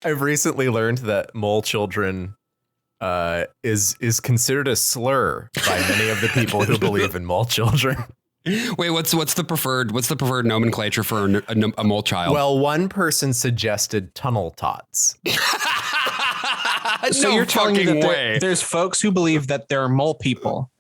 I've recently learned that mole children is considered a slur by many of the people who believe in mole children. Wait, what's the preferred nomenclature for a mole child? Well, one person suggested tunnel tots. So No you're telling me fucking that way. there's folks who believe that there are mole people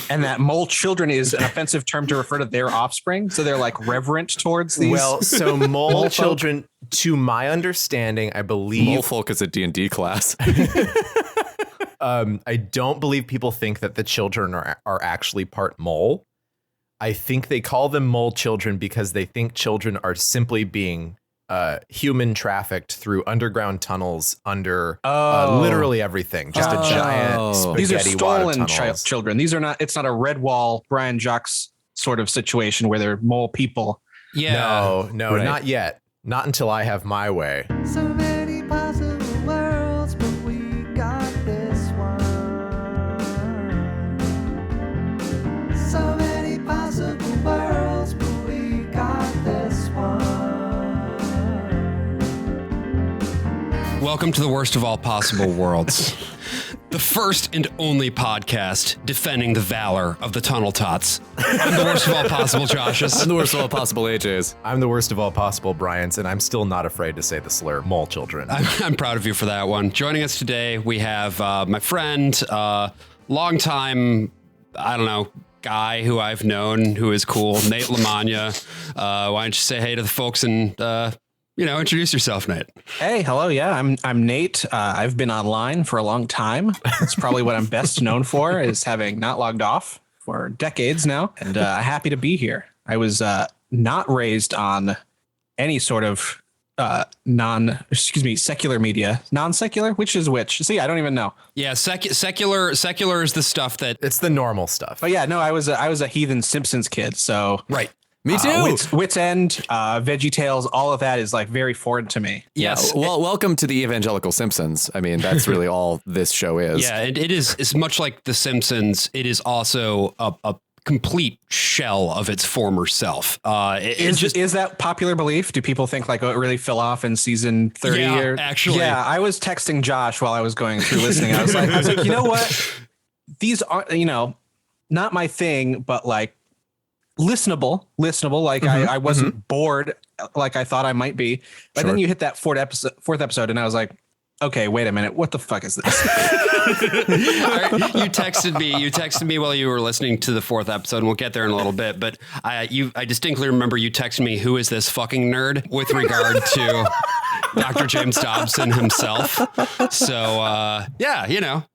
and that mole children is an offensive term to refer to their offspring. So they're like reverent towards these. Well, so mole children, to my understanding, I believe Mole folk is a D&D class. I don't believe people think that the children are actually part mole. I think they call them mole children because they think children are simply being human trafficked through underground tunnels under literally everything. Just a giant spaghetti these are water stolen tunnels. children. These are not. It's not a Redwall Brian Jacques sort of situation where they're mole people. Yeah. No, Right. not yet. Not until I have my way. So many possible worlds, but we got this one. So many possible worlds, but we got this one. Welcome to the worst of all possible worlds. The first and only podcast defending the valor of the Tunnel Tots. I'm the worst of all possible Joshes. I'm the worst of all possible AJs. I'm the worst of all possible Bryans, and I'm still not afraid to say the slur mole children. I'm proud of you for that one. Joining us today, we have my friend, longtime, I don't know, guy who I've known who is cool, Nate Lamagna. Why don't you say hey to the folks and, introduce yourself, Nate. Hey, hello. Yeah, I'm Nate. I've been online for a long time. That's probably what I'm best known for, is having not logged off for decades now, and happy to be here. I was not raised on any sort of secular media. Non-secular? Which is which? See, I don't even know. Yeah, secular is the stuff that... It's the normal stuff. But yeah, no, I was a heathen Simpsons kid. So Right. Me too. Wit's End, Veggie Tales, all of that is like very foreign to me. Yes. Well, welcome to the Evangelical Simpsons. I mean, that's really all this show is. Yeah, it is. It's much like The Simpsons. It is also a complete shell of its former self. Is that popular belief? Do people think like, oh, it really fell off in season 30? Yeah, actually. Yeah, I was texting Josh while I was going through listening. I was like, you know what? These are, not my thing, but like listenable. Like I wasn't bored like I thought I might be. But then you hit that fourth episode, and I was like, okay, wait a minute. What the fuck is this? You texted me while you were listening to the fourth episode, and we'll get there in a little bit. But I distinctly remember you texting me, "Who is this fucking nerd?" with regard to Dr. James Dobson himself. So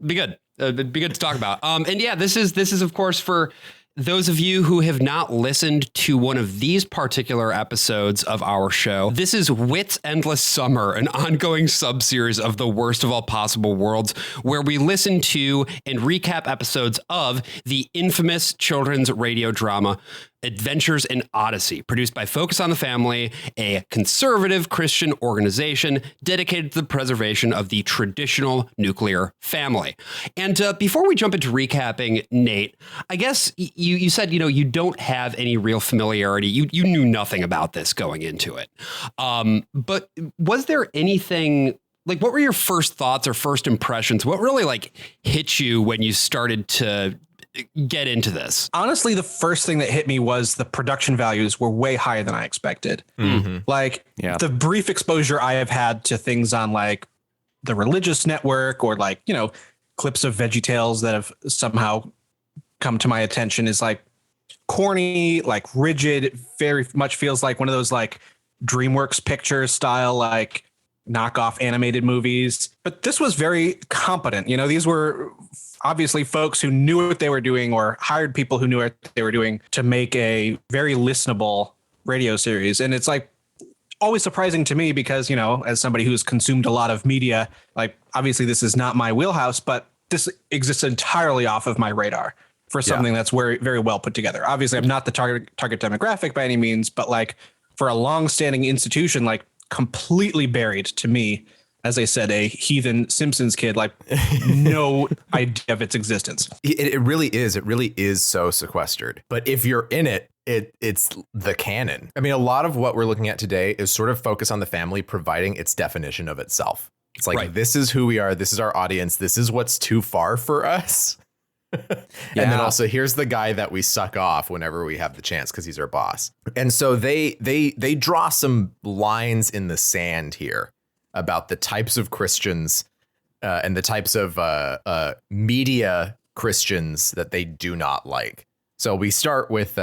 be good. It'd be good to talk about. And yeah, this is of course for those of you who have not listened to one of these particular episodes of our show. This is Whit's Endless Summer, an ongoing sub-series of the worst of all possible worlds, where we listen to and recap episodes of the infamous children's radio drama Adventures in Odyssey, produced by Focus on the Family, a conservative Christian organization dedicated to the preservation of the traditional nuclear family. And before we jump into recapping, Nate, I guess you said, you don't have any real familiarity. You knew nothing about this going into it. But was there anything, like, what were your first thoughts or first impressions? What really hit you when you started to get into this? Honestly, the first thing that hit me was the production values were way higher than I expected. Mm-hmm. The brief exposure I have had to things on like the Religious Network or clips of Veggie Tales that have somehow come to my attention is like corny, like rigid, very much feels like one of those like DreamWorks Pictures style, like knockoff animated movies. But this was very competent. These were obviously folks who knew what they were doing or hired people who knew what they were doing to make a very listenable radio series. And it's like always surprising to me because, as somebody who's consumed a lot of media, like obviously this is not my wheelhouse, but this exists entirely off of my radar for something that's very, very well put together. Obviously, I'm not the target demographic by any means, but like for a long-standing institution, like completely buried to me, as I said, a heathen Simpsons kid, like no idea of its existence. It really is. It really is so sequestered. But if you're in it, it's the canon. I mean, a lot of what we're looking at today is sort of focused on the family providing its definition of itself. It's like, this is who we are. This is our audience. This is what's too far for us. And then also here's the guy that we suck off whenever we have the chance because he's our boss. And so they draw some lines in the sand here about the types of Christians and the types of media Christians that they do not like. So we start with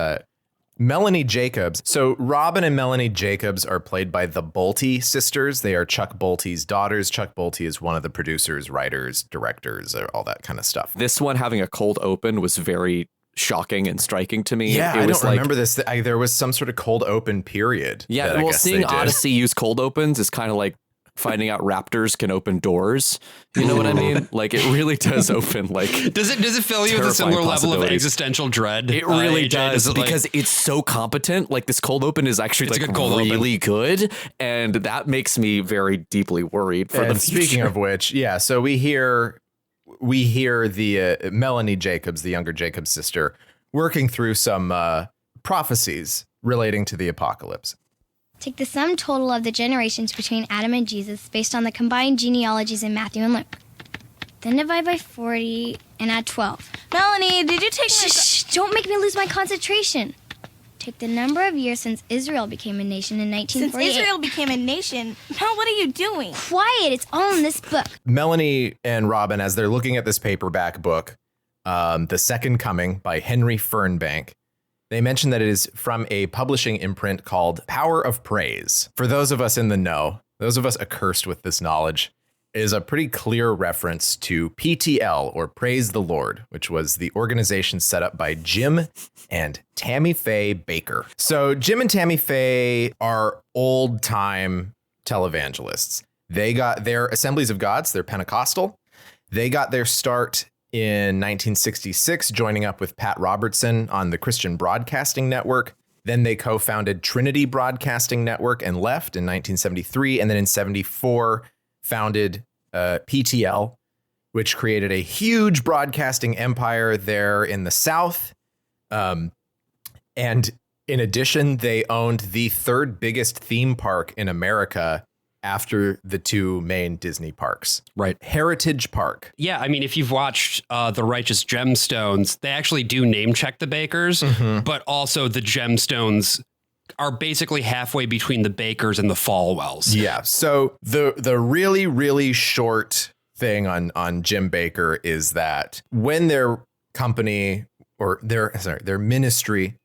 Melanie Jacobs. So Robin and Melanie Jacobs are played by the Bolte sisters. They are Chuck Bolte's daughters. Chuck Bolte is one of the producers, writers, directors, all that kind of stuff. This one having a cold open was very shocking and striking to me. Yeah, I don't remember this. There was some sort of cold open period. Yeah, well, seeing Odyssey use cold opens is kind of like finding out raptors can open doors. You know what I mean? Like, it really does open, like, does it fill you with a similar level of existential dread? It really AJ, does, because it's so competent. Like, this cold open is actually like really good, and that makes me very deeply worried for the future. Speaking of which, yeah, so we hear the Melanie Jacobs, the younger Jacobs sister, working through some prophecies relating to the apocalypse. Take the sum total of the generations between Adam and Jesus based on the combined genealogies in Matthew and Luke. Then divide by 40 and add 12. Melanie, did you take my... Shh, don't make me lose my concentration. Take the number of years since Israel became a nation in 1948. Since Israel became a nation? Mel, what are you doing? Quiet, it's all in this book. Melanie and Robin, as they're looking at this paperback book, The Second Coming by Henry Fernbank, they mention that it is from a publishing imprint called Power of Praise. For those of us in the know, those of us accursed with this knowledge, is a pretty clear reference to PTL, or Praise the Lord, which was the organization set up by Jim and Tammy Faye Baker. So Jim and Tammy Faye are old-time televangelists. They got their Assemblies of Gods, they're Pentecostal. They got their start in 1966, joining up with Pat Robertson on the Christian Broadcasting Network. Then they co-founded Trinity Broadcasting Network and left in 1973. And then in 74, founded PTL, which created a huge broadcasting empire there in the South. And in addition, they owned the third biggest theme park in America after the two main Disney parks, right? Heritage Park. Yeah, I mean, if you've watched The Righteous Gemstones, they actually do name check the Bakers, but also the Gemstones are basically halfway between the Bakers and the Falwells. Yeah, so the really, really short thing on Jim Baker is that when their company, or their ministry,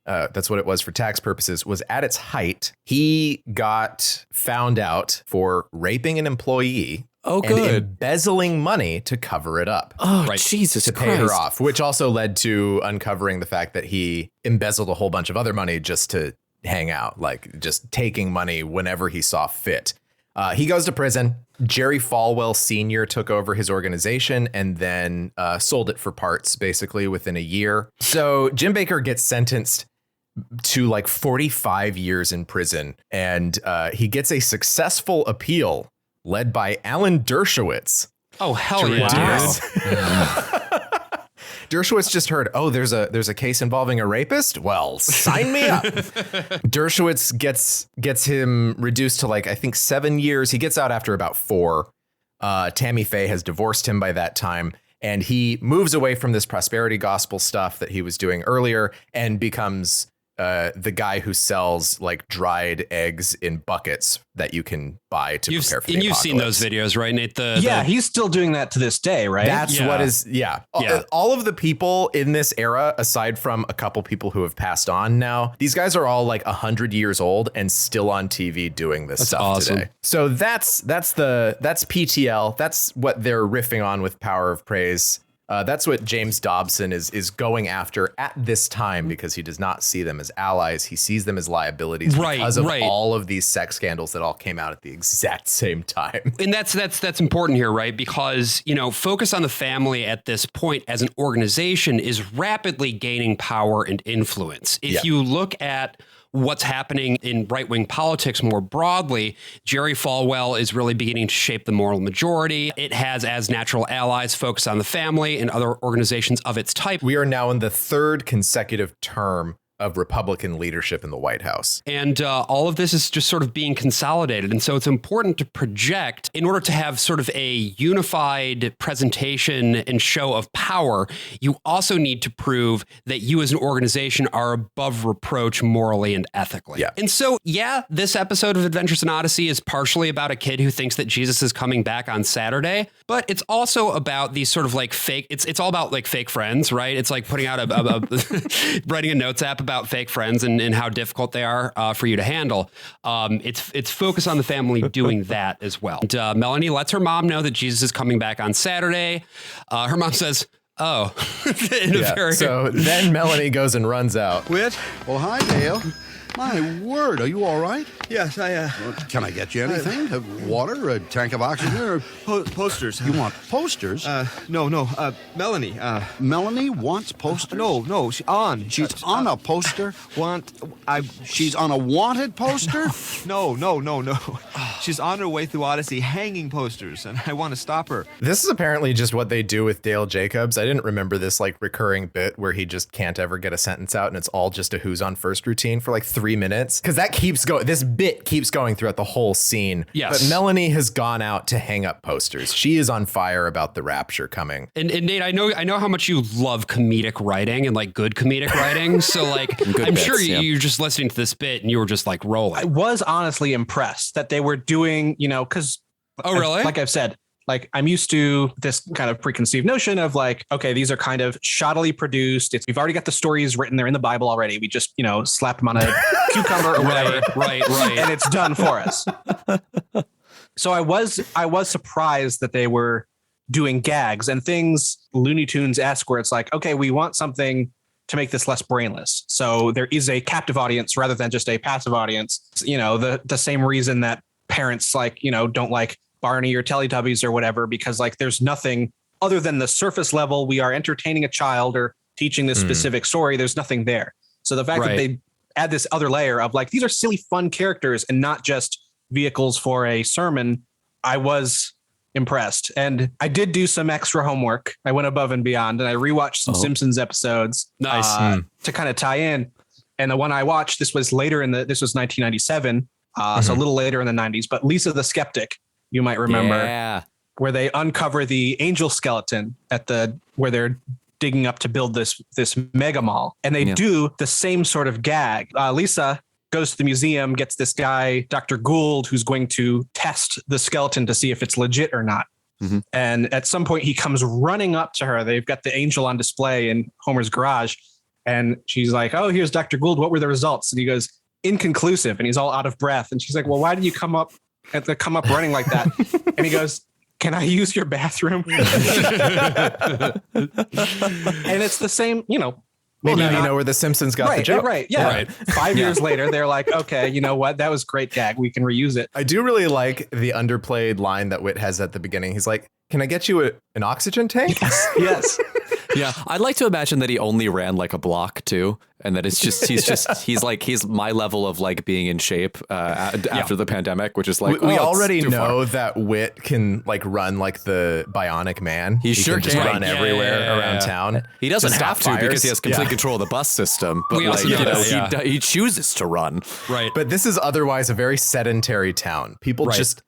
that's what it was for tax purposes, was at its height, he got found out for raping an employee. Oh, and good. embezzling money to cover it up. Oh, right. Jesus to Christ. pay her off, which also led to uncovering the fact that he embezzled a whole bunch of other money just to hang out, like just taking money whenever he saw fit. He goes to prison. Jerry Falwell Sr. took over his organization and then sold it for parts, basically, within a year. So Jim Baker gets sentenced to like 45 years in prison, and he gets a successful appeal led by Alan Dershowitz. Oh, hell yeah. Dershowitz just heard, oh, there's a case involving a rapist? Well, sign me up. Dershowitz gets him reduced to like, I think 7 years. He gets out after about 4. Tammy Faye has divorced him by that time. And he moves away from this prosperity gospel stuff that he was doing earlier and becomes the guy who sells like dried eggs in buckets that you can buy to prepare for the apocalypse. You've seen those videos, right, Nate? He's still doing that to this day, right? That's what is, all of the people in this era, aside from a couple people who have passed on now, these guys are all like 100 years old and still on TV doing this stuff today. So that's PTL. That's what they're riffing on with Power of Praise. That's what James Dobson is going after at this time, because he does not see them as allies. He sees them as liabilities because of all of these sex scandals that all came out at the exact same time. And that's important here, right? Because, Focus on the Family at this point as an organization is rapidly gaining power and influence. If you look at what's happening in right-wing politics more broadly, Jerry Falwell is really beginning to shape the moral majority. It has as natural allies Focus on the Family and other organizations of its type. We are now in the third consecutive term of Republican leadership in the White House. And all of this is just sort of being consolidated. And so it's important to project in order to have sort of a unified presentation and show of power. You also need to prove that you as an organization are above reproach morally and ethically. Yeah. And so, yeah, this episode of Adventures in Odyssey is partially about a kid who thinks that Jesus is coming back on Saturday, but it's also about these sort of like fake, it's all about like fake friends, right? It's like putting out writing a notes app about fake friends and how difficult they are for you to handle. It's focused on the family doing that as well. And, Melanie lets her mom know that Jesus is coming back on Saturday. Her mom says, "Oh," So then Melanie goes and runs out. Whit? Oh, hi, Dale. My word, are you all right? Yes, Well, can I get you anything? Water, a tank of oxygen, or posters. you want posters? No. Melanie. Melanie wants posters? No. She's on a poster? She's on a wanted poster? No. She's on her way through Odyssey hanging posters, and I want to stop her. This is apparently just what they do with Dale Jacobs. I didn't remember this like recurring bit where he just can't ever get a sentence out and it's all just a who's on first routine for like 3 minutes. Because that keeps going. This bit keeps going throughout the whole scene. Yes. But Melanie has gone out to hang up posters. She is on fire about the rapture coming. And Nate, I know how much you love comedic writing and like good comedic writing. So like, I'm sure you're just listening to this bit and you were just like rolling. I was honestly impressed that they were doing, because. Oh, really? Like I've said, like I'm used to this kind of preconceived notion of like, okay, these are kind of shoddily produced. We've already got the stories written. They're in the Bible already. We just, slap them on a cucumber or whatever. Right. And it's done for us. So I was surprised that they were doing gags and things Looney Tunes-esque where it's like, okay, we want something to make this less brainless. So there is a captive audience rather than just a passive audience. The same reason that parents don't like Barney or Teletubbies or whatever, because like there's nothing other than the surface level. We are entertaining a child or teaching this specific story. There's nothing there. So the fact that they add this other layer of like, these are silly, fun characters and not just vehicles for a sermon, I was impressed. And I did do some extra homework. I went above and beyond and I rewatched some Simpsons episodes to kind of tie in. And the one I watched, this was 1997. So a little later in the 90s, but Lisa the Skeptic, you might remember, where they uncover the angel skeleton where they're digging up to build this mega mall. And they do the same sort of gag. Lisa goes to the museum, gets this guy, Dr. Gould, who's going to test the skeleton to see if it's legit or not. Mm-hmm. And at some point he comes running up to her. They've got the angel on display in Homer's garage. And she's like, "Oh, here's Dr. Gould. What were the results?" And he goes, "Inconclusive." And he's all out of breath. And she's like, "Well, why did you come up running like that?" And he goes, "Can I use your bathroom?" And it's the same, Maybe where the Simpsons got the joke. Right. Yeah. Right. 5 years later, they're like, okay, you know what? That was great gag. We can reuse it. I do really like the underplayed line that Whit has at the beginning. He's like, "Can I get you an oxygen tank?" Yes. Yeah, I'd like to imagine that he only ran like a block too, and that he's my level of like being in shape after the pandemic, which is like we already know that Whit can like run like the Bionic Man. He sure can just run everywhere around town. He doesn't have to because he has complete control of the bus system, but he chooses to run. Right, but this is otherwise a very sedentary town. People just.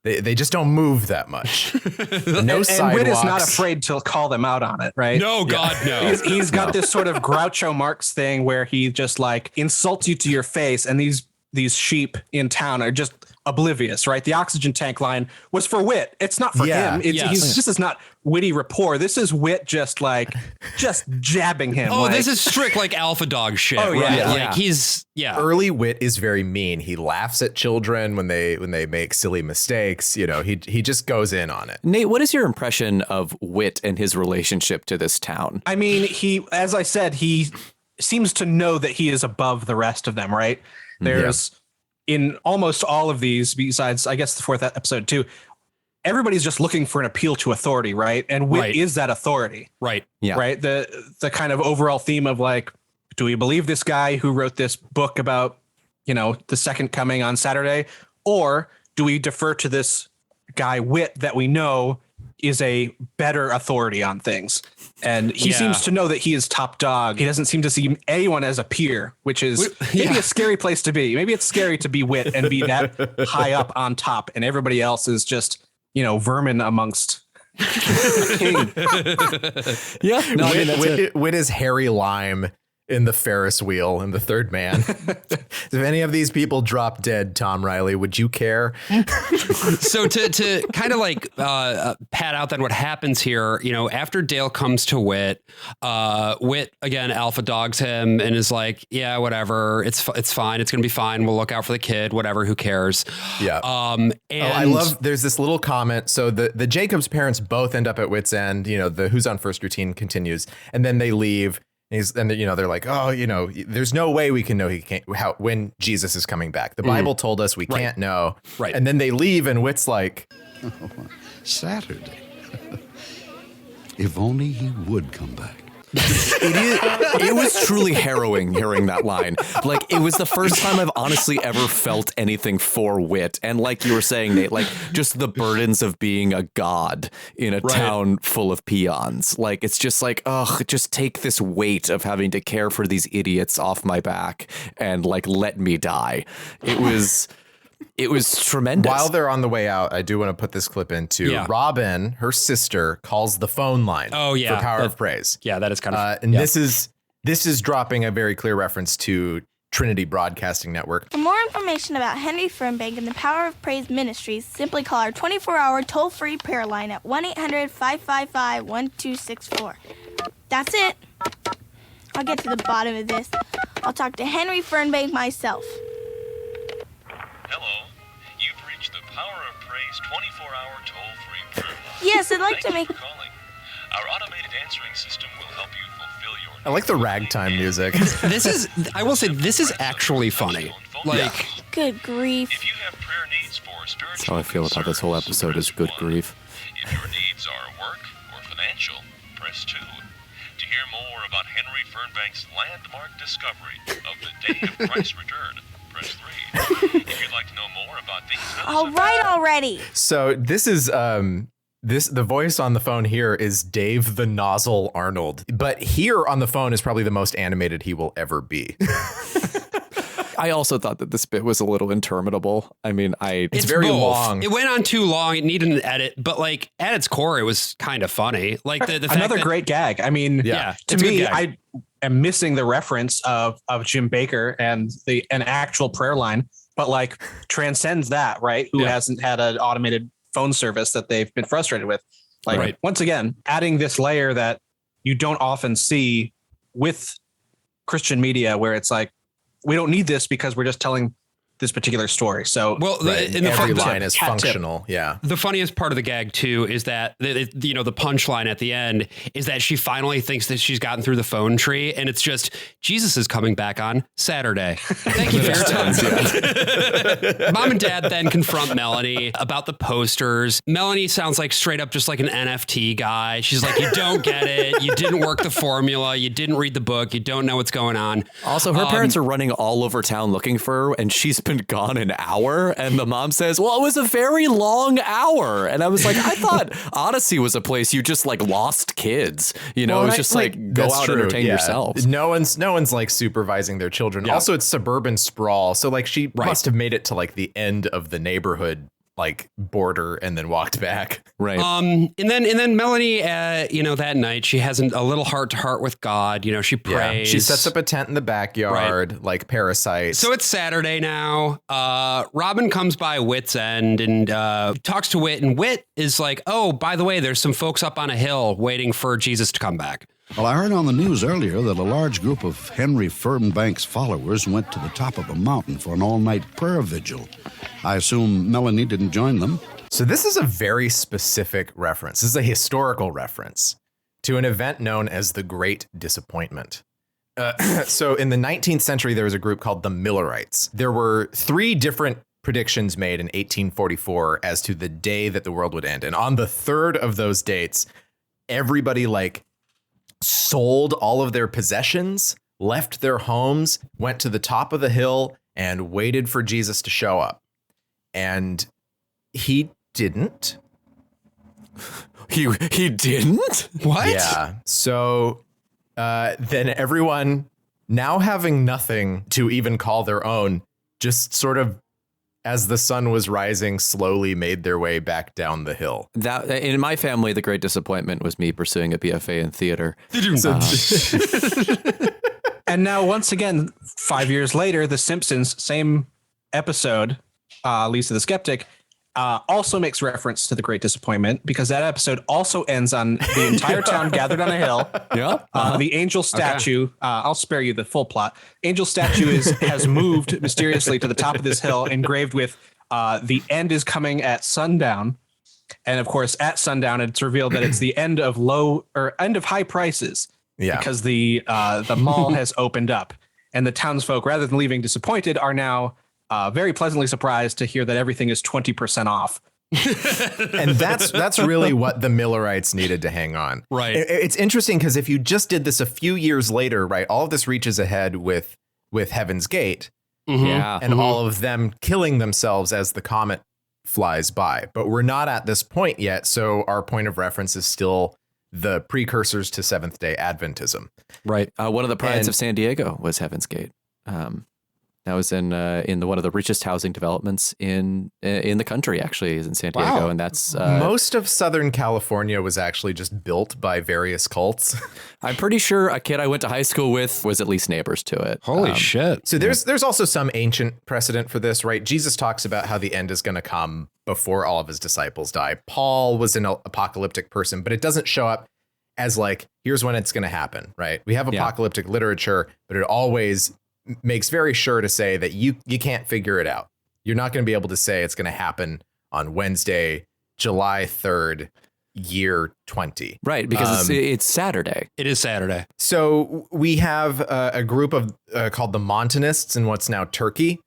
They just don't move that much. No sidewalks. And Whit is not afraid to call them out on it, right? No, God, no. He's got this sort of Groucho Marx thing where he just like insults you to your face, and these sheep in town are just oblivious, right? The oxygen tank line was for Whit. It's not for him. This is not witty rapport. This is Whit just jabbing him. Oh, this is strict like alpha dog shit. Oh yeah, right? Like he's Early Whit is very mean. He laughs at children when they make silly mistakes. He just goes in on it. Nate, what is your impression of Whit and his relationship to this town? I mean, as I said, he seems to know that he is above the rest of them, right? There's in almost all of these, besides, I guess, the fourth episode too, everybody's just looking for an appeal to authority, right? And Whit is that authority. Right. Yeah. Right. The kind of overall theme of like, do we believe this guy who wrote this book about, the second coming on Saturday? Or do we defer to this guy Whit that we know is a better authority on things. And he seems to know that he is top dog. He doesn't seem to see anyone as a peer, which is maybe a scary place to be. Maybe it's scary to be Whit and be that high up on top, and everybody else is just, vermin amongst king. Yeah. No, I mean, that's it. Whit is Harry Lime in the Ferris wheel in The Third Man. If any of these people drop dead, Tom Riley, would you care? So to kind of like pat out then what happens here, after Dale comes to Whit, Whit again alpha dogs him and is like, yeah, whatever, it's fine, it's gonna be fine, we'll look out for the kid, whatever, who cares? Yeah. And I love. There's this little comment. So the Jacobs parents both end up at Whit's end. The Who's on First routine continues, and then they leave. And they're like, oh, there's no way we can know when Jesus is coming back. The Bible told us we can't know. Right. And then they leave, and Whit's like, Saturday. If only he would come back. It was truly harrowing hearing that line. Like, it was the first time I've honestly ever felt anything for Whit. And like you were saying, Nate, like just the burdens of being a god in a town full of peons. Like, it's just like, just take this weight of having to care for these idiots off my back and like, let me die. It was tremendous. While they're on the way out, I do want to put this clip into Robin, her sister, calls the phone line for Power of Praise. Yeah, that is kind of... and this is dropping a very clear reference to Trinity Broadcasting Network. For more information about Henry Fernbank and the Power of Praise Ministries, simply call our 24-hour toll-free prayer line at 1-800-555-1264. That's it. I'll get to the bottom of this. I'll talk to Henry Fernbank myself. Hello, you've reached the Power of Praise 24-hour toll-free prayer line. Yes, I'd like to make... Thank you for calling. Our automated answering system will help you fulfill your... I like the ragtime music. I will say, this is actually funny. Like, Good grief. If you have prayer needs for spiritual... That's how I feel about this whole episode is good grief. If your needs are work or financial, press 2. To hear more about Henry Fernbank's landmark discovery of the day of Christ's return, press 3. If you'd like to know more about these... All right already. So this is the voice on the phone here is Dave the Nozzle Arnold, but here on the phone is probably the most animated he will ever be. I also thought that this bit was a little interminable. I mean, it's very both. long. It went on too long. It needed an edit, but like at its core, it was kind of funny. Like the fact another that, great gag. I mean, to me, I am missing the reference of Jim Bakker and an actual prayer line, but like transcends that, right? Who hasn't had an automated phone service that they've been frustrated with? Like once again, adding this layer that you don't often see with Christian media, where it's like, we don't need this because we're just telling this particular story. So every line is functional. Yeah. The funniest part of the gag too is that the punchline at the end is that she finally thinks that she's gotten through the phone tree, and it's just Jesus is coming back on Saturday. Thank you for your time. Mom and Dad then confront Melanie about the posters. Melanie sounds like straight up just like an NFT guy. She's like, you don't get it. You didn't work the formula. You didn't read the book. You don't know what's going on. Also, her parents are running all over town looking for her, and she's been gone an hour, and the mom says, well, it was a very long hour. And I was like, I thought Odyssey was a place you just like lost kids, it was just like go out and entertain yourselves. No one's like supervising their children. Also, it's suburban sprawl, so like she must have made it to like the end of the neighborhood like border and then walked back. Right. And then Melanie, that night she has a little heart to heart with God. She prays. She sets up a tent in the backyard, like Parasite. So it's Saturday now. Robin comes by Whit's end and talks to Whit, and Whit is like, oh, by the way, there's some folks up on a hill waiting for Jesus to come back. Well, I heard on the news earlier that a large group of Henry Fernbank's followers went to the top of a mountain for an all-night prayer vigil. I assume Melanie didn't join them. So this is a very specific reference. This is a historical reference to an event known as the Great Disappointment. So in the 19th century, there was a group called the Millerites. There were 3 different predictions made in 1844 as to the day that the world would end. And on the 3rd of those dates, everybody sold all of their possessions, left their homes, went to the top of the hill and waited for Jesus to show up. And he didn't. He didn't? What? Yeah. So then everyone, now having nothing to even call their own, just sort of, as the sun was rising, slowly made their way back down the hill. That in my family, the great disappointment was me pursuing a BFA in theater. And now, once again, 5 years later, The Simpsons, same episode, Lisa the Skeptic, also makes reference to the Great Disappointment, because that episode also ends on the entire town gathered on a hill. Yeah. The angel statue, I'll spare you the full plot. Angel statue has moved mysteriously to the top of this hill, engraved with the end is coming at sundown. And of course, at sundown, it's revealed that it's the end of high prices. Yeah. Because the mall has opened up, and the townsfolk, rather than leaving disappointed, are now very pleasantly surprised to hear that everything is 20% off. And that's really what the Millerites needed to hang on. Right. It's interesting because if you just did this a few years later, right, all of this reaches ahead with Heaven's Gate, Yeah. and all of them killing themselves as the comet flies by. But we're not at this point yet, so our point of reference is still the precursors to Seventh-day Adventism. Right. One of the prides And- of San Diego was Heaven's Gate. That was in one of the richest housing developments in the country, actually, is in San Diego. Wow. And that's Most of Southern California was actually just built by various cults. I'm pretty sure a kid I went to high school with was at least neighbors to it. Holy shit. So there's also some ancient precedent for this, right? Jesus talks about how the end is going to come before all of his disciples die. Paul was an apocalyptic person, but it doesn't show up as like, here's when it's going to happen, right? We have apocalyptic literature, but it always makes very sure to say that you can't figure it out. You're not going to be able to say it's going to happen on Wednesday, July 3rd, year 20. Right, because it's Saturday. It is Saturday. So we have a group of called the Montanists in what's now Turkey,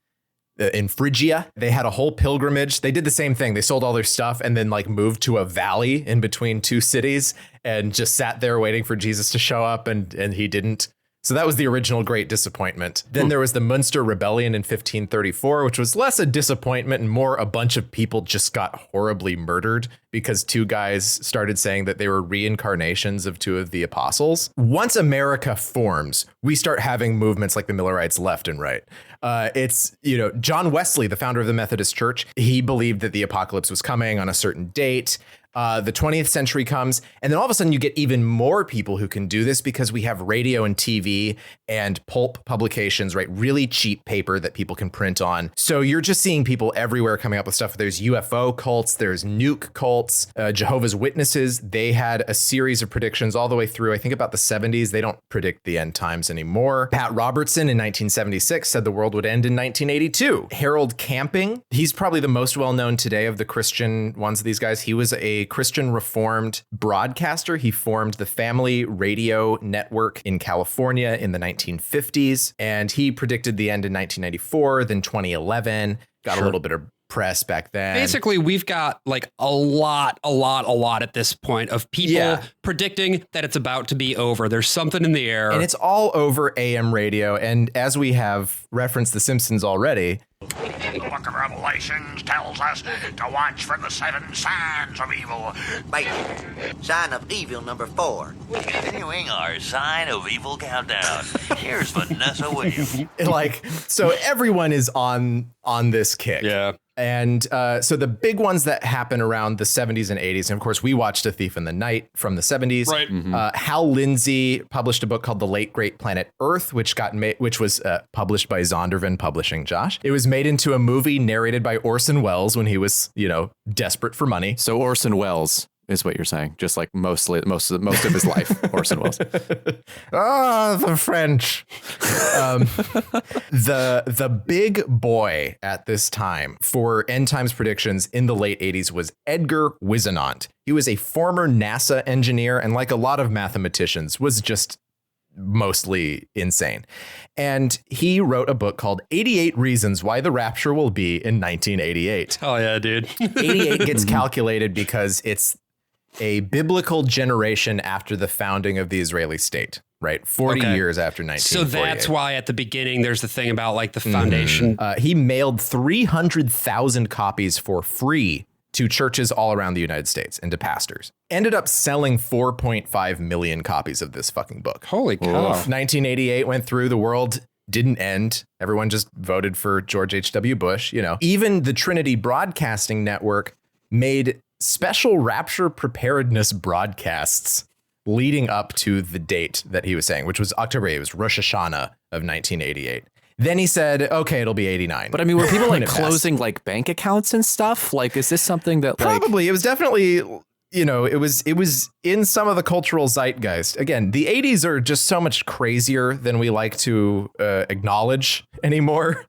in Phrygia. They had a whole pilgrimage. They did the same thing. They sold all their stuff and then like moved to a valley in between two cities and just sat there waiting for Jesus to show up, and he didn't. So that was the original Great Disappointment. Then there was the Munster Rebellion in 1534, which was less a disappointment and more a bunch of people just got horribly murdered because two guys started saying that they were reincarnations of two of the apostles. Once America forms, we start having movements like the Millerites left and right. It's, John Wesley, the founder of the Methodist Church, he believed that the apocalypse was coming on a certain date. The 20th century comes, and then all of a sudden you get even more people who can do this because we have radio and TV and pulp publications, right? Really cheap paper that people can print on. So you're just seeing people everywhere coming up with stuff. There's UFO cults, there's nuke cults, Jehovah's Witnesses. They had a series of predictions all the way through, I think, about the 70s. They don't predict the end times anymore. Pat Robertson in 1976 said the world would end in 1982. Harold Camping, he's probably the most well-known today of the Christian ones of these guys. He was a Christian Reformed broadcaster. He formed the Family Radio Network in California in the 1950s, and he predicted the end in 1994, then 2011, got a little bit of press back then. Basically, we've got like a lot at this point of people predicting that it's about to be over. There's something in the air. And it's all over AM radio. And as we have referenced The Simpsons already, The book of Revelations tells us to watch for the 7 signs of evil. Wait, sign of evil number 4. Continuing our sign of evil countdown. Here's Vanessa Williams. So everyone is on this kick. Yeah. And so the big ones that happen around the 70s and 80s, and of course, we watched A Thief in the Night from the 70s. Right. Mm-hmm. Hal Lindsey published a book called The Late Great Planet Earth, which was published by Zondervan Publishing, Josh. It was made into a movie narrated by Orson Welles when he was, desperate for money. So Orson Welles is what you're saying, just like most of his life, Orson Welles. The French. The big boy at this time for end times predictions in the late 80s was Edgar Whisenant. He was a former NASA engineer and, like a lot of mathematicians, was just mostly insane. And he wrote a book called 88 Reasons Why the Rapture Will Be in 1988. Oh yeah, dude. 88 gets calculated because it's a biblical generation after the founding of the Israeli state, right? 40 years after 1948. So that's why at the beginning there's the thing about like the foundation. He mailed 300,000 copies for free to churches all around the United States and to pastors. Ended up selling 4.5 million copies of this fucking book. Holy cow. 1988 went through, the world didn't end. Everyone just voted for George H.W. Bush, you know. Even the Trinity Broadcasting Network made special rapture preparedness broadcasts leading up to the date that he was saying, which was October 8th. It was Rosh Hashanah of 1988. Then he said, okay, it'll be 89. But I mean, were people like closing like bank accounts and stuff? Like, is this something that probably it was definitely, you know, it was in some of the cultural zeitgeist. Again, the 80s are just so much crazier than we like to acknowledge anymore.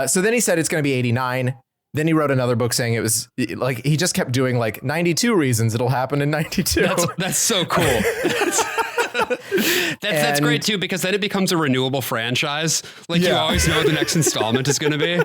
So then he said it's going to be 89. Then he wrote another book saying it was like, he just kept doing like 92 reasons it'll happen in 92. That's so cool. That's great too, because then it becomes a renewable franchise. Like you always know the next installment is going to be.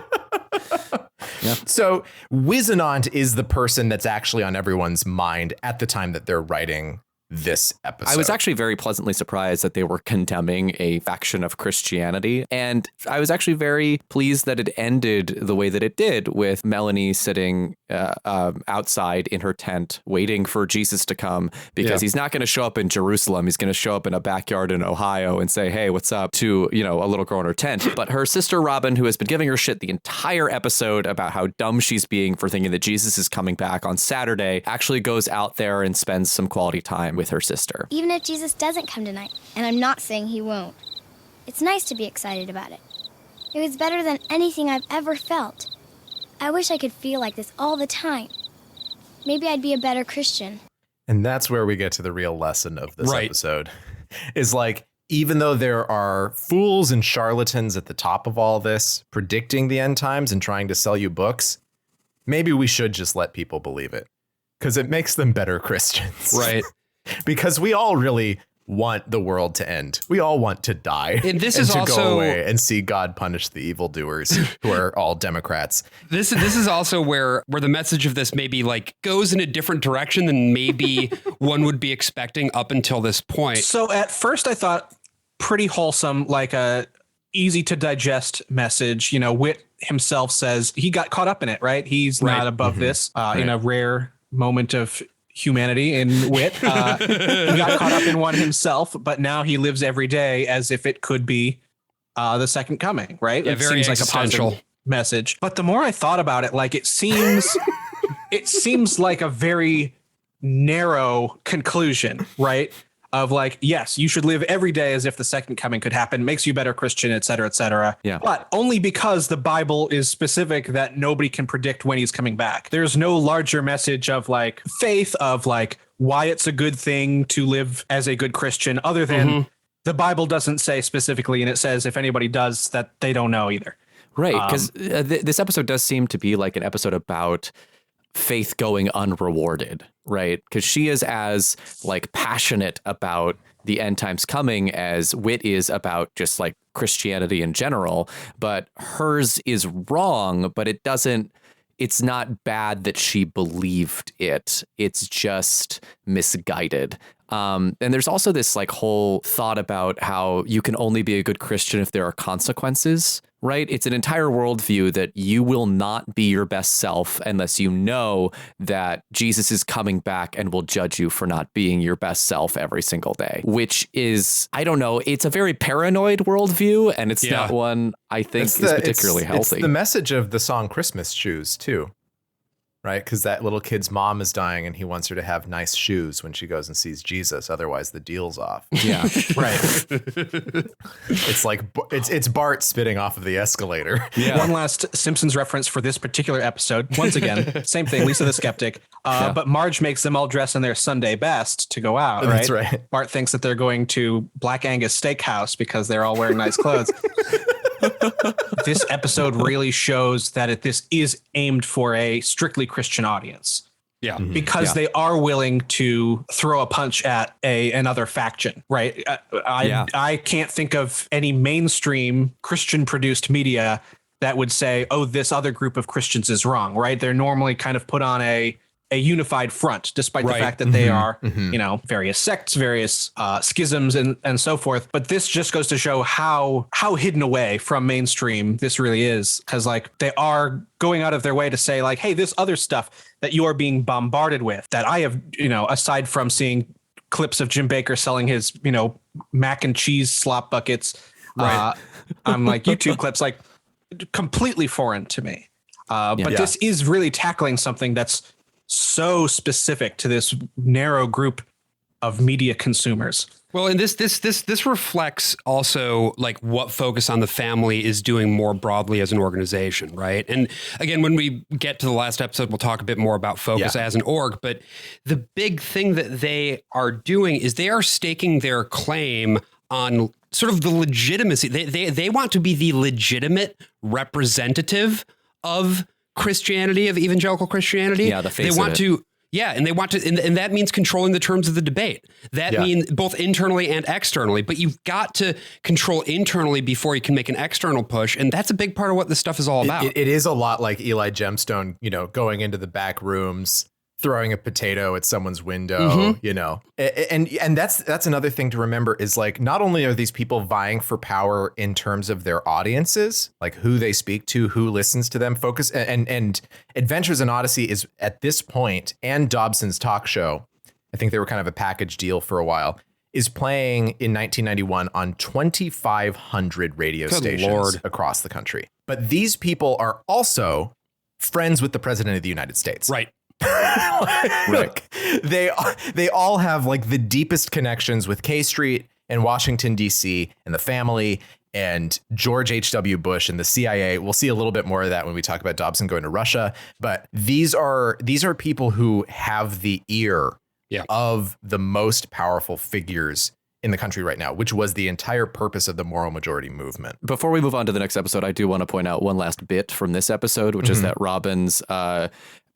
Yeah. So Wizenant is the person that's actually on everyone's mind at the time that they're writing this episode. I was actually very pleasantly surprised that they were condemning a faction of Christianity. And I was actually very pleased that it ended the way that it did, with Melanie sitting outside in her tent waiting for Jesus to come, because he's not going to show up in Jerusalem. He's going to show up in a backyard in Ohio and say, hey, what's up, to, you know, a little girl in her tent. But her sister Robin, who has been giving her shit the entire episode about how dumb she's being for thinking that Jesus is coming back on Saturday, actually goes out there and spends some quality time with her sister. Even if Jesus doesn't come tonight, and I'm not saying he won't, it's nice to be excited about it. It was better than anything I've ever felt. I wish I could feel like this all the time. Maybe I'd be a better Christian. And that's where we get to the real lesson of this episode. Is like, even though there are fools and charlatans at the top of all this, predicting the end times and trying to sell you books, maybe we should just let people believe it, because it makes them better Christians. Right. Because we all really want the world to end. We all want to die. And this is also go away and see God punish the evildoers who are all Democrats. This is also where the message of this maybe like goes in a different direction than maybe one would be expecting up until this point. So at first I thought pretty wholesome, like a easy to digest message. You know, Whit himself says he got caught up in it, right? He's not above this in a rare moment of humanity in Whit. He got caught up in one himself, but now he lives every day as if it could be the second coming, right? Yeah, it very seems like a positive message. But the more I thought about it, like it seems like a very narrow conclusion, right? Of like, yes, you should live every day as if the second coming could happen, makes you a better Christian, et cetera, et cetera. Yeah. But only because the Bible is specific that nobody can predict when he's coming back. There's no larger message of like faith, of like why it's a good thing to live as a good Christian, other than the Bible doesn't say specifically, and it says if anybody does that, they don't know either. Right. Because this episode does seem to be like an episode about faith going unrewarded, right? Because she is as like passionate about the end times coming as Whit is about just like Christianity in general, but hers is wrong, but it's not bad that she believed it. It's just misguided. And there's also this like whole thought about how you can only be a good Christian if there are consequences, right? It's an entire worldview that you will not be your best self unless you know that Jesus is coming back and will judge you for not being your best self every single day, which is, I don't know, it's a very paranoid worldview, and it's not one I think is particularly healthy. It's the message of the song Christmas Shoes, too. Right, because that little kid's mom is dying and he wants her to have nice shoes when she goes and sees Jesus. Otherwise, the deal's off. Yeah, right. It's like it's Bart spitting off of the escalator. Yeah. One last Simpsons reference for this particular episode. Once again, same thing, Lisa the Skeptic. But Marge makes them all dress in their Sunday best to go out, right? That's right. Bart thinks that they're going to Black Angus Steakhouse because they're all wearing nice clothes. This episode really shows that this is aimed for a strictly Christian audience. Yeah. Because they are willing to throw a punch at another faction, right? I can't think of any mainstream Christian produced media that would say, oh, this other group of Christians is wrong, right? They're normally kind of put on a a unified front, despite the fact that they are, you know, various sects, various schisms and so forth. But this just goes to show how hidden away from mainstream this really is, because like they are going out of their way to say like, hey, this other stuff that you are being bombarded with that I have, you know, aside from seeing clips of Jim Bakker selling his, you know, mac and cheese slop buckets on like YouTube clips, like completely foreign to me. But this is really tackling something that's so specific to this narrow group of media consumers. Well, and this reflects also like what Focus on the Family is doing more broadly as an organization, right? And again, when we get to the last episode, we'll talk a bit more about Focus as an org. But the big thing that they are doing is they are staking their claim on sort of the legitimacy. They want to be the legitimate representative of Christianity, of evangelical Christianity. Yeah, the face they want of it. to. Yeah, and they want to, and that means controlling the terms of the debate. That means both internally and externally, but you've got to control internally before you can make an external push. And that's a big part of what this stuff is all about. It is a lot like Eli Gemstone, you know, going into the back rooms, throwing a potato at someone's window, you know, and that's another thing to remember is like, not only are these people vying for power in terms of their audiences, like who they speak to, who listens to them, Focus and Adventures in Odyssey is at this point, and Dobson's talk show, I think they were kind of a package deal for a while, is playing in 1991 on 2,500 radio stations across the country. But these people are also friends with the president of the United States. Right. Like, they all have like the deepest connections with K Street and Washington, D.C. and the family and George H.W. Bush and the CIA. We'll see a little bit more of that when we talk about Dobson going to Russia. But these are people who have the ear of the most powerful figures in the country right now, which was the entire purpose of the moral majority movement. Before we move on to the next episode, I do want to point out one last bit from this episode, which is that Robin's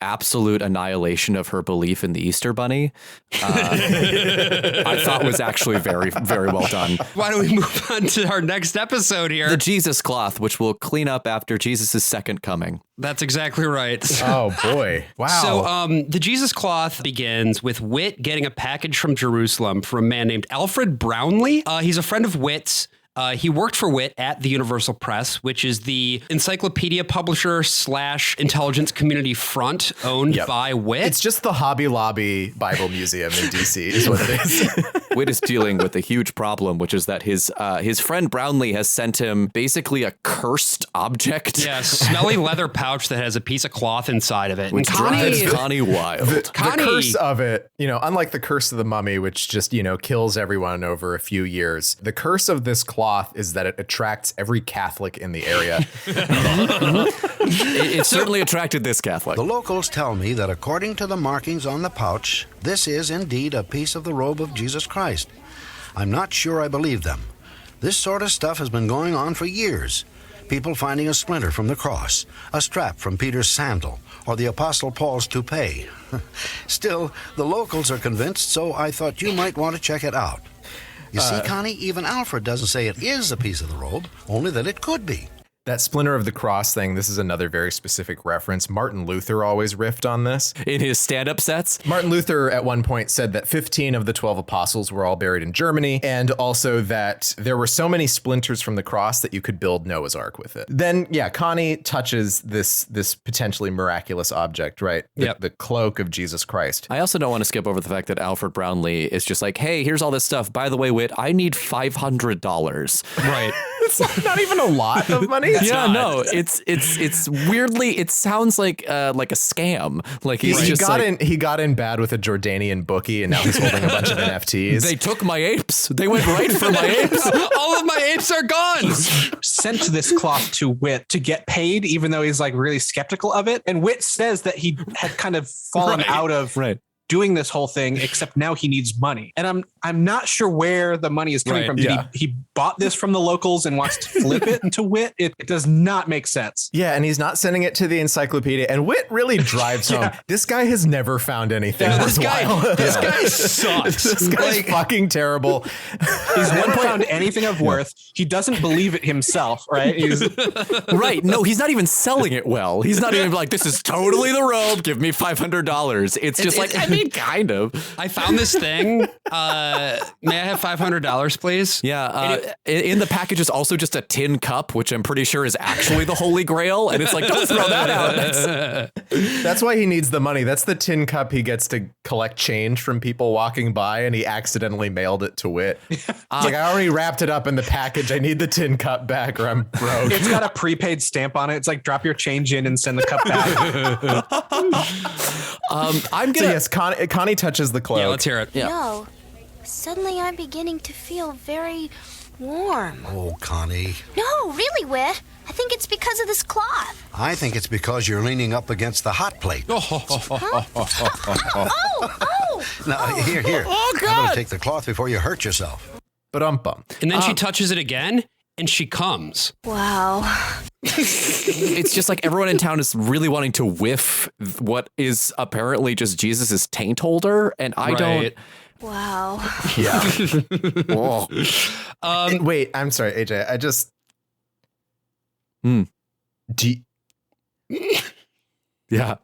absolute annihilation of her belief in the Easter Bunny, I thought was actually very, very well done. Why don't we move on to our next episode here? The Jesus cloth, which will clean up after Jesus' second coming. That's exactly right. Oh, boy. Wow. So the Jesus cloth begins with Whit getting a package from Jerusalem from a man named Alfred Brownlee. He's a friend of Whit's. He worked for Whit at the Universal Press, which is the encyclopedia publisher / intelligence community front owned by Whit. It's just the Hobby Lobby Bible Museum in DC is what it is. Whit is dealing with a huge problem, which is that his friend Brownlee has sent him basically a cursed object. Yeah, smelly leather pouch that has a piece of cloth inside of it. Which drives Connie wild. The curse of it, you know, unlike the curse of the mummy, which just, you know, kills everyone over a few years, the curse of this cloth is that it attracts every Catholic in the area. It certainly attracted this Catholic. The locals tell me that according to the markings on the pouch, this is indeed a piece of the robe of Jesus Christ. I'm not sure I believe them. This sort of stuff has been going on for years. People finding a splinter from the cross, a strap from Peter's sandal, or the Apostle Paul's toupee. Still, the locals are convinced, so I thought you might want to check it out. You see, Connie, even Alfred doesn't say it is a piece of the robe, only that it could be. That splinter of the cross thing, this is another very specific reference. Martin Luther always riffed on this. In his stand-up sets? Martin Luther at one point said that 15 of the 12 apostles were all buried in Germany, and also that there were so many splinters from the cross that you could build Noah's Ark with it. Then, yeah, Connie touches this potentially miraculous object, right? The cloak of Jesus Christ. I also don't want to skip over the fact that Alfred Brownlee is just like, hey, here's all this stuff. By the way, Whit, I need $500. Right. It's not even a lot of money. No, it's weirdly, it sounds like a scam. Like he got in bad with a Jordanian bookie, and now he's holding a bunch of NFTs. They took my apes. They went right for my apes. All of my apes are gone. Sent this cloth to Whit to get paid, even though he's like really skeptical of it. And Whit says that he had kind of fallen out of doing this whole thing, except now he needs money. And I'm not sure where the money is coming from. Did he bought this from the locals and wants to flip it to Whit? It does not make sense. Yeah, and he's not sending it to the encyclopedia. And Whit really drives home. This guy has never found anything. No, this guy sucks. This guy's fucking terrible. He's never found anything of worth. He doesn't believe it himself, right? Right. No, he's not even selling it well. He's not even like, this is totally the robe. Give me $500. It's just kind of. I found this thing. May I have $500, please? Yeah. In the package is also just a tin cup, which I'm pretty sure is actually the Holy Grail. And it's like, don't throw that out. That's why he needs the money. That's the tin cup he gets to collect change from people walking by, and he accidentally mailed it to Whit. It's like, I already wrapped it up in the package. I need the tin cup back or I'm broke. It's got a prepaid stamp on it. It's like, drop your change in and send the cup back. I'm gonna. So yes, Connie touches the cloak. Yeah, let's hear it. Yeah. No, suddenly I'm beginning to feel very warm. Oh, Connie. No, really, Whit. I think it's because of this cloth. I think it's because you're leaning up against the hot plate. Oh! Now, here. Oh, God. I'm gonna take the cloth before you hurt yourself. But And then she touches it again, and she comes. Wow. It's just like everyone in town is really wanting to whiff what is apparently just Jesus's taint holder, and I don't. Wow. Yeah. Oh. Wait, I'm sorry, AJ. I just. Yeah.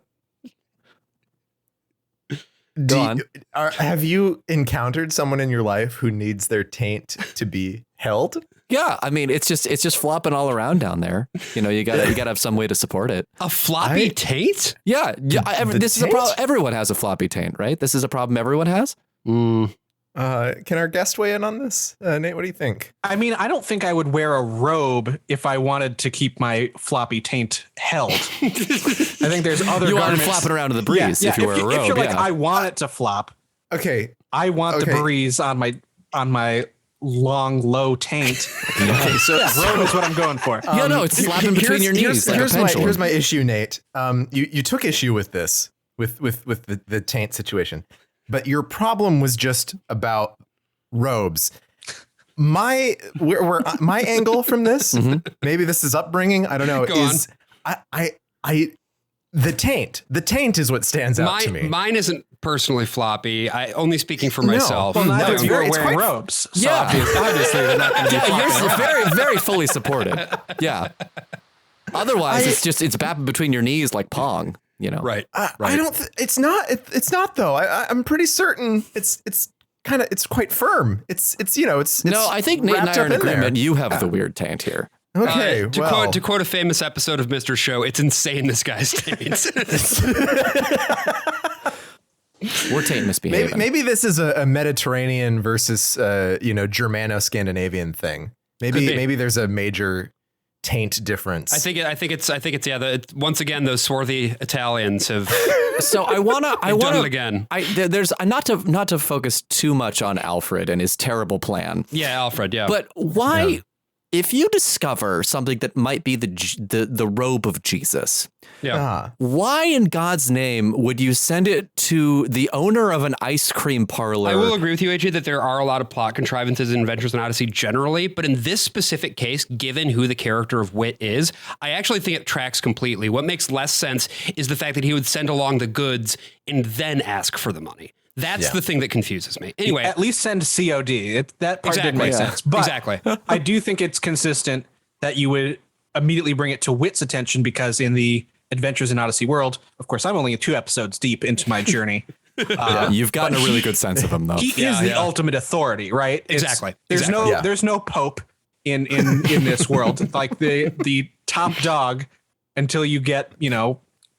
Go on. Have you encountered someone in your life who needs their taint to be held? Yeah, I mean, it's just flopping all around down there. You know, you gotta have some way to support it. A floppy taint? Yeah. This is a problem. Everyone has a floppy taint, right? This is a problem everyone has. Can our guest weigh in on this? Nate, what do you think? I mean, I don't think I would wear a robe if I wanted to keep my floppy taint held. I think there's other you garments. want to flap it around in the breeze if you wear a robe. If you're like, I want it to flop. Okay. I want the breeze on my long, low taint. Okay, so robe is what I'm going for. It's slapping between your knees. Here's my issue, Nate. You took issue with this, with the taint situation, but your problem was just about robes. My angle from this, maybe this is upbringing, I don't know, the taint is what stands out to me. Mine isn't personally floppy. I only speaking for myself. Well, neither you're wearing robes. So yeah, obviously they're not going to be floppy. Yours is very, very fully supported. Yeah. Otherwise, it's bapping between your knees like Pong. You know, right? I don't. It's not though. I'm pretty certain it's quite firm. It's no. I think Nate and I are in agreement. You have the weird taint here. Okay. To quote a famous episode of Mr. Show, it's insane this guy's taint. We're taint misbehaving. Maybe this is a Mediterranean versus Germano-Scandinavian thing. Maybe there's a major taint difference. I think it's once again those swarthy Italians have. So I want done it again. There's not to focus too much on Alfred and his terrible plan. Yeah, Alfred. Yeah, but why? Yeah. If you discover something that might be the robe of Jesus, why in God's name would you send it to the owner of an ice cream parlor? I will agree with you, AJ, that there are a lot of plot contrivances in Adventures in Odyssey generally, but in this specific case, given who the character of Whit is, I actually think it tracks completely. What makes less sense is the fact that he would send along the goods and then ask for the money. That's the thing that confuses me. Anyway, at least send COD. That part didn't make sense. But I do think it's consistent that you would immediately bring it to Whit's attention because in the Adventures in Odyssey world, of course, I'm only 2 episodes deep into my journey. You've gotten a really good sense of him, though. He is the ultimate authority, right? Exactly. There's no pope in this world. Like the top dog until you get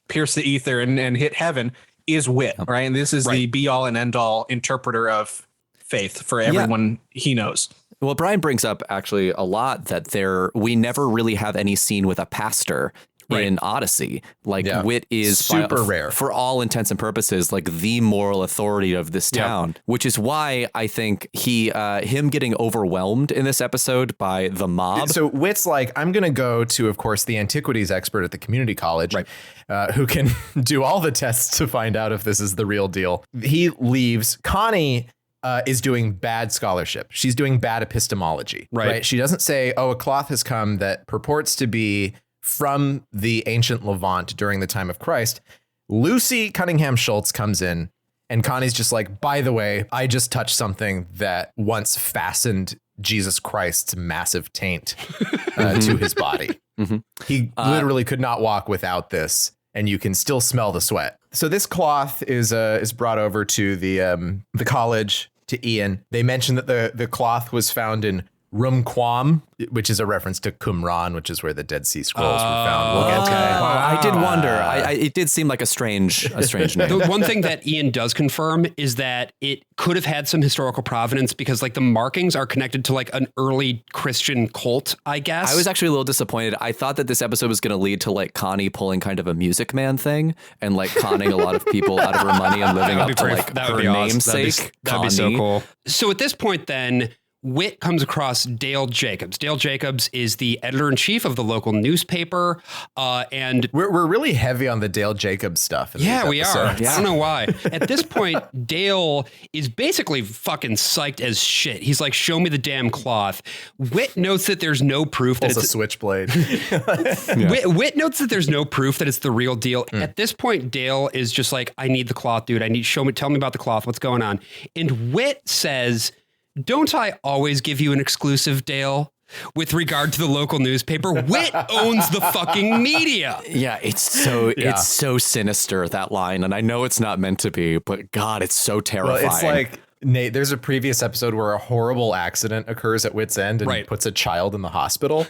pierce the ether and hit heaven. Is Whit, right? And this is the be all and end all interpreter of faith for everyone he knows. Well, Brian brings up actually a lot that we never really have any scene with a pastor in Odyssey. Like Whit is super rare for all intents and purposes, like the moral authority of this town, which is why I think him getting overwhelmed in this episode by the mob. So Whit's like, I'm going to go to, of course, the antiquities expert at the community college, who can do all the tests to find out if this is the real deal. He leaves. Connie is doing bad scholarship. She's doing bad epistemology, right? She doesn't say, oh, a cloth has come that purports to be from the ancient Levant during the time of Christ. Lucy Cunningham Schultz comes in and Connie's just like, by the way, I just touched something that once fastened Jesus Christ's massive taint to his body. He literally could not walk without this, and you can still smell the sweat. So this cloth is brought over to the college, to Ian. They mentioned that the cloth was found in Rumquam, which is a reference to Qumran, which is where the Dead Sea Scrolls were found. We'll get to that. I did wonder. It did seem like a strange name. The one thing that Ian does confirm is that it could have had some historical provenance because like the markings are connected to like an early Christian cult, I guess. I was actually a little disappointed. I thought that this episode was going to lead to like Connie pulling kind of a Music Man thing and like conning a lot of people out of her money and living up to like her namesake. That'd be so cool. So at this point then, Whit comes across Dale Jacobs. Dale Jacobs is the editor-in-chief of the local newspaper, and we're really heavy on the Dale Jacobs stuff. Yeah, we are. I don't know why. At this point, Dale is basically fucking psyched as shit. He's like, "Show me the damn cloth." Whit notes that there's no proof that it's a switchblade. Whit notes that there's no proof that it's the real deal. At this point, Dale is just like, "I need the cloth, dude. Tell me about the cloth. What's going on?" And Whit says, "Don't I always give you an exclusive, Dale?" With regard to the local newspaper, Whit owns the fucking media. Yeah, it's so sinister, that line. And I know it's not meant to be, but God, it's so terrifying. Well, it's like, Nate, there's a previous episode where a horrible accident occurs at Whit's End and puts a child in the hospital.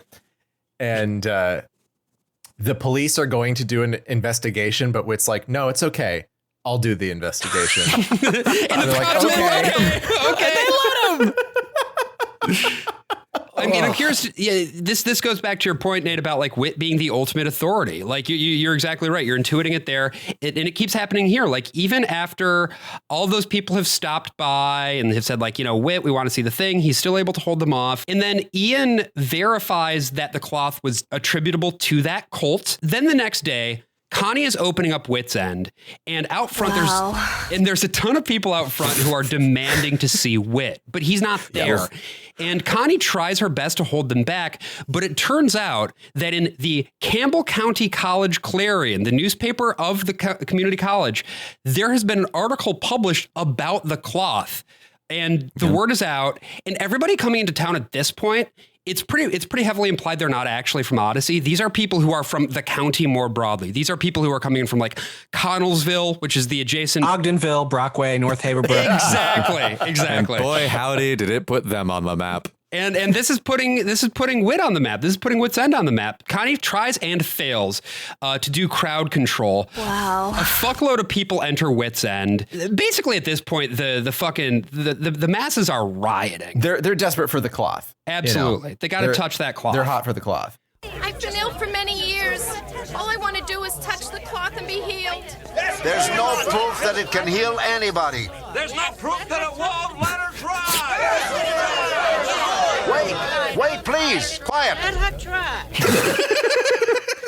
And the police are going to do an investigation, but Whit's like, no, it's okay. I'll do the investigation. And they're like, okay. They let him. I mean, I'm curious. Yeah, this goes back to your point, Nate, about like Whit being the ultimate authority. Like you're exactly right. You're intuiting it there, and it keeps happening here. Like even after all those people have stopped by and have said like, Whit, we want to see the thing, he's still able to hold them off. And then Ian verifies that the cloth was attributable to that cult. Then the next day, Connie is opening up Whit's End, and out front there's a ton of people out front who are demanding to see Whit, but he's not there. And Connie tries her best to hold them back, but it turns out that in the Campbell County College Clarion, the newspaper of the community college, there has been an article published about the cloth, and the word is out, and everybody coming into town at this point, it's pretty heavily implied they're not actually from Odyssey. These are people who are from the county more broadly. These are people who are coming in from like Connellsville, which is the adjacent Ogdenville, Brockway, North Haverbrook. Exactly. And boy, howdy, did it put them on the map. And this is putting Whit on the map. This is putting Whit's End on the map. Connie tries and fails to do crowd control. Wow. A fuckload of people enter Whit's End. Basically, at this point, the masses are rioting. They're desperate for the cloth. Absolutely, they got to touch that cloth. They're hot for the cloth. I've been ill for many years. All I want to do is touch the cloth and be healed. There's no proof that it can heal anybody. There's no proof that it won't. Let her try. Wait, please. Quiet. Let her try.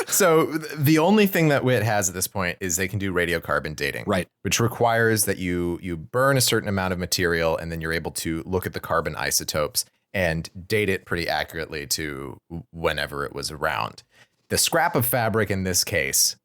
So the only thing that Whit has at this point is they can do radiocarbon dating, right? Which requires that you burn a certain amount of material and then you're able to look at the carbon isotopes and date it pretty accurately to whenever it was around. The scrap of fabric in this case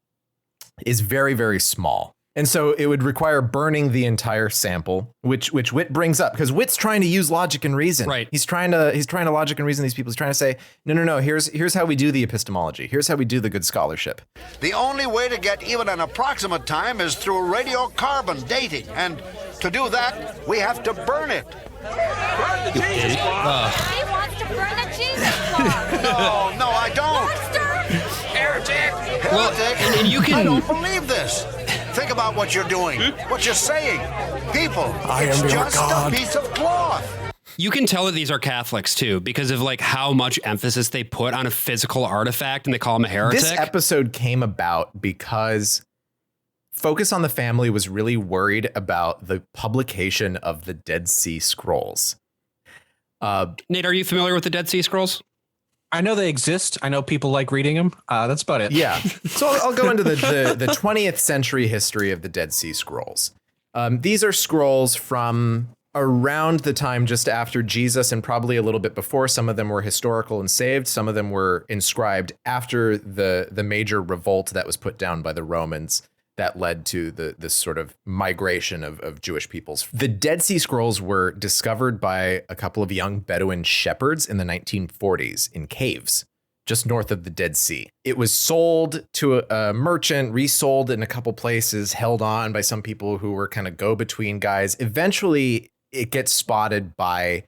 is very, very small. And so it would require burning the entire sample, which Whit brings up because Whit's trying to use logic and reason. Right. He's trying to logic and reason these people. He's trying to say, no. Here's how we do the epistemology. Here's how we do the good scholarship. The only way to get even an approximate time is through radiocarbon dating. And to do that, we have to burn it. Burn the Jesus cloth. He wants to burn the Jesus cloth. No, I don't. Heretic. Well, and you can. I don't believe this. Think about what you're doing, what you're saying. People, it's just a piece of cloth. You can tell that these are Catholics too, because of like how much emphasis they put on a physical artifact, and they call him a heretic. This episode came about because Focus on the Family was really worried about the publication of the Dead Sea Scrolls. Nate, are you familiar with the Dead Sea Scrolls? I know they exist. I know people like reading them. That's about it. Yeah. So I'll go into the 20th century history of the Dead Sea Scrolls. These are scrolls from around the time just after Jesus and probably a little bit before. Some of them were historical and saved. Some of them were inscribed after the major revolt that was put down by the Romans that led to this sort of migration of Jewish peoples. The Dead Sea Scrolls were discovered by a couple of young Bedouin shepherds in the 1940s in caves just north of the Dead Sea. It was sold to a merchant, resold in a couple places, held on by some people who were kind of go-between guys. Eventually, it gets spotted by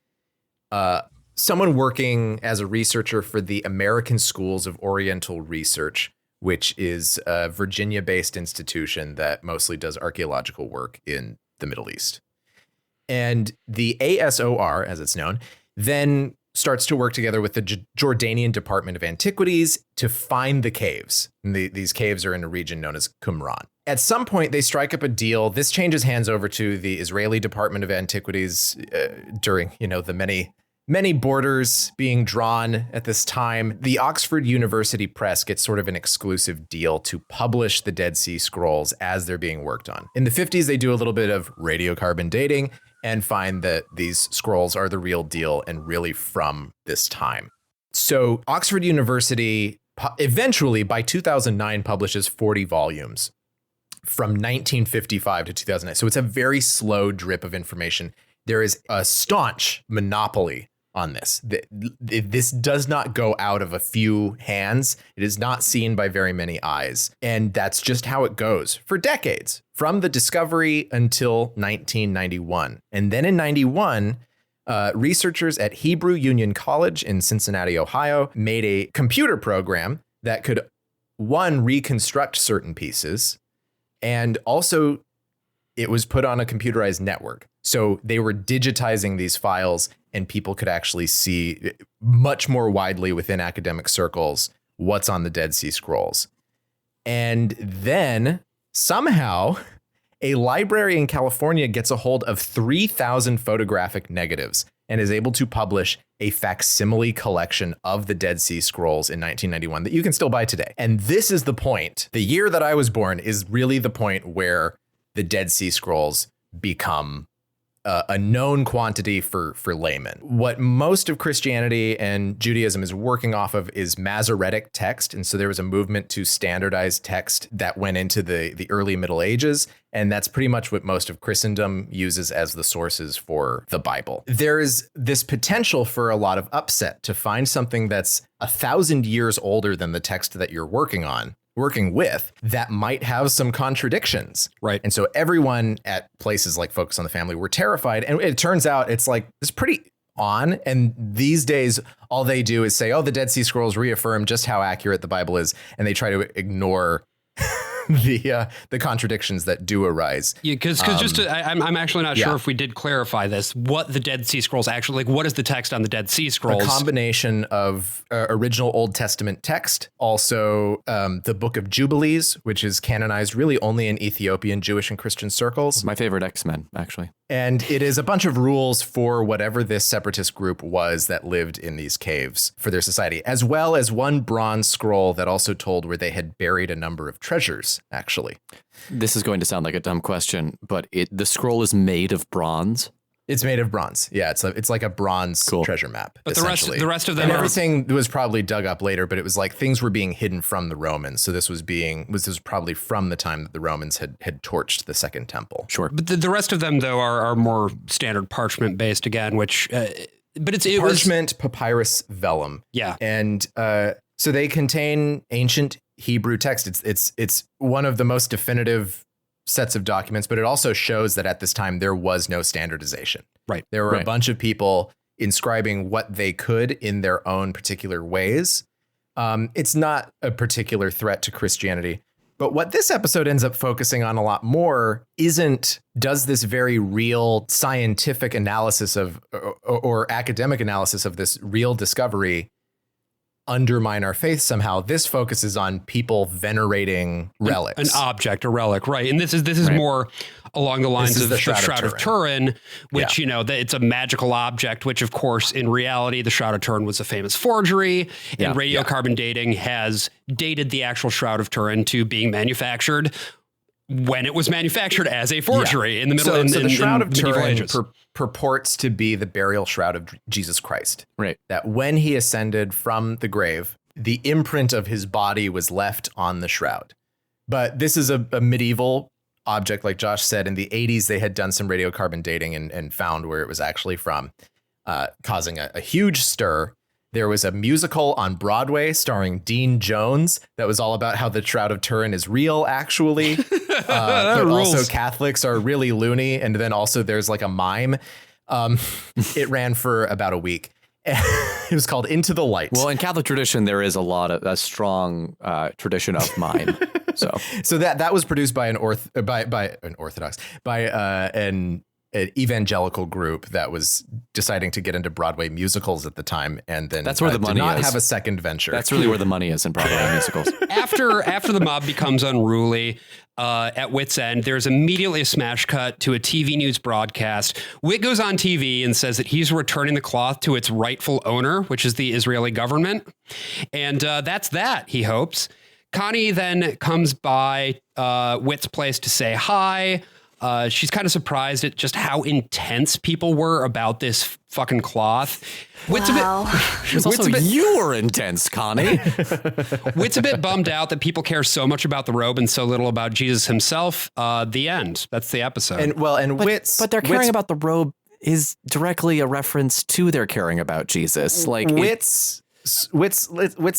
someone working as a researcher for the American Schools of Oriental Research, which is a Virginia-based institution that mostly does archaeological work in the Middle East. And the ASOR, as it's known, then starts to work together with the Jordanian Department of Antiquities to find the caves. And these caves are in a region known as Qumran. At some point, they strike up a deal. This changes hands over to the Israeli Department of Antiquities during, the many borders being drawn at this time. The Oxford University Press gets sort of an exclusive deal to publish the Dead Sea Scrolls as they're being worked on. In the 50s, they do a little bit of radiocarbon dating and find that these scrolls are the real deal and really from this time. So Oxford University eventually, by 2009, publishes 40 volumes from 1955 to 2009. So it's a very slow drip of information. There is a staunch monopoly on this. This does not go out of a few hands. It is not seen by very many eyes. And that's just how it goes for decades, from the discovery until 1991. And then in 91, researchers at Hebrew Union College in Cincinnati, Ohio, made a computer program that could, one, reconstruct certain pieces, and also it was put on a computerized network. So they were digitizing these files, and people could actually see much more widely within academic circles what's on the Dead Sea Scrolls. And then somehow a library in California gets a hold of 3,000 photographic negatives and is able to publish a facsimile collection of the Dead Sea Scrolls in 1991 that you can still buy today. And this is the point. The year that I was born is really the point where the Dead Sea Scrolls become a known quantity for laymen. What most of Christianity and Judaism is working off of is Masoretic text. And so there was a movement to standardize text that went into the early Middle Ages. And that's pretty much what most of Christendom uses as the sources for the Bible. There is this potential for a lot of upset to find something that's 1,000 years older than the text that you're working with, that might have some contradictions. Right. And so everyone at places like Focus on the Family were terrified. And it turns out it's pretty on. And these days, all they do is say, oh, the Dead Sea Scrolls reaffirm just how accurate the Bible is. And they try to ignore the contradictions that do arise. Yeah, because I'm actually not sure if we did clarify this, what the Dead Sea Scrolls actually, what is the text on the Dead Sea Scrolls? A combination of original Old Testament text, also the Book of Jubilees, which is canonized really only in Ethiopian Jewish and Christian circles. My favorite X-Men, actually. And it is a bunch of rules for whatever this separatist group was that lived in these caves for their society, as well as one bronze scroll that also told where they had buried a number of treasures, actually. This is going to sound like a dumb question, but the scroll is made of bronze. It's made of bronze. Yeah, it's like a bronze treasure map. But the rest of them, and everything was probably dug up later. But it was like things were being hidden from the Romans. So this was probably from the time that the Romans had torched the Second Temple. Sure. But the rest of them though are more standard parchment based again, which but it parchment, papyrus, vellum. Yeah, and so they contain ancient Hebrew text. It's one of the most definitive sets of documents, but it also shows that at this time there was no standardization. Right. There were a bunch of people inscribing what they could in their own particular ways. It's not a particular threat to Christianity, But what this episode ends up focusing on a lot more does this very real scientific analysis or academic analysis of this real discovery undermine our faith somehow. This focuses on people venerating relics. An object, a relic, right? And this is right. More along the lines of the Shroud of Turin, which, it's a magical object, which, of course, in reality, the Shroud of Turin was a famous forgery, and radiocarbon dating has dated the actual Shroud of Turin to being manufactured when it was manufactured as a forgery in the middle. So the Shroud of Turin purports to be the burial shroud of Jesus Christ. Right. That when he ascended from the grave, the imprint of his body was left on the shroud. But this is a medieval object, like Josh said. In the 80s, they had done some radiocarbon dating and found where it was actually from, causing a huge stir. There was a musical on Broadway starring Dean Jones that was all about how the Shroud of Turin is real, actually. But also Catholics are really loony. And then also there's like a mime. It ran for about a week. It was called Into the Light. Well, in Catholic tradition, there is a strong tradition of mime. So that was produced by an evangelical group that was deciding to get into Broadway musicals at the time, and then that's where the money did not is. Have a second venture. That's really where the money is in Broadway musicals. After the mob becomes unruly at Whit's end, there's immediately a smash cut to a TV news broadcast. Whit goes on TV and says that he's returning the cloth to its rightful owner, which is the Israeli government, and that's that. He hopes. Connie then comes by Whit's place to say hi. She's kind of surprised at just how intense people were about this fucking cloth. Wow. You were intense, Connie. Whit's a bit bummed out that people care so much about the robe and so little about Jesus himself. The end. That's the episode. But their caring about the robe is directly a reference to their caring about Jesus. Like Whit's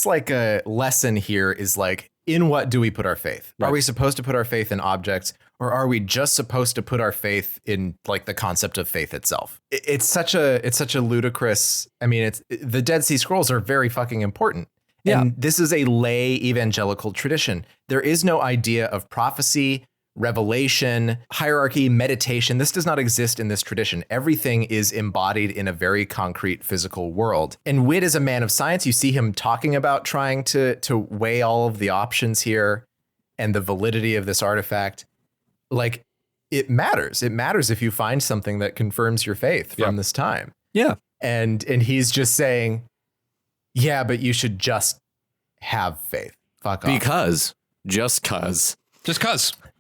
like a lesson here is like, in what do we put our faith? Right. Are we supposed to put our faith in objects, or are we just supposed to put our faith in like the concept of faith itself? It's such a ludicrous. I mean, the Dead Sea Scrolls are very fucking important. And this is a lay evangelical tradition. There is no idea of prophecy, revelation, hierarchy, meditation. This does not exist in this tradition. Everything is embodied in a very concrete physical world. And Whit is a man of science. You see him talking about trying to weigh all of the options here and the validity of this artifact. Like, it matters. It matters if you find something that confirms your faith from this time. Yeah. And he's just saying, yeah, but you should just have faith. Fuck off. Just cause.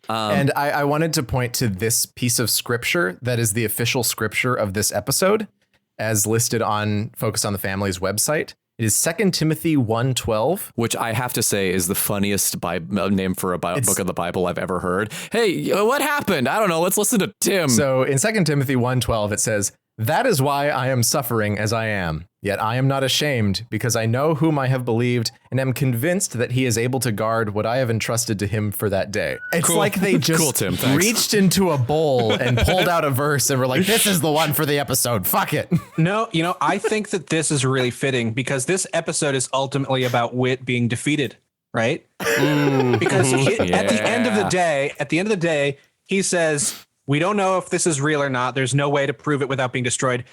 And I wanted to point to this piece of scripture that is the official scripture of this episode, as listed on Focus on the Family's website. It is 2 Timothy 1:12, which I have to say is the funniest name for a book of the Bible I've ever heard. Hey, what happened? I don't know. Let's listen to Tim. So in 2 Timothy 1:12, it says, "That is why I am suffering as I am. Yet I am not ashamed, because I know whom I have believed and am convinced that he is able to guard what I have entrusted to him for that day." It's like they just Tim, reached into a bowl and pulled out a verse and were like, this is the one for the episode. Fuck it. No, I think that this is really fitting because this episode is ultimately about Whit being defeated, right? Because at the end of the day, he says, we don't know if this is real or not. There's no way to prove it without being destroyed.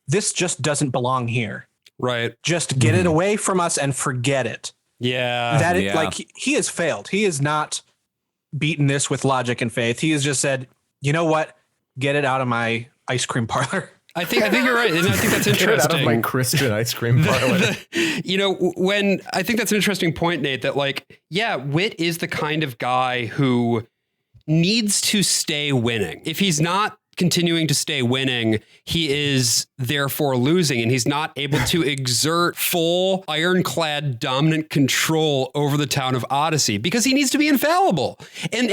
This just doesn't belong here. Right. Just get it away from us and forget it. Yeah. He has failed. He has not beaten this with logic and faith. He has just said, you know what? Get it out of my ice cream parlor. I think you're right. And I think that's interesting. Get it out of my Christian ice cream parlor. When I think that's an interesting point, Nate, that Whit is the kind of guy who needs to stay winning. If he's not continuing to stay winning, he is therefore losing, and he's not able to exert full ironclad dominant control over the town of Odyssey because he needs to be infallible. And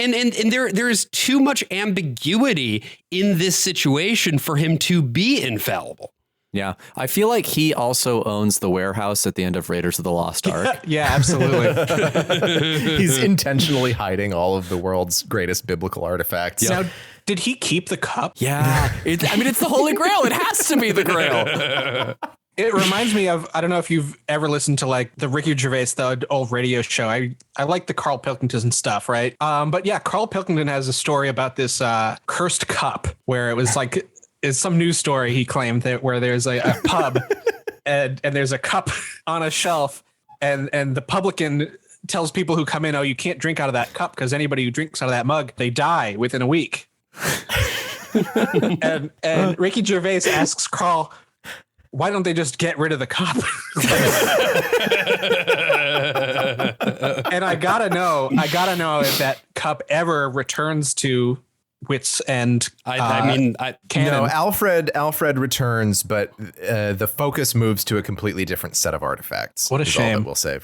there is too much ambiguity in this situation for him to be infallible. Yeah, I feel like he also owns the warehouse at the end of Raiders of the Lost Ark. Yeah, absolutely. He's intentionally hiding all of the world's greatest biblical artifacts. Now, did he keep the cup? Yeah, it's the Holy Grail. It has to be the Grail. It reminds me of, I don't know if you've ever listened to like the Ricky Gervais, the old radio show. I like the Carl Pilkington stuff, right? But yeah, Carl Pilkington has a story about this cursed cup where it was like, it's some news story he claimed that where there's a pub and there's a cup on a shelf and the publican tells people who come in, oh, you can't drink out of that cup because anybody who drinks out of that mug, they die within a week. and Ricky Gervais asks Carl, why don't they just get rid of the cup? And I gotta know if that cup ever returns to Whit's and no, Alfred returns, but the focus moves to a completely different set of artifacts. What a shame. All that we'll say.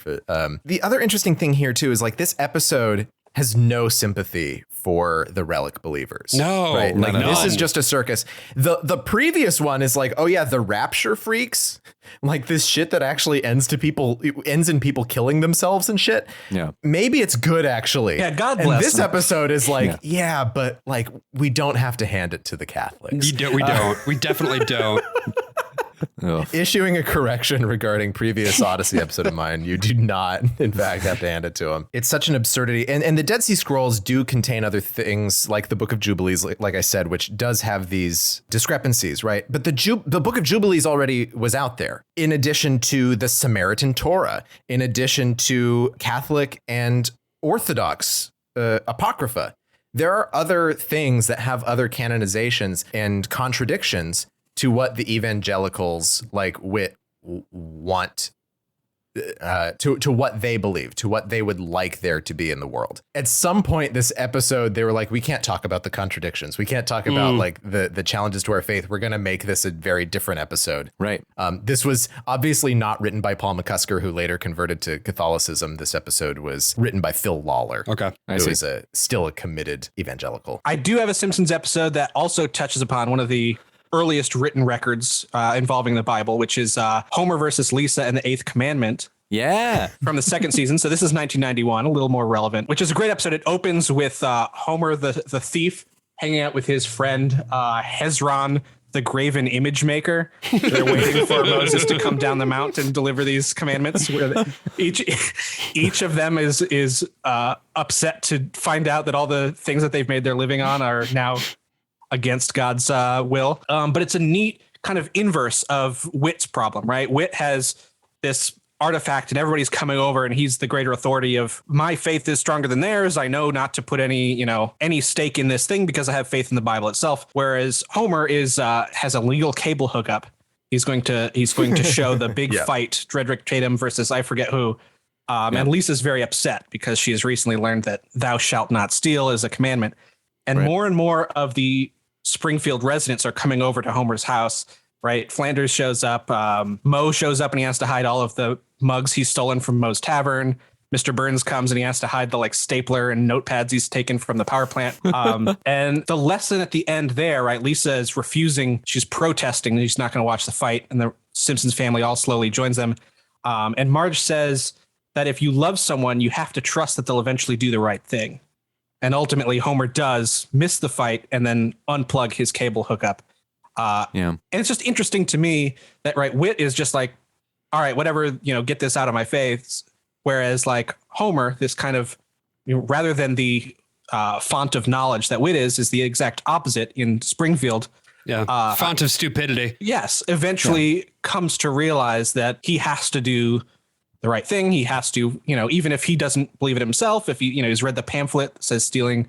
The other interesting thing here too is like this episode has no sympathy for the relic believers. No, right? Like none. this is just a circus. The previous one is like, oh yeah, the rapture freaks, like this shit that actually ends in people killing themselves and shit. Yeah, maybe it's good actually. Yeah, God bless. And this them. episode is like, yeah, but like we don't have to hand it to the Catholics. We don't. We definitely don't. Issuing a correction regarding previous Odyssey episode of mine, you do not, in fact, have to hand it to him. It's such an absurdity. And the Dead Sea Scrolls do contain other things like the Book of Jubilees, like I said, which does have these discrepancies, right? But the Book of Jubilees already was out there, in addition to the Samaritan Torah, in addition to Catholic and Orthodox Apocrypha. There are other things that have other canonizations and contradictions to what the evangelicals like Whit want, to what they believe, to what they would like there to be in the world. At some point this episode, they were like, we can't talk about the contradictions. We can't talk about like the challenges to our faith. We're going to make this a very different episode. Right. This was obviously not written by Paul McCusker, who later converted to Catholicism. This episode was written by Phil Lawler. Okay. Who is still a committed evangelical. I do have a Simpsons episode that also touches upon one of the earliest written records involving the Bible, which is Homer versus Lisa and the Eighth Commandment. Yeah. From the second season. So this is 1991, a little more relevant, which is a great episode. It opens with Homer, the thief, hanging out with his friend Hezron, the graven image maker. They're waiting for Moses to come down the mount and deliver these commandments. Where each of them is upset to find out that all the things that they've made their living on are now against God's will. But it's a neat kind of inverse of Whit's problem, right? Whit has this artifact and everybody's coming over and he's the greater authority of my faith is stronger than theirs. I know not to put any stake in this thing because I have faith in the Bible itself. Whereas Homer has a legal cable hookup. He's going to show the big fight, Dredrick Tatum versus I forget who. And Lisa's very upset because she has recently learned that thou shalt not steal is a commandment. And more and more of the Springfield residents are coming over to Homer's house, right? Flanders shows up. Moe shows up and he has to hide all of the mugs he's stolen from Moe's Tavern. Mr. Burns comes and he has to hide the stapler and notepads he's taken from the power plant. And the lesson at the end there, right? Lisa is refusing. She's protesting. She's not going to watch the fight. And the Simpsons family all slowly joins them. And Marge says that if you love someone, you have to trust that they'll eventually do the right thing. And ultimately, Homer does miss the fight and then unplug his cable hookup. And it's just interesting to me that, right, Whit is just like, all right, whatever, get this out of my face. Whereas like Homer, this kind of, rather than the font of knowledge that Whit is the exact opposite in Springfield. Yeah. Font of stupidity. Yes. Eventually comes to realize that he has to do the right thing. He has to, even if he doesn't believe it himself, if he, he's read the pamphlet that says stealing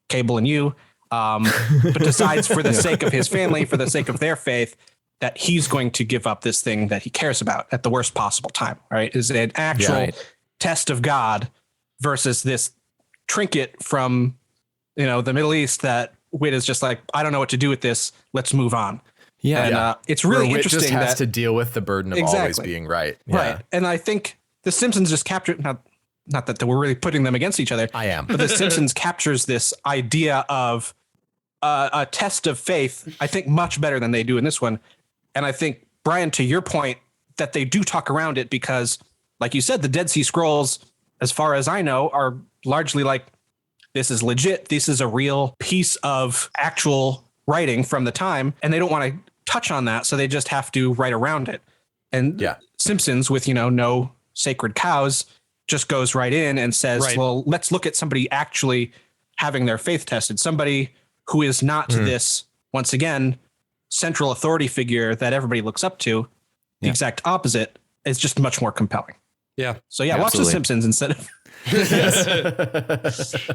cable and you, but decides for the sake of his family, for the sake of their faith, that he's going to give up this thing that he cares about at the worst possible time. Right. Is it an actual test of God versus this trinket from, the Middle East that Whit is just like, I don't know what to do with this. Let's move on. Yeah. And it's really interesting. Just has to deal with the burden of always being right. Yeah. Right. And I think The Simpsons just captured, not that we're really putting them against each other. I am. But The Simpsons captures this idea of a test of faith, I think, much better than they do in this one. And I think, Brian, to your point, that they do talk around it because, like you said, the Dead Sea Scrolls, as far as I know, are largely like, this is legit. This is a real piece of actual writing from the time. And they don't want to touch on that. So they just have to write around it. And Simpsons, with, no sacred cows, just goes right in and says, well, let's look at somebody actually having their faith tested. Somebody who is not this, once again, central authority figure that everybody looks up to. The exact opposite is just much more compelling. Yeah. So watch The Simpsons instead of.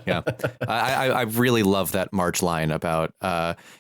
Yeah. I really love that Marge line about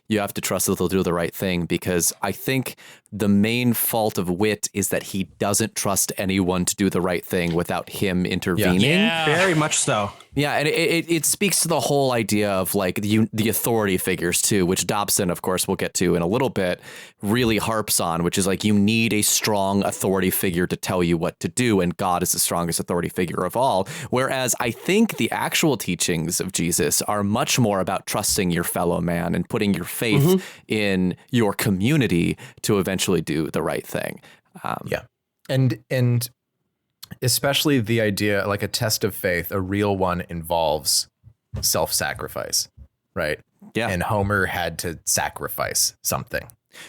you have to trust that they'll do the right thing, because I think the main fault of Whit is that he doesn't trust anyone to do the right thing without him intervening. Yeah. Very much so. Yeah, and it speaks to the whole idea of like the authority figures too, which Dobson, of course, we'll get to in a little bit, really harps on, which is like you need a strong authority figure to tell you what to do, and God is the strongest authority figure of all. Whereas I think the actual teachings of Jesus are much more about trusting your fellow man and putting your faith in your community to eventually do the right thing. And especially the idea, like a test of faith, a real one, involves self-sacrifice, right? Yeah. And Homer had to sacrifice something.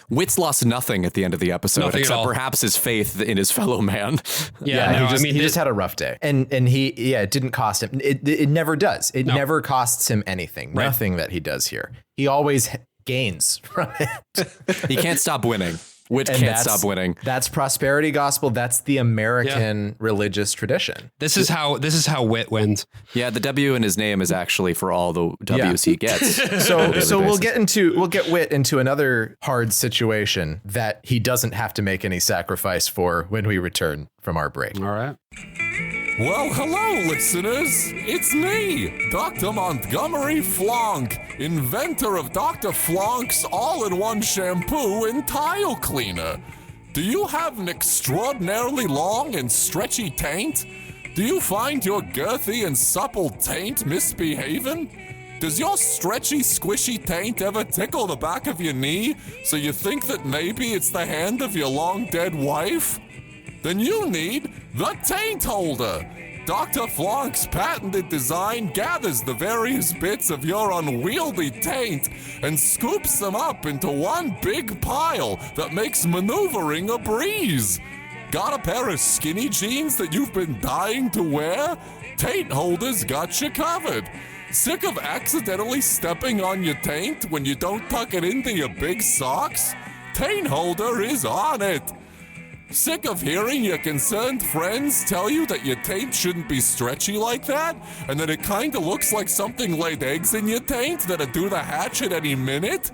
Whit's lost nothing at the end of the episode, except perhaps his faith in his fellow man. He just had a rough day, and it didn't cost him. It never does. It never costs him anything. Right. Nothing that he does here. He always gains from it. He can't stop winning. Whit can't stop winning. That's prosperity gospel. That's the American religious tradition. This is how Whit wins. Yeah, the W in his name is actually for all the W's he gets. So we'll get Whit into another hard situation that he doesn't have to make any sacrifice for when we return from our break. All right. Well, hello, listeners. It's me, Dr. Montgomery Flonk, inventor of Dr. Flonk's all-in-one shampoo and tile cleaner. Do you have an extraordinarily long and stretchy taint? Do you find your girthy and supple taint misbehaving? Does your stretchy, squishy taint ever tickle the back of your knee so you think that maybe it's the hand of your long-dead wife? Then you need the taint holder. Dr. Flonk's patented design gathers the various bits of your unwieldy taint and scoops them up into one big pile that makes maneuvering a breeze. Got a pair of skinny jeans that you've been dying to wear? Taint holder's got you covered. Sick of accidentally stepping on your taint when you don't tuck it into your big socks? Taint holder is on it. Sick of hearing your concerned friends tell you that your taint shouldn't be stretchy like that, and that it kinda looks like something laid eggs in your taint that'll do the hatch at any minute?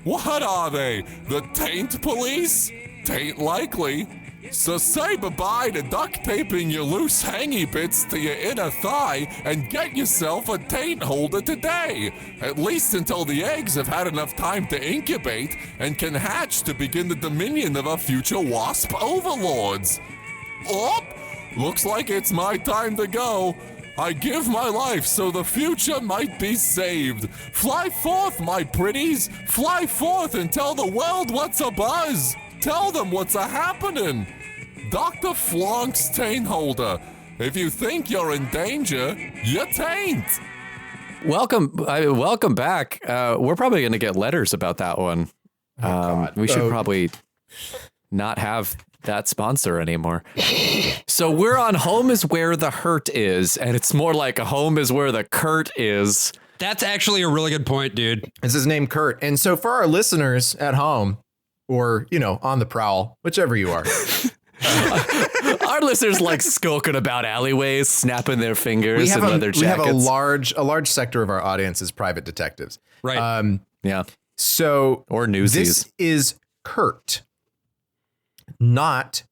What are they? The taint police? Taint likely. So say bye-bye to duct taping your loose hangy bits to your inner thigh and get yourself a taint holder today. At least until the eggs have had enough time to incubate and can hatch to begin the dominion of our future wasp overlords. Oh, looks like it's my time to go. I give my life so the future might be saved. Fly forth, my pretties. Fly forth and tell the world what's abuzz. Tell them what's a-happening. Dr. Flonk's taint holder. If you think you're in danger, you taint. Welcome back. We're probably going to get letters about that one. We should probably not have that sponsor anymore. So we're on Home is Where the Hurt Is, and it's more like a home is where the Kurt is. That's actually a really good point, dude. This is named Kurt. And so for our listeners at home, or, on the prowl, whichever you are. Our listeners like skulking about alleyways, snapping their fingers in leather jackets. We have a large sector of our audience is private detectives. Right. Yeah. So or newsies. This is Kurt, not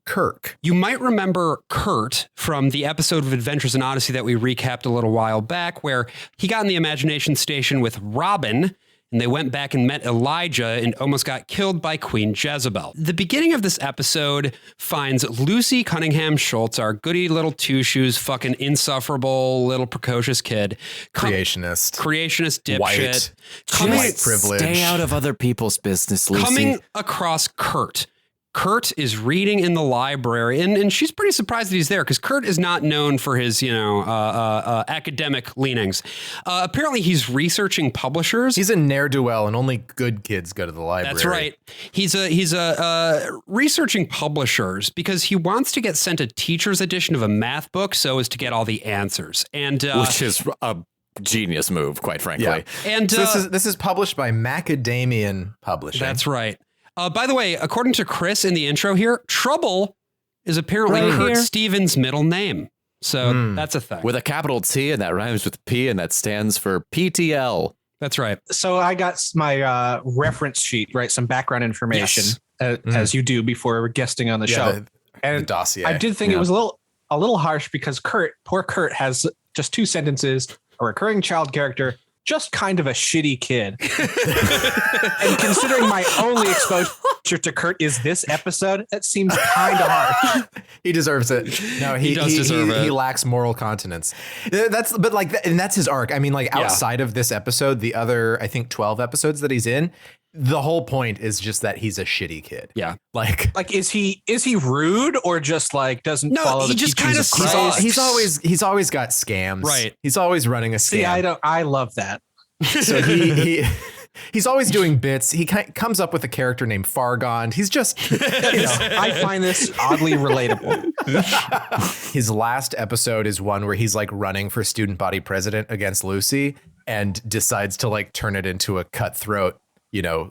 Kirk. You might remember Kurt from the episode of Adventures in Odyssey that we recapped a little while back, where he got in the imagination station with Robin, and they went back and met Elijah and almost got killed by Queen Jezebel. The beginning of this episode finds Lucy Cunningham Schultz, our goody little two-shoes, fucking insufferable little precocious kid. Creationist dipshit. White privilege. Stay out of other people's business, Lucy. Coming across Kurt Kurt is reading in the library, and she's pretty surprised that he's there because Kurt is not known for his, academic leanings. Apparently, he's researching publishers. He's a ne'er-do-well, and only good kids go to the library. That's right. He's researching publishers because he wants to get sent a teacher's edition of a math book so as to get all the answers. And which is a genius move, quite frankly. Yeah. And so this is published by Macadamian Publishing. That's right. By the way, according to Chris in the intro here, Trouble is apparently Kurt Stevens' middle name. So that's a thing. With a capital T, and that rhymes with P, and that stands for PTL. That's right. So I got my reference sheet, right? Some background information, as you do before guesting on the show. The dossier. I did think it was a little harsh because poor Kurt has just 2 sentences, a recurring child character, just kind of a shitty kid. And considering my only exposure to Kurt is this episode, that seems kind of harsh. He deserves it. No, he does deserve it. He lacks moral continence. And that's his arc. I mean, like outside of this episode, the other, I think 12 episodes that he's in, the whole point is just that he's a shitty kid. Yeah. Like is he rude or just like doesn't follow the teachings of Christ? He's always got scams. Right. He's always running a scam. See, I love that. So he's always doing bits. He comes up with a character named Fargond. He's just, I find this oddly relatable. His last episode is one where he's like running for student body president against Lucy and decides to like turn it into a cutthroat,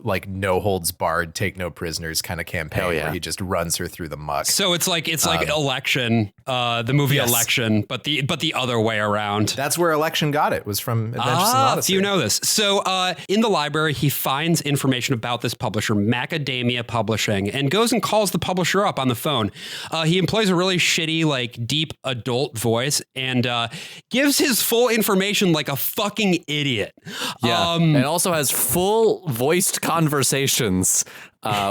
like no holds barred, take no prisoners kind of campaign where he just runs her through the muck. So it's like Election, the movie Election, but the other way around. That's where Election got it, was from Adventures in Odyssey. You know this. So in the library, he finds information about this publisher, Macadamia Publishing, and goes and calls the publisher up on the phone. He employs a really shitty, like deep adult voice and gives his full information like a fucking idiot. Yeah, and also has full voiced conversations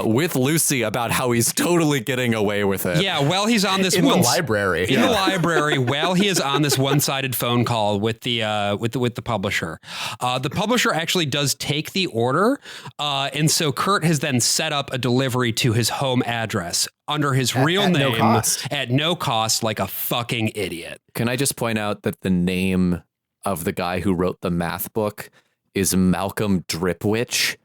with Lucy about how he's totally getting away with it. Yeah, while he's on this the library. In the library, while he is on this one-sided phone call with the publisher. The publisher actually does take the order, and so Kurt has then set up a delivery to his home address under his real name at no cost, like a fucking idiot. Can I just point out that the name of the guy who wrote the math book is Malcolm Dripwich?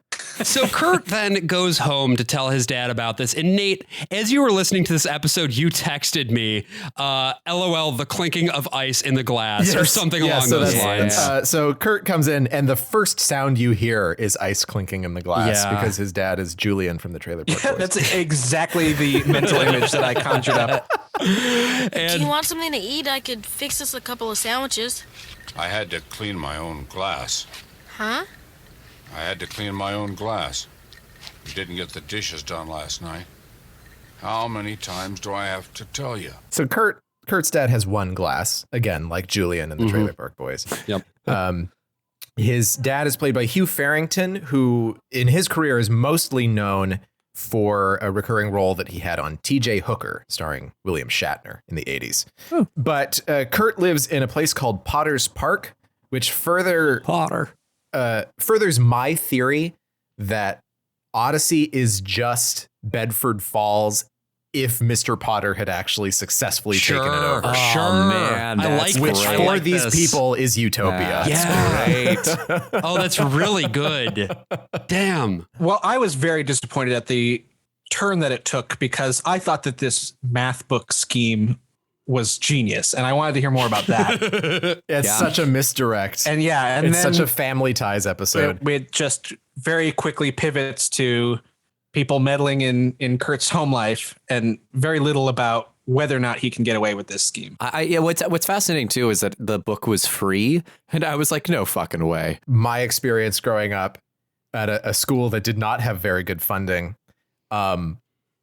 So Kurt then goes home to tell his dad about this. And Nate, as you were listening to this episode, you texted me, LOL, the clinking of ice in the glass or something along those lines. So Kurt comes in and the first sound you hear is ice clinking in the glass because his dad is Julian from the Trailer Park Boys. That's exactly the mental image that I conjured up. Do you want something to eat? I could fix us a couple of sandwiches. I had to clean my own glass. Huh? I had to clean my own glass. We didn't get the dishes done last night. How many times do I have to tell you? So Kurt's dad has one glass, again, like Julian in the Trailer Park Boys. Yep. His dad is played by Hugh Farrington, who in his career is mostly known for a recurring role that he had on T.J. Hooker, starring William Shatner in the 80s. But Kurt lives in a place called Potter's Park, which furthers my theory that Odyssey is just Bedford Falls if Mr. Potter had actually successfully taken it over. Oh, man. Which for these people is Utopia. That's great. Oh, that's really good. Damn. Well, I was very disappointed at the turn that it took because I thought that this math book scheme was genius, and I wanted to hear more about that. It's such a misdirect. And and it's then such a Family Ties episode. It just very quickly pivots to people meddling in Kurt's home life and very little about whether or not he can get away with this scheme. What's fascinating too is that the book was free, and I was like, no fucking way. My experience growing up at a school that did not have very good funding,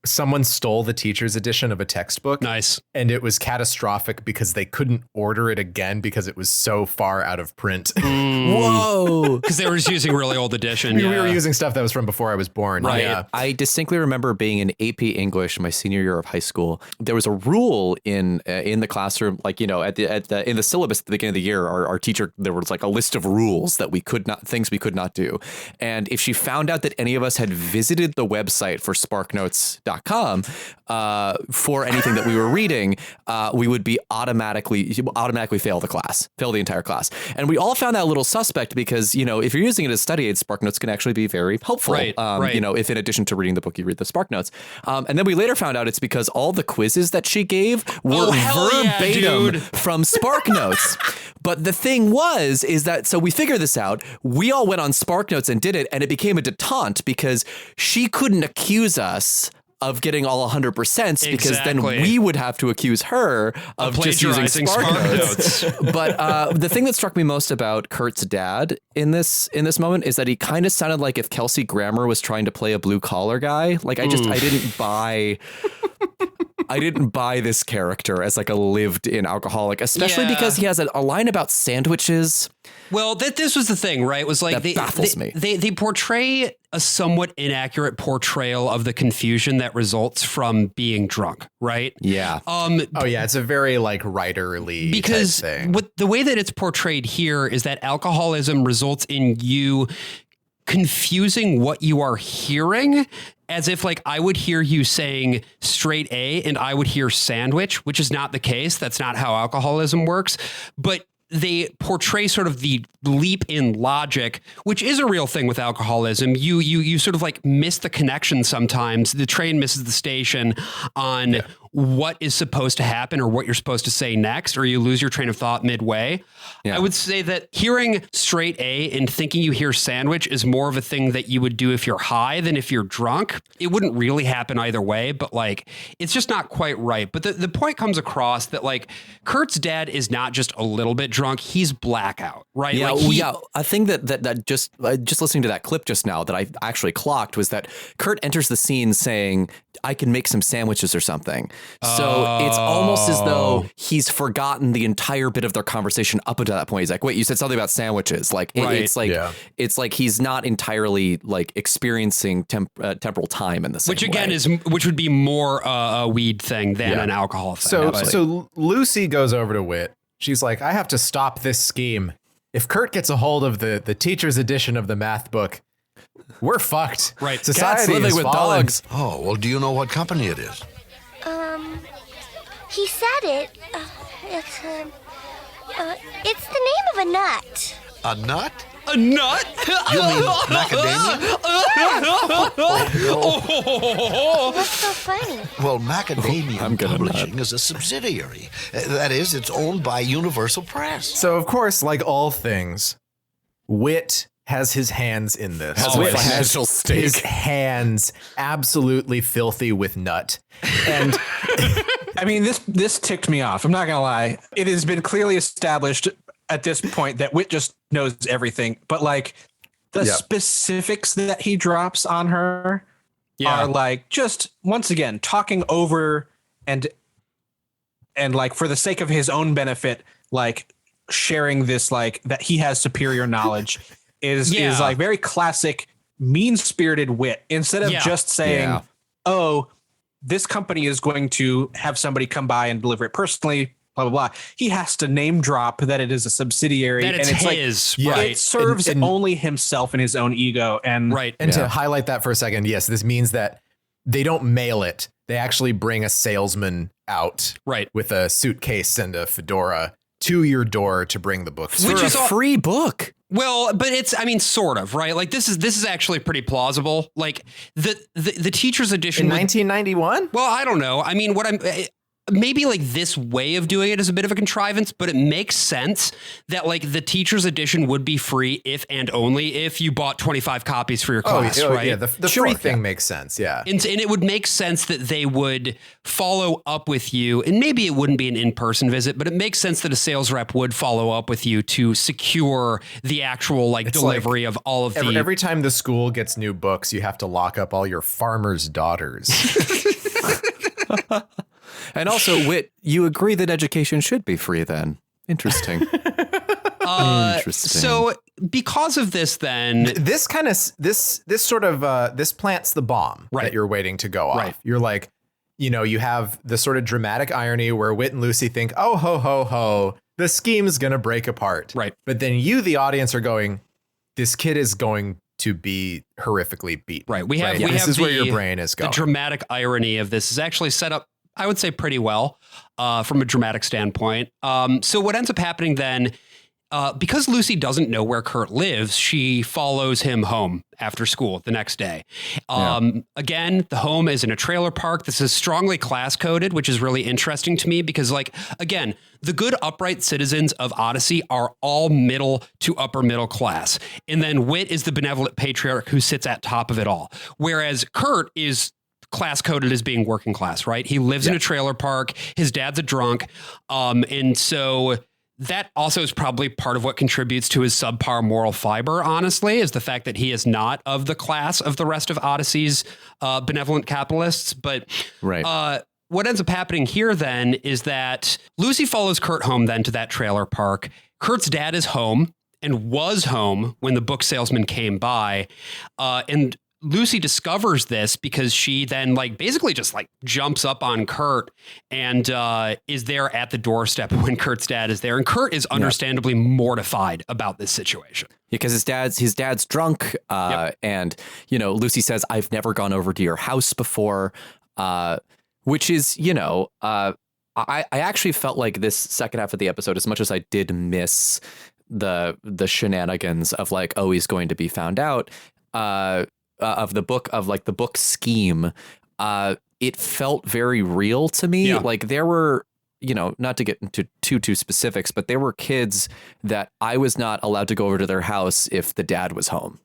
someone stole the teacher's edition of a textbook. Nice. And it was catastrophic because they couldn't order it again because it was so far out of print. Whoa. Because they were just using really old edition. We were using stuff that was from before I was born. Right. Yeah. I distinctly remember being in AP English my senior year of high school. There was a rule in the classroom, like, in the syllabus at the beginning of the year, our teacher, there was like a list of rules that things we could not do. And if she found out that any of us had visited the website for SparkNotes.com TWOAPW.com for anything that we were reading, we would be automatically fail the entire class. And we all found that a little suspect because, you know, if you're using it as study aid, SparkNotes can actually be very helpful. Right. You know, if in addition to reading the book, you read the SparkNotes. And then we later found out it's because all the quizzes that she gave were verbatim from SparkNotes. But the thing is that, so we figured this out. We all went on SparkNotes and did it, and it became a detente because she couldn't accuse us of getting all 100% because then we would have to accuse her of just using SparkNotes. But the thing that struck me most about Kurt's dad in this moment is that he kind of sounded like if Kelsey Grammer was trying to play a blue collar guy. Like I didn't buy this character as like a lived in alcoholic, especially because he has a line about sandwiches. Well, this was the thing, right? It was like that baffles me. They portray a somewhat inaccurate portrayal of the confusion that results from being drunk, right? Yeah. It's a very like writerly because type thing. The way that it's portrayed here is that alcoholism results in you confusing what you are hearing, as if like I would hear you saying straight A and I would hear sandwich, which is not the case. That's not how alcoholism works. But they portray sort of the leap in logic, which is a real thing with alcoholism. You sort of like miss the connection sometimes. The train misses the station on what is supposed to happen or what you're supposed to say next, or you lose your train of thought midway. I would say that hearing straight A and thinking you hear sandwich is more of a thing that you would do if you're high than if you're drunk. It wouldn't really happen either way, but like, it's just not quite right. But the point comes across that like Kurt's dad is not just a little bit drunk, he's blackout, right? Yeah, like I think that just listening to that clip just now that I actually clocked was that Kurt enters the scene saying, I can make some sandwiches or something. So it's almost as though he's forgotten the entire bit of their conversation up until that point. He's like, wait, you said something about sandwiches. Like it's like he's not entirely like experiencing temporal time in the same which again way. which would be more a weed thing than an alcohol thing. So Lucy goes over to Whit. She's like, I have to stop this scheme. If Kurt gets a hold of the teacher's edition of the math book, we're fucked. Right. Society living is with fallen. dogs. Oh, well, do you know what company it is? He said it. It's the name of a nut. A nut? A nut? You mean macadamia? What's so funny? Well, Macadamia Publishing is a subsidiary. That is, it's owned by Universal Press. So, of course, like all things, Whit has his hands in this. Whit has his hands absolutely filthy with nut. And I mean, this ticked me off. I'm not going to lie. It has been clearly established at this point that Whit just knows everything. But like the specifics that he drops on her are like just once again talking over and like for the sake of his own benefit, like sharing this like that he has superior knowledge is like very classic mean-spirited Whit. Instead of just saying, oh, this company is going to have somebody come by and deliver it personally, blah, blah, blah. He has to name drop that it is a subsidiary. That it's his, like, right. It serves only himself and his own ego. And to highlight that for a second, yes, this means that they don't mail it. They actually bring a salesman out with a suitcase and a fedora to your door to bring the book. Which is a free book. Well, but it's, I mean, sort of, right? Like this is actually pretty plausible. Like the teacher's edition in 1991. Well, I don't know. I mean, maybe like this way of doing it is a bit of a contrivance, but it makes sense that like the teacher's edition would be free if and only if you bought 25 copies for your class, right? Yeah, the free thing makes sense, yeah. And it would make sense that they would follow up with you, and maybe it wouldn't be an in-person visit, but it makes sense that a sales rep would follow up with you to secure the actual like delivery of all of every time the school gets new books, you have to lock up all your farmers' daughters. And also, Whit, you agree that education should be free then? Interesting. Interesting. So because of this, then this plants the bomb that you're waiting to go off. Right. You're like, you have the sort of dramatic irony where Whit and Lucy think, oh, ho, ho, ho, the scheme is going to break apart. Right. But then you, the audience, are going, this kid is going to be horrifically beaten. Right. We have this is where your brain is going. The dramatic irony of this is actually set up, I would say, pretty well from a dramatic standpoint. So what ends up happening then, because Lucy doesn't know where Kurt lives, she follows him home after school the next day. Again, the home is in a trailer park. This is strongly class coded, which is really interesting to me because, like, again, the good upright citizens of Odyssey are all middle to upper middle class. And then Whit is the benevolent patriarch who sits at top of it all. Whereas Kurt is class coded as being working class, right? He lives in a trailer park. His dad's a drunk. And so that also is probably part of what contributes to his subpar moral fiber, honestly, is the fact that he is not of the class of the rest of Odyssey's benevolent capitalists. But what ends up happening here then is that Lucy follows Kurt home then to that trailer park. Kurt's dad is home and was home when the book salesman came by. And Lucy discovers this because she then basically just jumps up on Kurt and is there at the doorstep when Kurt's dad is there. And Kurt is understandably mortified about this situation. Yeah, because his dad's drunk. And, Lucy says, I've never gone over to your house before, which is, I actually felt like this second half of the episode, as much as I did miss the shenanigans of he's going to be found out, of the book scheme, it felt very real to me. Like there were, not to get into too specifics, but there were kids that I was not allowed to go over to their house if the dad was home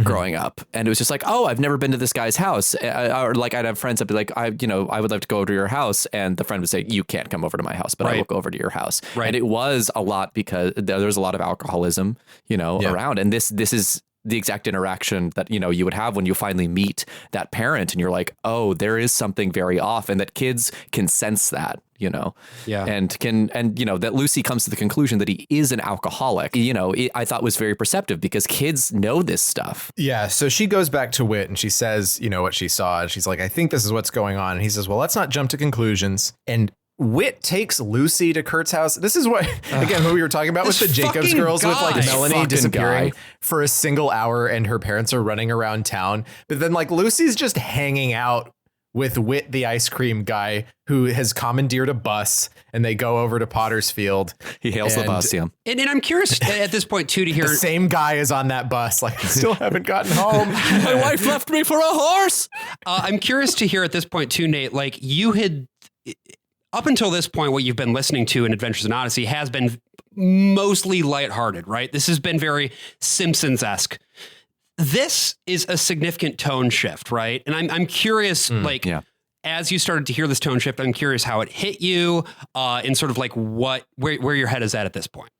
growing up. And it was just like, oh, I've never been to this guy's house. Or I'd have friends that'd be like, I would love to go over to your house. And the friend would say, you can't come over to my house, but I will go over to your house. Right. And it was a lot because there's a lot of alcoholism, around. And this is the exact interaction that, you would have when you finally meet that parent and you're like, oh, there is something very off, and that kids can sense that, and that Lucy comes to the conclusion that he is an alcoholic, I thought was very perceptive because kids know this stuff. Yeah. So she goes back to Whit and she says, what she saw. And she's like, I think this is what's going on. And he says, well, let's not jump to conclusions. And Whit takes Lucy to Kurt's house. This is what we were talking about with the Jacobs girls, with Melanie disappearing for a single hour and her parents are running around town. But then Lucy's just hanging out with Whit, the ice cream guy, who has commandeered a bus, and they go over to Potter's Field. He hails the bus, yeah. And I'm curious at this point too to hear the same guy is on that bus. I still haven't gotten home. My wife left me for a horse. I'm curious to hear at this point too, Nate. You had. Up until this point, what you've been listening to in Adventures in Odyssey has been mostly lighthearted, right? This has been very Simpsons-esque. This is a significant tone shift, right? And I'm curious, as you started to hear this tone shift, I'm curious how it hit you and sort of where your head is at this point.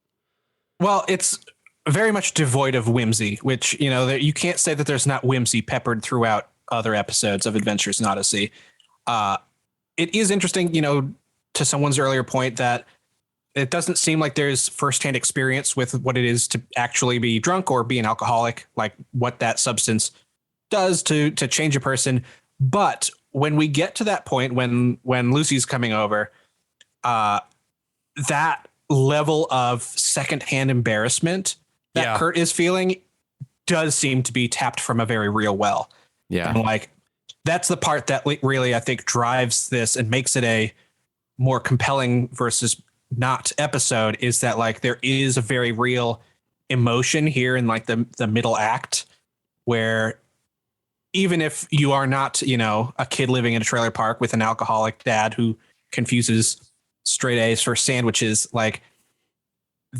Well, it's very much devoid of whimsy, which, you can't say that there's not whimsy peppered throughout other episodes of Adventures in Odyssey. It is interesting, to someone's earlier point, that it doesn't seem like there's firsthand experience with what it is to actually be drunk or be an alcoholic, like what that substance does to change a person. But when we get to that point, when Lucy's coming over, that level of secondhand embarrassment that Kurt is feeling does seem to be tapped from a very real well. Yeah. And that's the part that really, I think, drives this and makes it a more compelling versus not episode, is that there is a very real emotion here in the middle act, where even if you are not, a kid living in a trailer park with an alcoholic dad who confuses straight A's for sandwiches,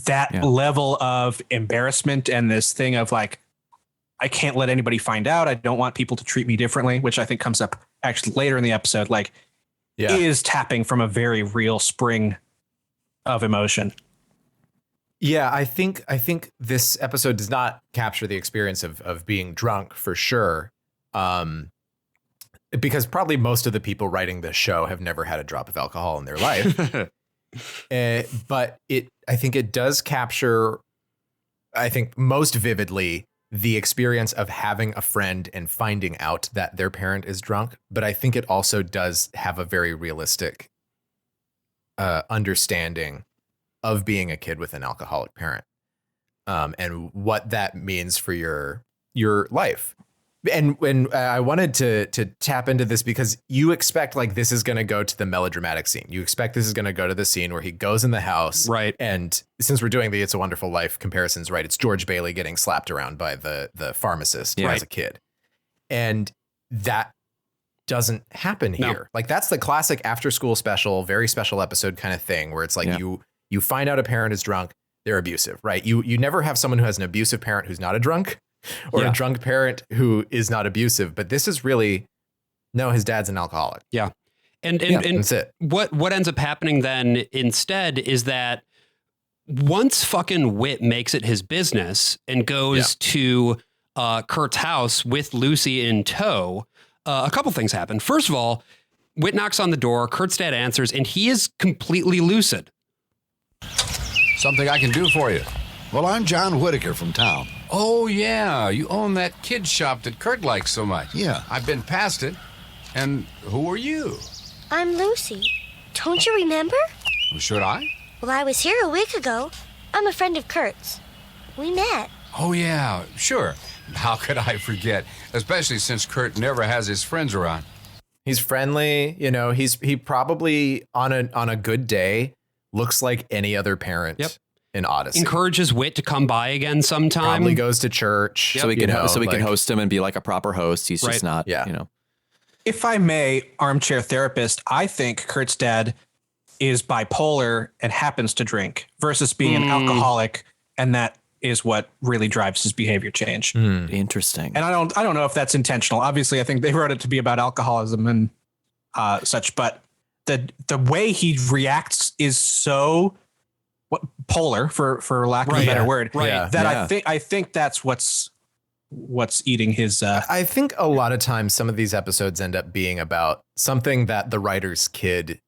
that level of embarrassment and this thing of I can't let anybody find out. I don't want people to treat me differently, which I think comes up actually later in the episode, is tapping from a very real spring of emotion. Yeah, I think this episode does not capture the experience of being drunk for sure. Because probably most of the people writing this show have never had a drop of alcohol in their life. But I think it does capture, I think most vividly, the experience of having a friend and finding out that their parent is drunk. But I think it also does have a very realistic understanding of being a kid with an alcoholic parent. and what that means for your life. And when I wanted to tap into this because you expect like this is going to go to the melodramatic scene. You expect this is going to go to the scene where he goes in the house. Right. And since we're doing the It's a Wonderful Life comparisons, right, it's George Bailey getting slapped around by the pharmacist as a kid. And that doesn't happen here. Like that's the classic after school special, very special episode kind of thing where it's like you find out a parent is drunk, they're abusive, right? You never have someone who has an abusive parent who's not a drunk. Or a drunk parent who is not abusive. But this is really, no, his dad's an alcoholic. Yeah. And that's it. What ends up happening then instead is that once fucking Whit makes it his business and goes to Kurt's house with Lucy in tow, a couple things happen. First of all, Whit knocks on the door, Kurt's dad answers, and he is completely lucid. Something I can do for you. Well, I'm John Whitaker from town. Oh, yeah. You own that kid shop that Kurt likes so much. Yeah. I've been past it. And who are you? I'm Lucy. Don't you remember? Should I? Well, I was here a week ago. I'm a friend of Kurt's. We met. Oh, yeah. Sure. How could I forget? Especially since Kurt never has his friends around. He's friendly. You know, he probably on a good day looks like any other parent. In Odyssey. Encourages Whit to come by again sometime. Probably goes to church. So we can host him and be like a proper host. He's just not, you know. If I may, armchair therapist, I think Kurt's dad is bipolar and happens to drink versus being an alcoholic. And that is what really drives his behavior change. Interesting. And I don't know if that's intentional. Obviously, I think they wrote it to be about alcoholism and such, but the way he reacts is so polar for lack of a better word. That I think that's what's eating his I think a lot of times some of these episodes end up being about something that the writer's kid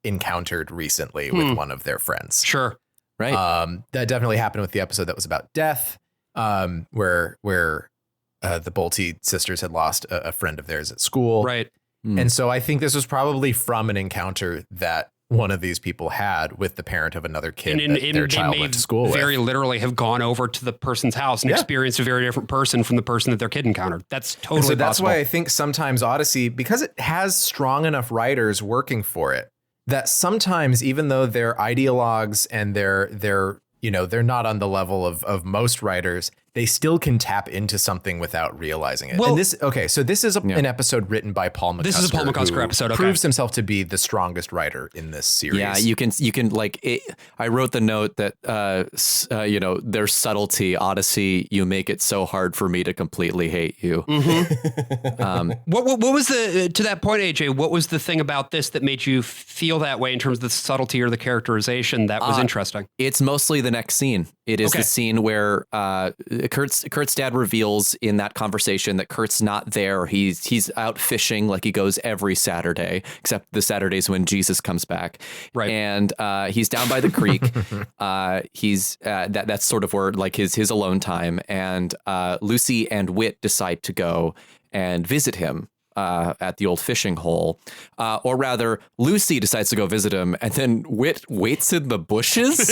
encountered recently with one of their friends. Sure. Right. That definitely happened with the episode that was about death, where the Bolte sisters had lost a friend of theirs at school. Right. And so I think this was probably from an encounter that one of these people had with the parent of another kid that their child went to school with. Very literally have gone over to the person's house and experienced a very different person from the person that their kid encountered. That's totally possible. That's why I think sometimes Odyssey, because it has strong enough writers working for it, that sometimes even though they're ideologues and they're not on the level of most writers, they still can tap into something without realizing it. Well, and so this is an episode written by Paul McCusker. This is a Paul McCusker episode. Okay. Proves himself to be the strongest writer in this series. Yeah, you can like it, I wrote the note that there's subtlety. Odyssey, you make it so hard for me to completely hate you. What was to that point, AJ? What was the thing about this that made you feel that way in terms of the subtlety or the characterization that was interesting? It's mostly the next scene. It is the scene where Kurt's dad reveals in that conversation that Kurt's not there. He's out fishing like he goes every Saturday, except the Saturdays when Jesus comes back. Right. And he's down by the creek. He's that's sort of where like his alone time. And Lucy and Whit decide to go and visit him at the old fishing hole, or rather Lucy decides to go visit him, and then Whit waits in the bushes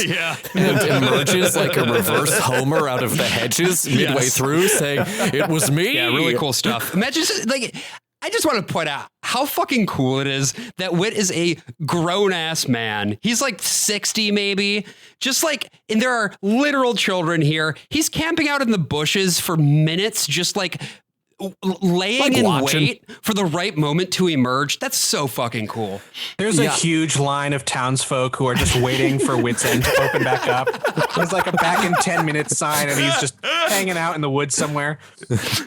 and emerges like a reverse Homer out of the hedges midway through saying, "It was me." Yeah, really cool stuff. Imagine, like, I just want to point out how fucking cool it is that Whit is a grown-ass man. He's like 60 maybe, just like, and there are literal children here. He's camping out in the bushes for minutes, just like laying in wait for the right moment to emerge. That's so fucking cool. There's a huge line of townsfolk who are just waiting for Whit's End to open back up. There's like a back in 10 minutes sign and he's just hanging out in the woods somewhere.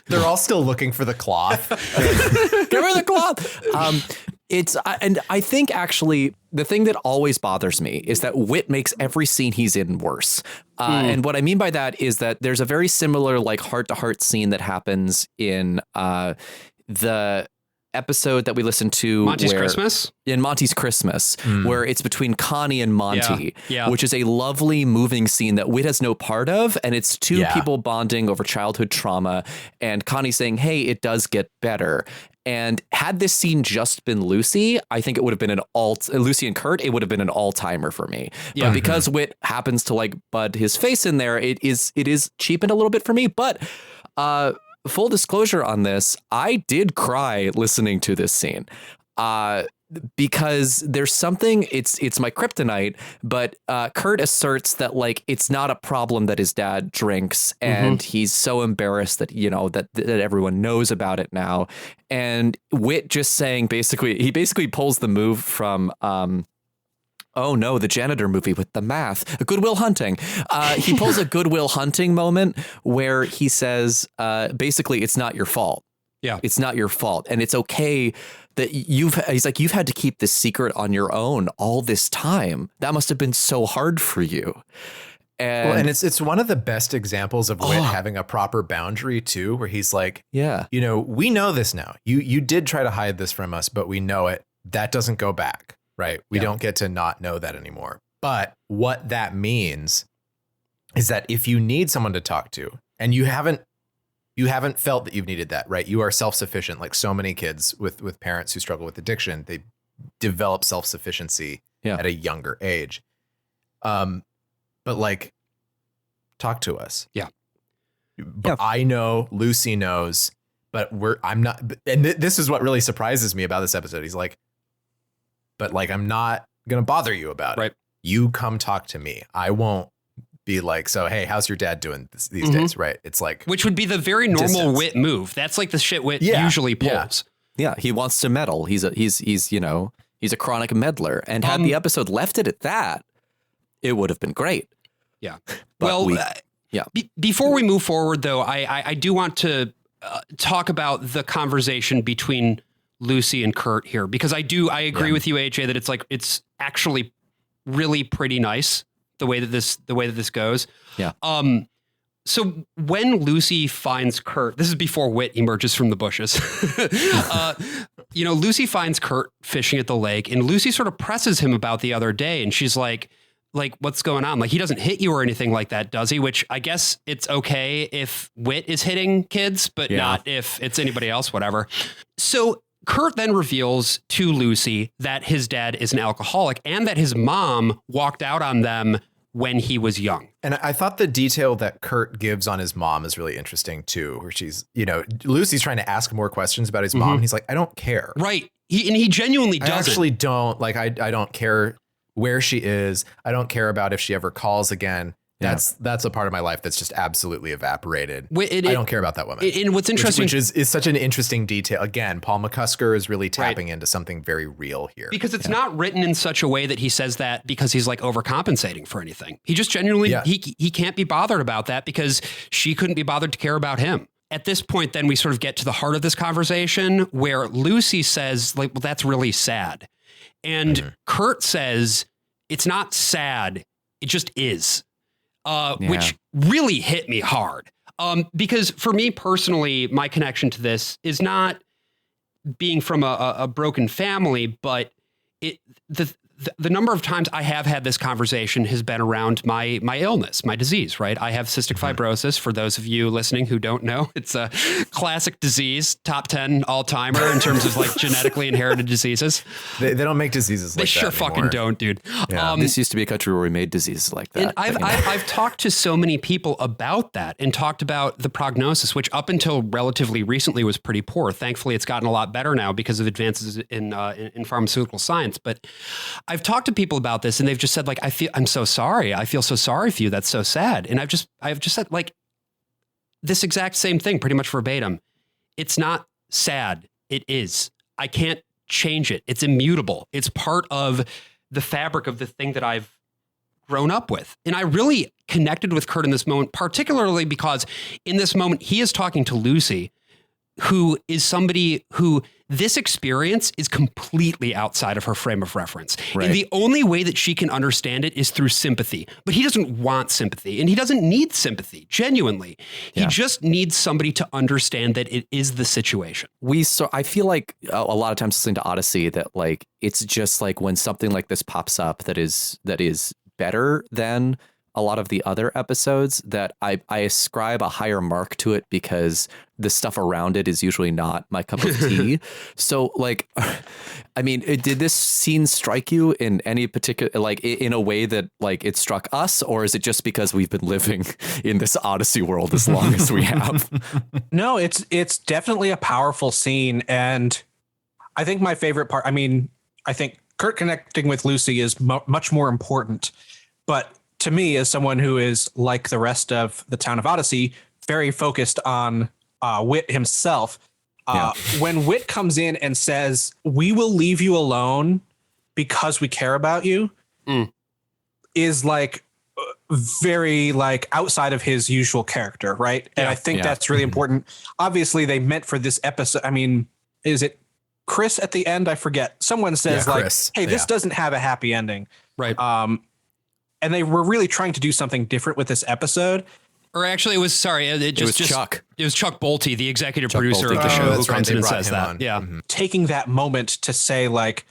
They're all still looking for the cloth. Give me the cloth. And I think actually the thing that always bothers me is that Whit makes every scene he's in worse. And what I mean by that is that there's a very similar like heart-to-heart scene that happens in the episode that we listened to, Monty's Christmas? In Monty's Christmas, where it's between Connie and Monty, Yeah. which is a lovely, moving scene that Whit has no part of. And it's two people bonding over childhood trauma, and Connie saying, hey, it does get better. And had this scene just been Lucy, I think it would have been Lucy and Kurt, it would have been an all-timer for me. Yeah. But because Whit happens to like bud his face in there, it is cheapened a little bit for me. But full disclosure on this, I did cry listening to this scene. Because there's something, it's my kryptonite, but Kurt asserts that like it's not a problem that his dad drinks, and he's so embarrassed that that everyone knows about it now. And Whit just saying he basically pulls the move from oh no, the janitor movie with the math, a Good Will Hunting. He pulls a Good Will Hunting moment where he says basically it's not your fault. Yeah, it's not your fault, and it's okay that you've had to keep this secret on your own all this time. That must have been so hard for you. And it's one of the best examples of Whit having a proper boundary too, where he's like, we know this now. You did try to hide this from us, but we know it. That doesn't go back, right? We don't get to not know that anymore. But what that means is that if you need someone to talk to, and you haven't felt that you've needed that, right? You are self-sufficient. Like so many kids with parents who struggle with addiction, they develop self-sufficiency at a younger age. But like, talk to us. Yeah. But I know, Lucy knows, but I'm not. And this is what really surprises me about this episode. He's like, but like, I'm not going to bother you about it. You come talk to me. I won't be like, so, hey, how's your dad doing these days? Right. It's like, which would be the very normal Whit move. That's like the shit Whit usually pulls. Yeah. He wants to meddle. He's a chronic meddler, and had the episode left it at that, it would have been great. Yeah. But before we move forward though, I do want to talk about the conversation between Lucy and Kurt here, because I agree with you, AJ, that it's actually really pretty nice the way that this goes. Yeah. So when Lucy finds Kurt, this is before Whit emerges from the bushes. Lucy finds Kurt fishing at the lake, and Lucy sort of presses him about the other day, and she's like, what's going on? Like, he doesn't hit you or anything like that, does he? Which I guess it's okay if Whit is hitting kids, but not if it's anybody else, whatever. So Kurt then reveals to Lucy that his dad is an alcoholic and that his mom walked out on them when he was young. And I thought the detail that Kurt gives on his mom is really interesting too, where she's, Lucy's trying to ask more questions about his mom. And he's like, I don't care. Right. He genuinely doesn't. I actually don't. Like, I don't care where she is. I don't care about if she ever calls again. That's a part of my life that's just absolutely evaporated. I don't care about that woman. And what's interesting, which is such an interesting detail. Again, Paul McCusker is really tapping into something very real here. Because it's not written in such a way that he says that because he's like overcompensating for anything. He just genuinely, he can't be bothered about that because she couldn't be bothered to care about him. At this point, then we sort of get to the heart of this conversation where Lucy says, like, well, that's really sad. And Kurt says, it's not sad. It just is. Which really hit me hard. Because for me personally, my connection to this is not being from a broken family, but the number of times I have had this conversation has been around my illness, my disease, right? I have cystic fibrosis. For those of you listening who don't know, it's a classic disease, top 10 all-timer in terms of like genetically inherited diseases. They don't make diseases like that They sure anymore. fucking don't, dude. Yeah. This used to be a country where we made diseases like that. And I've talked to so many people about that and talked about the prognosis, which up until relatively recently was pretty poor. Thankfully, it's gotten a lot better now because of advances in pharmaceutical science. But I've talked to people about this and they've just said, like, I'm so sorry. I feel so sorry for you. That's so sad. And I've just said, like, this exact same thing, pretty much verbatim. It's not sad. It is. I can't change it. It's immutable. It's part of the fabric of the thing that I've grown up with. And I really connected with Kurt in this moment, particularly because in this moment, he is talking to Lucy who is somebody who this experience is completely outside of her frame of reference. Right. And the only way that she can understand it is through sympathy. But he doesn't want sympathy, and he doesn't need sympathy, genuinely. He just needs somebody to understand that it is the situation. I feel like a lot of times listening to Odyssey that like it's just like when something like this pops up that is better than a lot of the other episodes, that I ascribe a higher mark to it because the stuff around it is usually not my cup of tea. So like, I mean, did this scene strike you in any particular, like in a way that like it struck us, or is it just because we've been living in this Odyssey world as long as we have? No, it's definitely a powerful scene. And I think my favorite part, I mean, I think Kurt connecting with Lucy is much more important, but to me, as someone who is like the rest of the town of Odyssey, very focused on Whit himself, when Whit comes in and says, "We will leave you alone because we care about you," is like very like outside of his usual character, right? And I think that's really important. Obviously, they meant for this episode. I mean, is it Chris at the end? I forget. Someone says like, Chris. "Hey, this doesn't have a happy ending," right? And they were really trying to do something different with this episode. Or actually, it was Chuck. It was Chuck Bolte, the executive producer Bolte. of the show, who That's right. comes in They and brought says him that. on. Yeah. Taking that moment to say, like,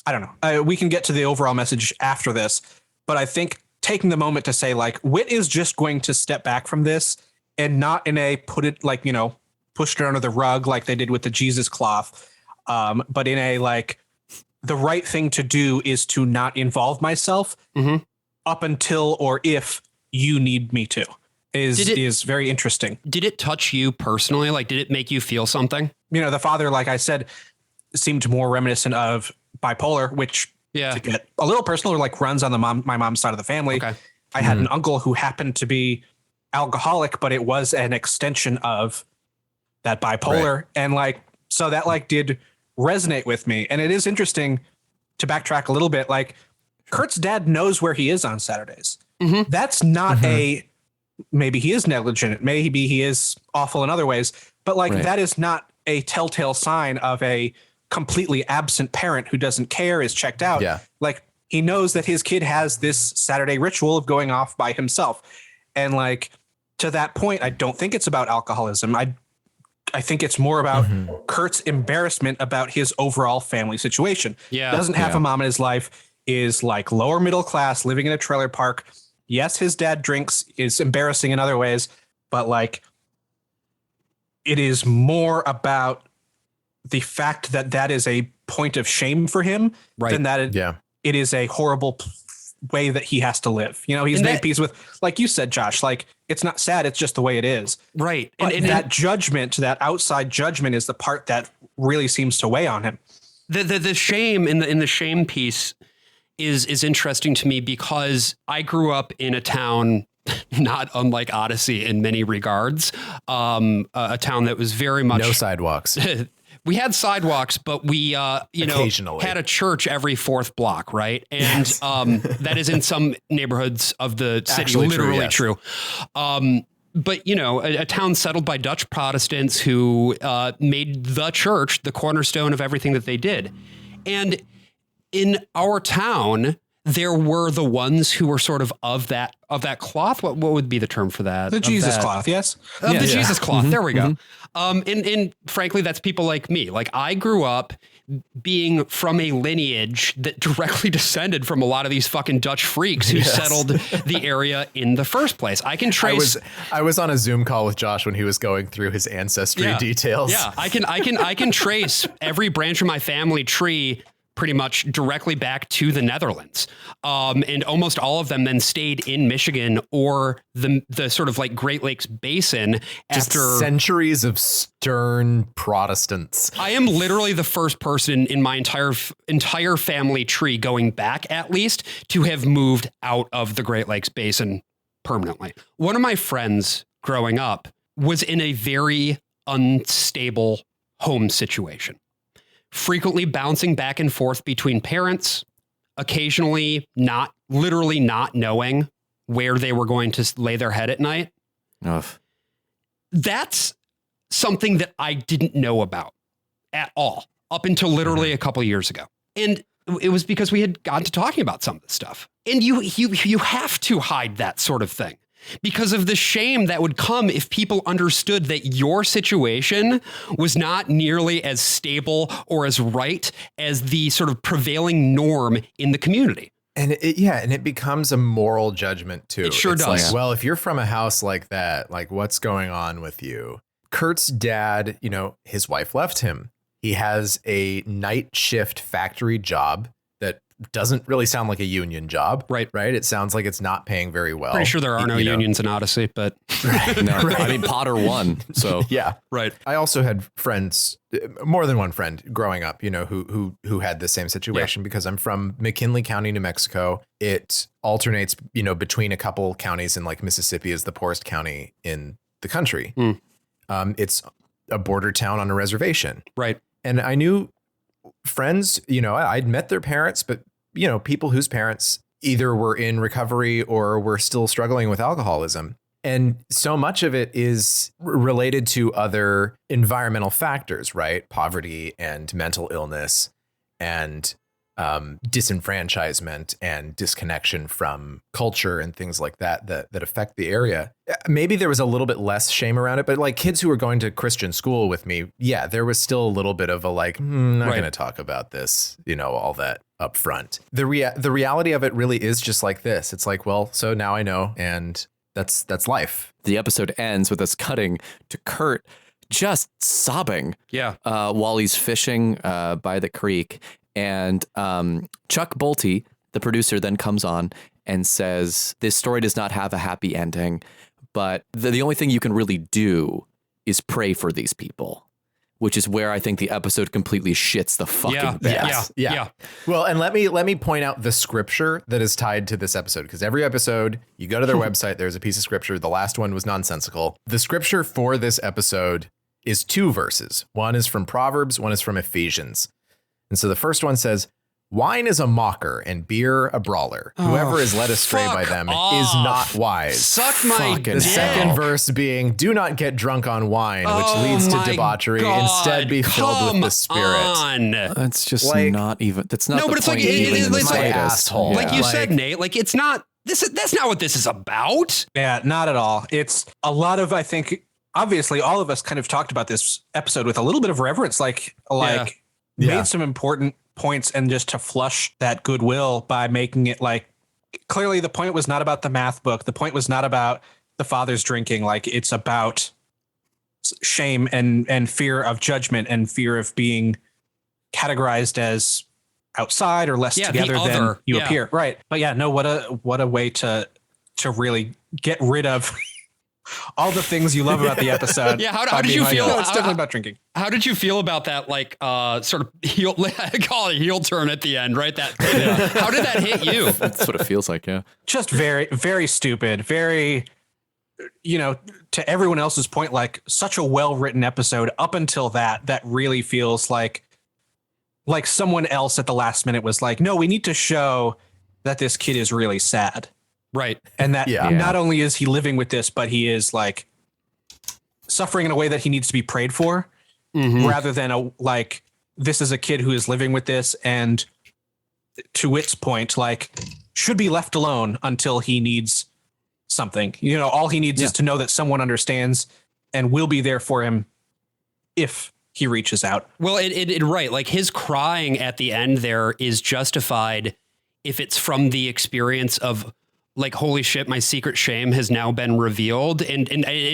I don't know, we can get to the overall message after this, but I think taking the moment to say, like, Whit is just going to step back from this and not in a pushed it under the rug like they did with the Jesus cloth, but in a like, the right thing to do is to not involve myself up until or if you need me to. Is very interesting. Did it touch you personally? Like, did it make you feel something? You know, the father, like I said, seemed more reminiscent of bipolar, which to get a little personal, like runs on my mom's side of the family. Okay. I had an uncle who happened to be alcoholic, but it was an extension of that bipolar. Right. And like, so that like did resonate with me. And it is interesting to backtrack a little bit. Like Kurt's dad knows where he is on Saturdays. That's not maybe he is negligent. Maybe he is awful in other ways, but like that is not a telltale sign of a completely absent parent who doesn't care, is checked out. Yeah. Like he knows that his kid has this Saturday ritual of going off by himself. And like, to that point, I don't think it's about alcoholism. I think it's more about Kurt's embarrassment about his overall family situation. Yeah. Doesn't have a mom in his life, is like lower middle class, living in a trailer park. Yes, his dad drinks, is embarrassing in other ways, but like it is more about the fact that that is a point of shame for him than that it is a horrible way that he has to live. You know, he's made peace with, like you said, Josh, like it's not sad. It's just the way it is. Right. But that judgment, that outside judgment is the part that really seems to weigh on him. The shame in the shame piece is interesting to me because I grew up in a town not unlike Odyssey in many regards, a town that was very much no sidewalks. We had sidewalks, but we, had a church every fourth block, right? And that is in some neighborhoods of the city, Actually literally true. But, you know, a town settled by Dutch Protestants who made the church the cornerstone of everything that they did. And in our town, there were the ones who were sort of that cloth. What would be the term for that? The Jesus cloth, yes. The Jesus cloth. There we go. And frankly, that's people like me. Like I grew up being from a lineage that directly descended from a lot of these fucking Dutch freaks who settled the area in the first place. I can trace. I was on a Zoom call with Josh when he was going through his ancestry details. Yeah, I can trace every branch of my family tree pretty much directly back to the Netherlands. And almost all of them then stayed in Michigan or the sort of like Great Lakes Basin Just after centuries of stern Protestants. I am literally the first person in my entire family tree going back at least to have moved out of the Great Lakes Basin permanently. One of my friends growing up was in a very unstable home situation. Frequently bouncing back and forth between parents, occasionally literally not knowing where they were going to lay their head at night. Ugh. That's something that I didn't know about at all up until literally a couple of years ago. And it was because we had gotten to talking about some of this stuff. And you have to hide that sort of thing because of the shame that would come if people understood that your situation was not nearly as stable or as right as the sort of prevailing norm in the community. And it becomes a moral judgment too. It sure it's does. Like, well, if you're from a house like that, like what's going on with you? Kurt's dad, his wife left him. He has a night shift factory job that doesn't really sound like a union job. Right. It sounds like it's not paying very well. Pretty sure there are no unions in Odyssey, but No, I mean Potter won. So yeah. Right. I also had friends, more than one friend growing up, who had the same situation because I'm from McKinley County, New Mexico. It alternates, between a couple counties, and like Mississippi is the poorest county in the country. It's a border town on a reservation. Right. And I knew friends, I'd met their parents, but, people whose parents either were in recovery or were still struggling with alcoholism. And so much of it is related to other environmental factors, right? Poverty and mental illness and disenfranchisement and disconnection from culture and things like that affect the area. Maybe there was a little bit less shame around it, but like kids who were going to Christian school with me, yeah, there was still a little bit of a like, not going to talk about this, all that up front. The reality of it really is just like this. It's like, well, so now I know, and that's life. The episode ends with us cutting to Kurt just sobbing. Yeah. While he's fishing by the creek. And Chuck Bolte, the producer, then comes on and says, this story does not have a happy ending, but the only thing you can really do is pray for these people, which is where I think the episode completely shits the fucking bed. Yeah. Well, and let me point out the scripture that is tied to this episode, because every episode you go to their website, there's a piece of scripture. The last one was nonsensical. The scripture for this episode is 2 verses. One is from Proverbs, one is from Ephesians. And so the first one says, wine is a mocker and beer a brawler. Whoever is led astray by them is not wise. Suck my The second verse being, do not get drunk on wine, which leads to debauchery. God. Instead, be filled with the Spirit. That's just like, not even. That's not. No, the but it's point like even in the it's like slightest. asshole. Like you said, Nate. Like it's not. That's not what this is about. Yeah, not at all. It's a lot of, I think, obviously, all of us kind of talked about this episode with a little bit of reverence, made some important points, and just to flush that goodwill by making it like clearly the point was not about the math book. The point was not about the father's drinking. Like it's about shame and fear of judgment and fear of being categorized as outside or less together than you appear. Right. But yeah, no, what a way to really get rid of all the things you love about the episode. Yeah, how did you feel? No, it's definitely about drinking. How did you feel about that, like, sort of heel, I call it heel turn at the end, right? How did that hit you? That's what it feels like, yeah. Just very, very stupid, very, to everyone else's point, like such a well-written episode up until that really feels like someone else at the last minute was like, no, we need to show that this kid is really sad. Right. And that not only is he living with this, but he is like suffering in a way that he needs to be prayed for, rather than this is a kid who is living with this. And to Whit's point, like should be left alone until he needs something, all he needs is to know that someone understands and will be there for him if he reaches out. Well, it right. Like his crying at the end there is justified if it's from the experience of, like, holy shit, my secret shame has now been revealed. And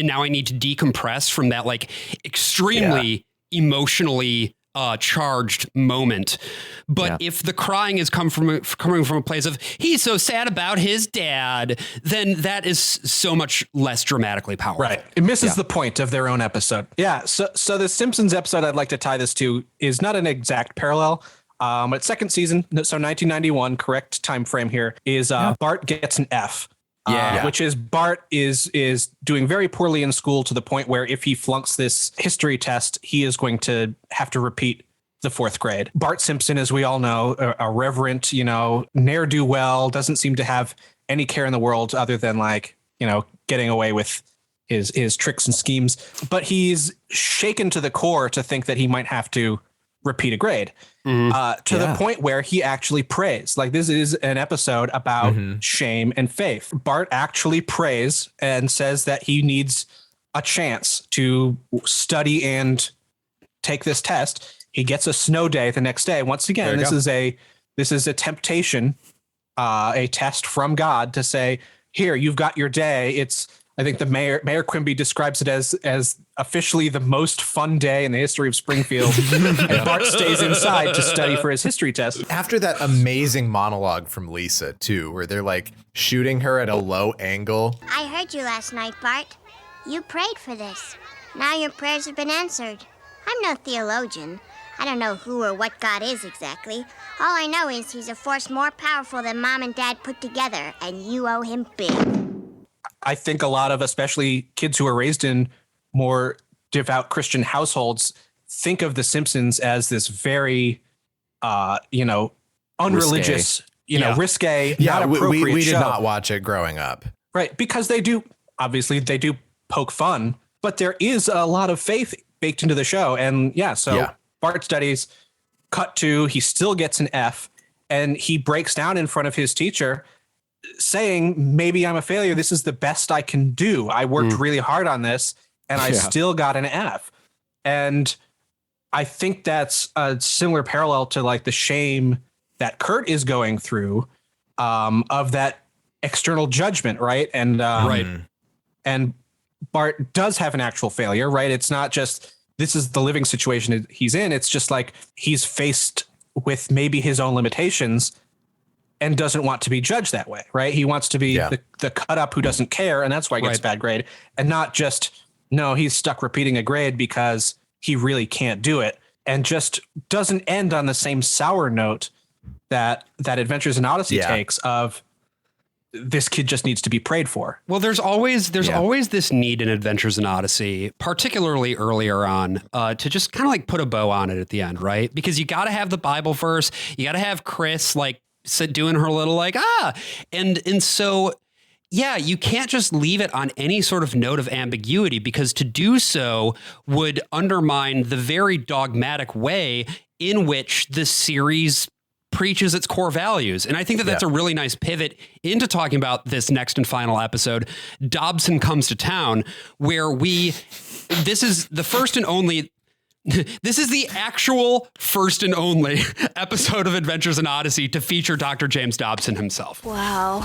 now I need to decompress from that, like, extremely emotionally charged moment. But if the crying is coming from a place of, he's so sad about his dad, then that is so much less dramatically powerful. Right. It misses the point of their own episode. Yeah. So the Simpsons episode I'd like to tie this to is not an exact parallel. But second season, so 1991, correct time frame here is Bart gets an F. Which is Bart is doing very poorly in school to the point where if he flunks this history test, he is going to have to repeat the 4th grade. Bart Simpson, as we all know, a reverent, ne'er-do-well, doesn't seem to have any care in the world other than getting away with his tricks and schemes, but he's shaken to the core to think that he might have to repeat a grade to the point where he actually prays. Like, this is an episode about shame and faith. Bart actually prays and says that he needs a chance to study and take this test. He gets a snow day the next day. Once again, this is a temptation, a test from God to say, here, you've got your day. I think the Mayor Quimby describes it as officially the most fun day in the history of Springfield. And Bart stays inside to study for his history test. After that amazing monologue from Lisa, too, where they're like shooting her at a low angle. I heard you last night, Bart. You prayed for this. Now your prayers have been answered. I'm no theologian. I don't know who or what God is exactly. All I know is he's a force more powerful than Mom and Dad put together, and you owe him big. I think a lot of, especially kids who are raised in more devout Christian households, think of The Simpsons as this very, unreligious, risque, not appropriate we show. did not watch it growing up. Right, because they do poke fun, but there is a lot of faith baked into the show. And Bart studies, cut to, he still gets an F, and he breaks down in front of his teacher saying, maybe I'm a failure. This is the best I can do. I worked really hard on this and I still got an F. And I think that's a similar parallel to like the shame that Kurt is going through of that external judgment. Right. And, and Bart does have an actual failure, right? It's not just, this is the living situation he's in. It's just like, he's faced with maybe his own limitations and doesn't want to be judged that way, right? He wants to be the cut up who doesn't care, and that's why he gets a bad grade, and not just, no, he's stuck repeating a grade because he really can't do it, and just doesn't end on the same sour note that Adventures in Odyssey takes of, this kid just needs to be prayed for. Well, there's always this need in Adventures in Odyssey, particularly earlier on, to just kind of like put a bow on it at the end, right? Because you got to have the Bible verse, you got to have Chris like doing her little like, and so, yeah, you can't just leave it on any sort of note of ambiguity, because to do so would undermine the very dogmatic way in which the series preaches its core values. And I think that that's a really nice pivot into talking about this next and final episode, Dobson Comes to Town, where this is the first and only this is the actual first and only episode of Adventures in Odyssey to feature Dr. James Dobson himself. Wow.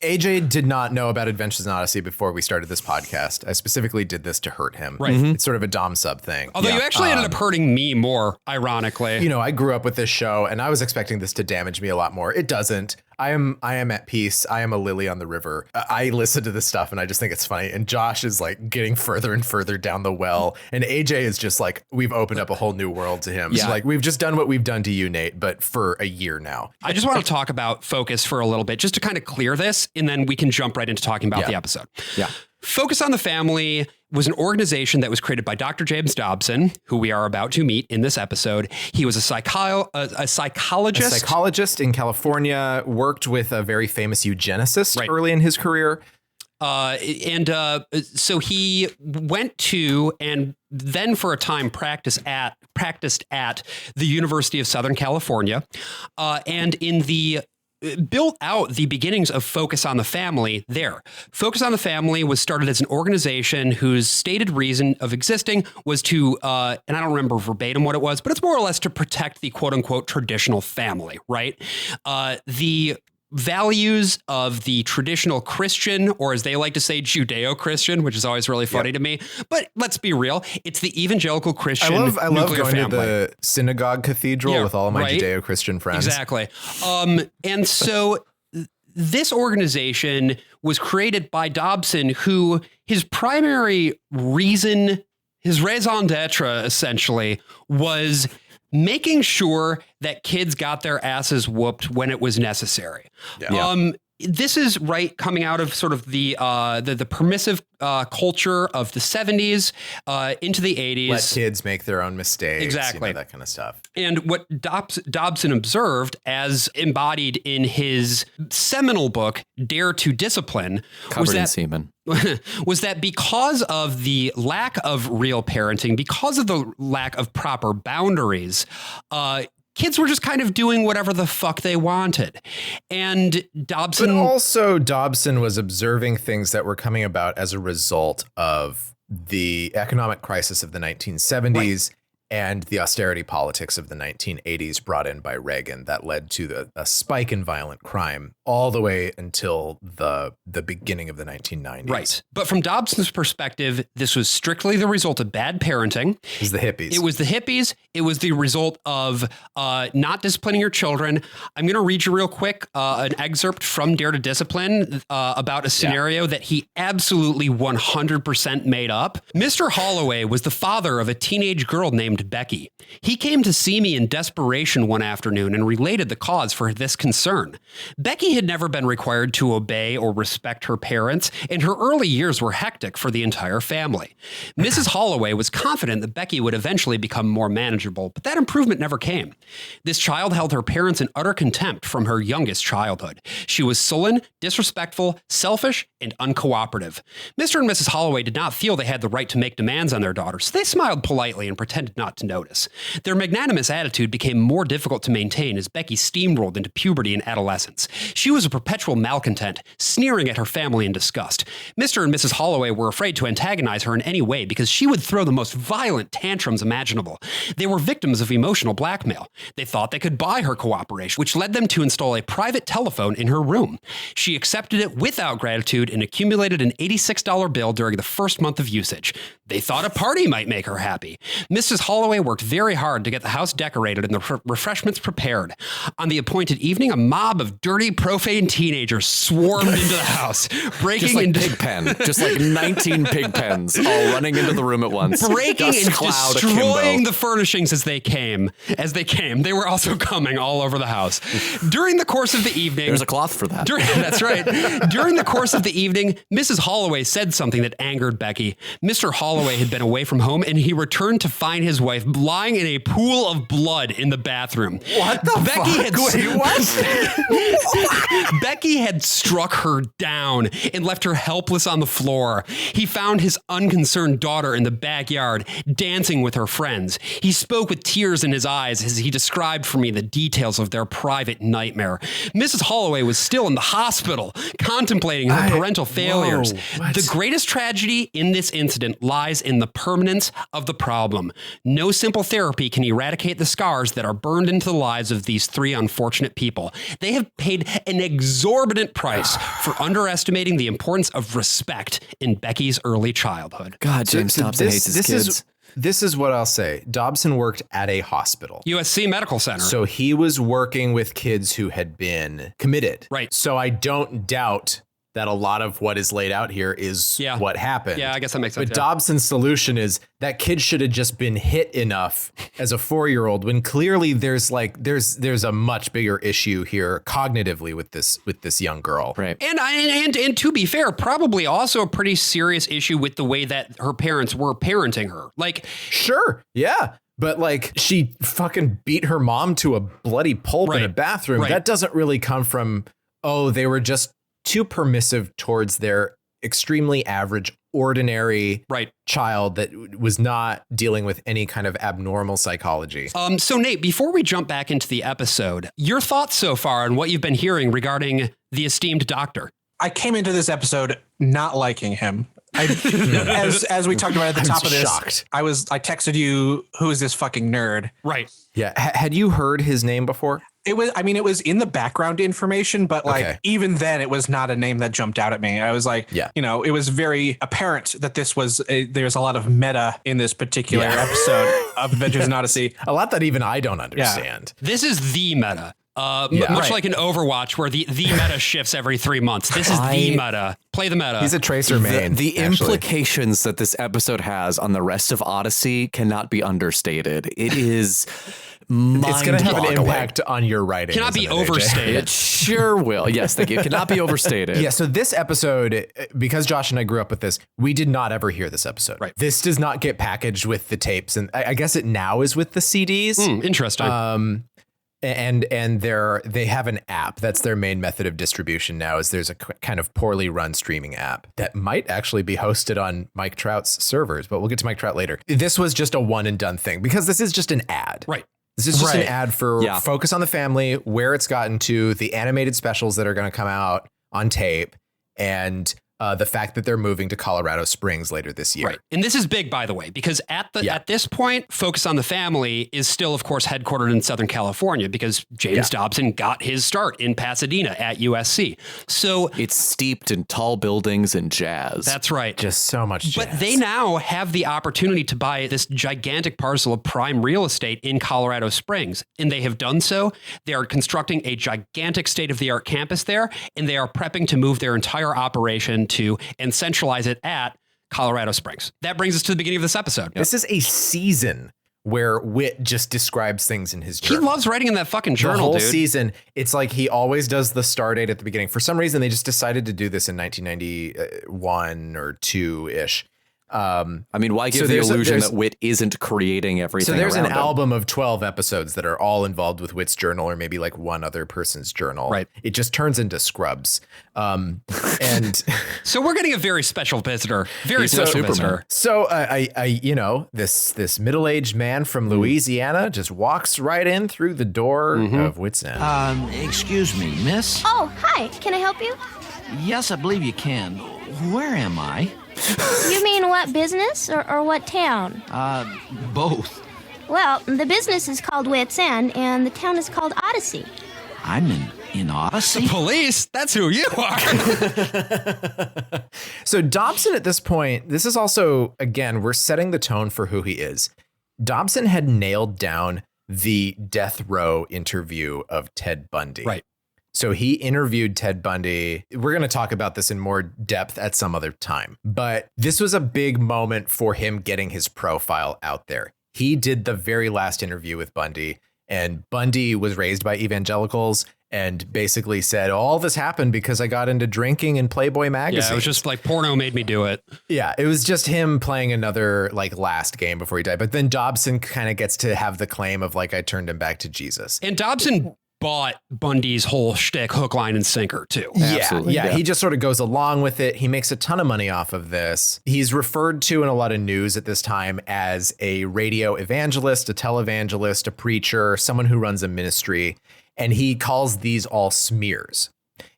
AJ did not know about Adventures in Odyssey before we started this podcast. I specifically did this to hurt him. Right. It's sort of a Dom sub thing. Although you actually ended up hurting me more, ironically. You know, I grew up with this show and I was expecting this to damage me a lot more. It doesn't. I am at peace. I am a lily on the river. I listen to this stuff and I just think it's funny. And Josh is like getting further and further down the well. And AJ is just like, we've opened up a whole new world to him. Yeah. So like, we've just done what we've done to you, Nate, but for a year now. I just want to talk about Focus for a little bit, just to kind of clear this. And then we can jump right into talking about the episode. Yeah. Focus on the Family was an organization that was created by Dr. James Dobson, who we are about to meet in this episode. He was a psychologist. A psychologist in California, worked with a very famous eugenicist early in his career. So he went to, and then for a time practiced at the University of Southern California, and built out the beginnings of Focus on the Family there. Focus on the Family was started as an organization whose stated reason of existing was to, and I don't remember verbatim what it was, but it's more or less to protect the quote unquote traditional family, right? The values of the traditional Christian, or as they like to say, Judeo-Christian, which is always really funny to me. But let's be real, it's the evangelical Christian. I love going family. to the synagogue cathedral with all of my Judeo-Christian friends. Exactly. And so this organization was created by Dobson, who his primary reason, his raison d'etre essentially, was making sure that kids got their asses whooped when it was necessary. this is coming out of sort of the permissive culture of the 70s into the 80s. Let kids make their own mistakes. Exactly. That kind of stuff. And what Dobson observed, as embodied in his seminal book, Dare to Discipline, Covered in semen. was that because of the lack of real parenting, because of the lack of proper boundaries, kids were just kind of doing whatever the fuck they wanted. And Dobson... But also Dobson was observing things that were coming about as a result of the economic crisis of the 1970s and the austerity politics of the 1980s brought in by Reagan that led to a spike in violent crime all the way until the beginning of the 1990s. Right. But from Dobson's perspective, this was strictly the result of bad parenting. It was the hippies. It was the result of not disciplining your children. I'm going to read you real quick an excerpt from Dare to Discipline about a scenario that he absolutely 100% made up. Mr. Holloway was the father of a teenage girl named Becky. He came to see me in desperation one afternoon and related the cause for this concern. Becky had never been required to obey or respect her parents, and her early years were hectic for the entire family. Mrs. Holloway was confident that Becky would eventually become more manageable, but that improvement never came. This child held her parents in utter contempt from her youngest childhood. She was sullen, disrespectful, selfish, and uncooperative. Mr. and Mrs. Holloway did not feel they had the right to make demands on their daughter, so they smiled politely and pretended not to notice. Their magnanimous attitude became more difficult to maintain as Becky steamrolled into puberty and adolescence. She was a perpetual malcontent, sneering at her family in disgust. Mr. and Mrs. Holloway were afraid to antagonize her in any way because she would throw the most violent tantrums imaginable. They were victims of emotional blackmail. They thought they could buy her cooperation, which led them to install a private telephone in her room. She accepted it without gratitude and accumulated an $86 bill during the first month of usage. They thought a party might make her happy. Mrs. Holloway worked very hard to get the house decorated and the refreshments prepared. On the appointed evening, a mob of dirty, profane teenagers swarmed into the house, breaking just like into Pigpen, just like 19 Pigpens all running into the room at once, breaking Dust and cloud destroying akimbo. the furnishings as they came. They were also coming all over the house. During the course of the evening, There's a cloth for that. That's right. During the course of the evening, Mrs. Holloway said something that angered Becky. Mr. Holloway had been away from home, and he returned to find his wife lying in a pool of blood in the bathroom. What the fuck? Wait, what? Becky had struck her down and left her helpless on the floor. He found his unconcerned daughter in the backyard, dancing with her friends. He spoke with tears in his eyes as he described for me the details of their private nightmare. Mrs. Holloway was still in the hospital, contemplating her parental failures. The greatest tragedy in this incident lies in the permanence of the problem. No simple therapy can eradicate the scars that are burned into the lives of these three unfortunate people. They have paid an exorbitant price for underestimating the importance of respect in Becky's early childhood. God, James Dobson hates his kids. This is what I'll say. Dobson worked at a hospital. USC Medical Center. So he was working with kids who had been committed. Right. So I don't doubt that a lot of what is laid out here is what happened. Yeah, I guess that makes sense. But Dobson's solution is that kid should have just been hit enough as a 4-year-old when clearly there's a much bigger issue here cognitively with this young girl. Right. And to be fair, probably also a pretty serious issue with the way that her parents were parenting her. Like, sure. Yeah. But like she fucking beat her mom to a bloody pulp in a bathroom. Right. That doesn't really come from, they were just too permissive towards their extremely average, ordinary child that was not dealing with any kind of abnormal psychology. So Nate, before we jump back into the episode, your thoughts so far on what you've been hearing regarding the esteemed doctor? I came into this episode not liking him. As we talked about at the top of this, shocked. I texted you, who is this fucking nerd? Right. Yeah. Had you heard his name before? It was in the background information, but even then it was not a name that jumped out at me. I was like, it was very apparent that this was there's a lot of meta in this particular episode of Adventures in Odyssey. A lot that even I don't understand. This is the meta. Much like in Overwatch, where the meta shifts every 3 months. This is the meta. Play the meta. He's a tracer main. The implications that this episode has on the rest of Odyssey cannot be understated. It is It's going to have an impact on your writing. Cannot be isn't it, AJ? overstated. It sure will. Yes, thank you. It cannot be overstated. Yeah, so this episode, because Josh and I grew up with this, we did not ever hear this episode. Right. This does not get packaged with the tapes, and I guess it now is with the CDs. Interesting. And they have an app. That's their main method of distribution now. Is there's a kind of poorly run streaming app that might actually be hosted on Mike Trout's servers, but we'll get to Mike Trout later. This was just a one and done thing because this is just an ad. Right. This is just an ad for Focus on the Family, where it's gotten to, the animated specials that are going to come out on tape, and the fact that they're moving to Colorado Springs later this year. Right. And this is big, by the way, because at this point, Focus on the Family is still, of course, headquartered in Southern California because James Dobson got his start in Pasadena at USC. So it's steeped in tall buildings and jazz. That's right. Just so much jazz. But they now have the opportunity to buy this gigantic parcel of prime real estate in Colorado Springs. And they have done so. They are constructing a gigantic state-of-the-art campus there, and they are prepping to move their entire operation to and centralize it at Colorado Springs. That brings us to the beginning of this episode. This is a season where Whit just describes things in his journal. He loves writing in that fucking journal, the whole dude. season, it's like he always does the star date at the beginning. For some reason, they just decided to do this in 1991 or 2-ish. I mean, why give the illusion that Whit isn't creating everything? So there's an around him? album of 12 episodes that are all involved with Whit's journal, or maybe like one other person's journal. Right. It just turns into Scrubs. And so we're getting a very special visitor. Very special visitor. So this middle-aged man from Louisiana just walks right in through the door of Whit's End. Excuse me, miss? Oh, hi. Can I help you? Yes, I believe you can. Where am I? You mean what business or what town? Both. Well, the business is called Whit's End, and the town is called Odyssey. I'm in Odyssey? The police? That's who you are. So Dobson at this point, this is also, again, we're setting the tone for who he is. Dobson had nailed down the death row interview of Ted Bundy. Right. So he interviewed Ted Bundy. We're going to talk about this in more depth at some other time. But this was a big moment for him getting his profile out there. He did the very last interview with Bundy, and Bundy was raised by evangelicals and basically said, all this happened because I got into drinking in Playboy magazine. Yeah, it was just like porno made me do it. Yeah, it was just him playing another like last game before he died. But then Dobson kind of gets to have the claim of like, I turned him back to Jesus. And Dobson bought Bundy's whole shtick, hook, line, and sinker too. Yeah. He just sort of goes along with it. He makes a ton of money off of this. He's referred to in a lot of news at this time as a radio evangelist, a televangelist, a preacher, someone who runs a ministry. And he calls these all smears.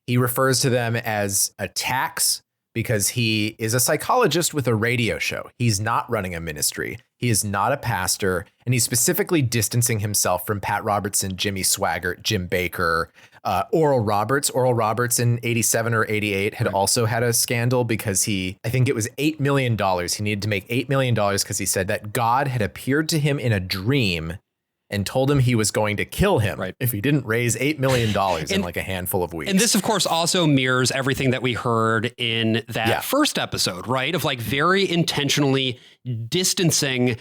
He refers to them as attacks because he is a psychologist with a radio show. He's not running a ministry. He is not a pastor, and he's specifically distancing himself from Pat Robertson, Jimmy Swaggart, Jim Baker, Oral Roberts. Oral Roberts in 87 or 88 had also had a scandal because I think it was $8 million. He needed to make $8 million because he said that God had appeared to him in a dream and told him he was going to kill him if he didn't raise $8 million in like a handful of weeks. And this, of course, also mirrors everything that we heard in that first episode, right? Of like very intentionally distancing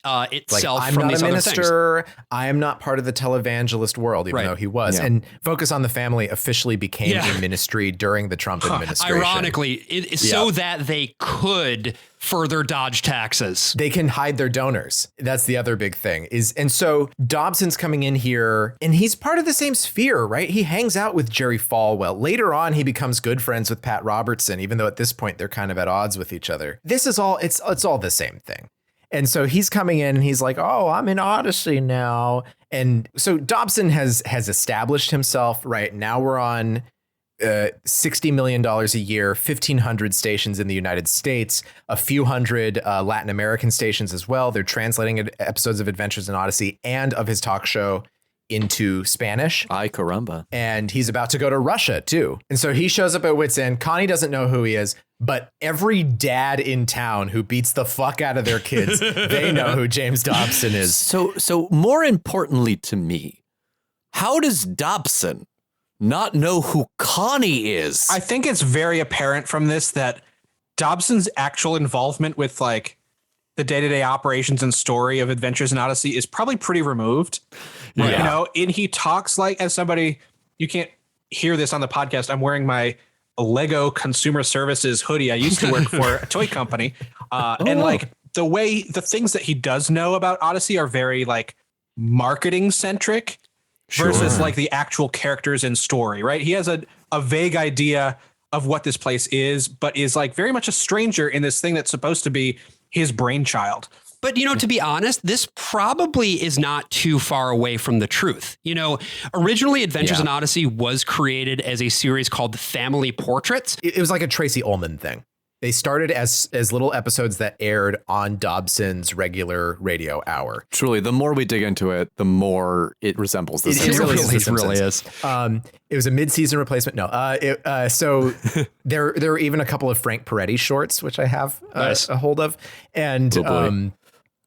itself like, from these other things. I'm not a minister. I am not part of the televangelist world, even though he was. Yeah. And Focus on the Family officially became a ministry during the Trump administration. Ironically, so that they could further dodge taxes. They can hide their donors. That's the other big thing and so Dobson's coming in here and he's part of the same sphere, right? He hangs out with Jerry Falwell. Later on, he becomes good friends with Pat Robertson, even though at this point they're kind of at odds with each other. This is all, it's all the same thing. And so he's coming in and he's like, oh, I'm in Odyssey now. And so Dobson has established himself, right? Now we're on $60 million a year, 1,500 stations in the United States, a few hundred Latin American stations as well. They're translating episodes of Adventures in Odyssey and of his talk show into Spanish. Ay caramba. And he's about to go to Russia too. And so he shows up at Whit's End. Connie doesn't know who he is, but every dad in town who beats the fuck out of their kids, they know who James Dobson is. So more importantly to me, how does Dobson not know who Connie is? I think it's very apparent from this that Dobson's actual involvement with like the day-to-day operations and story of Adventures in Odyssey is probably pretty removed. Yeah. You know, and he talks like, as somebody, you can't hear this on the podcast, I'm wearing my Lego Consumer Services hoodie. I used to work for a toy company. And like the things that he does know about Odyssey are very like marketing centric versus like the actual characters and story, right? He has a vague idea of what this place is, but is like very much a stranger in this thing that's supposed to be his brainchild. But, you know, to be honest, this probably is not too far away from the truth. You know, originally Adventures in Odyssey was created as a series called Family Portraits. It was like a Tracy Ullman thing. They started as little episodes that aired on Dobson's regular radio hour. Truly, the more we dig into it, the more it resembles the Simpsons. It really is. It was a mid-season replacement. No, so there were even a couple of Frank Peretti shorts, which I have a hold of, and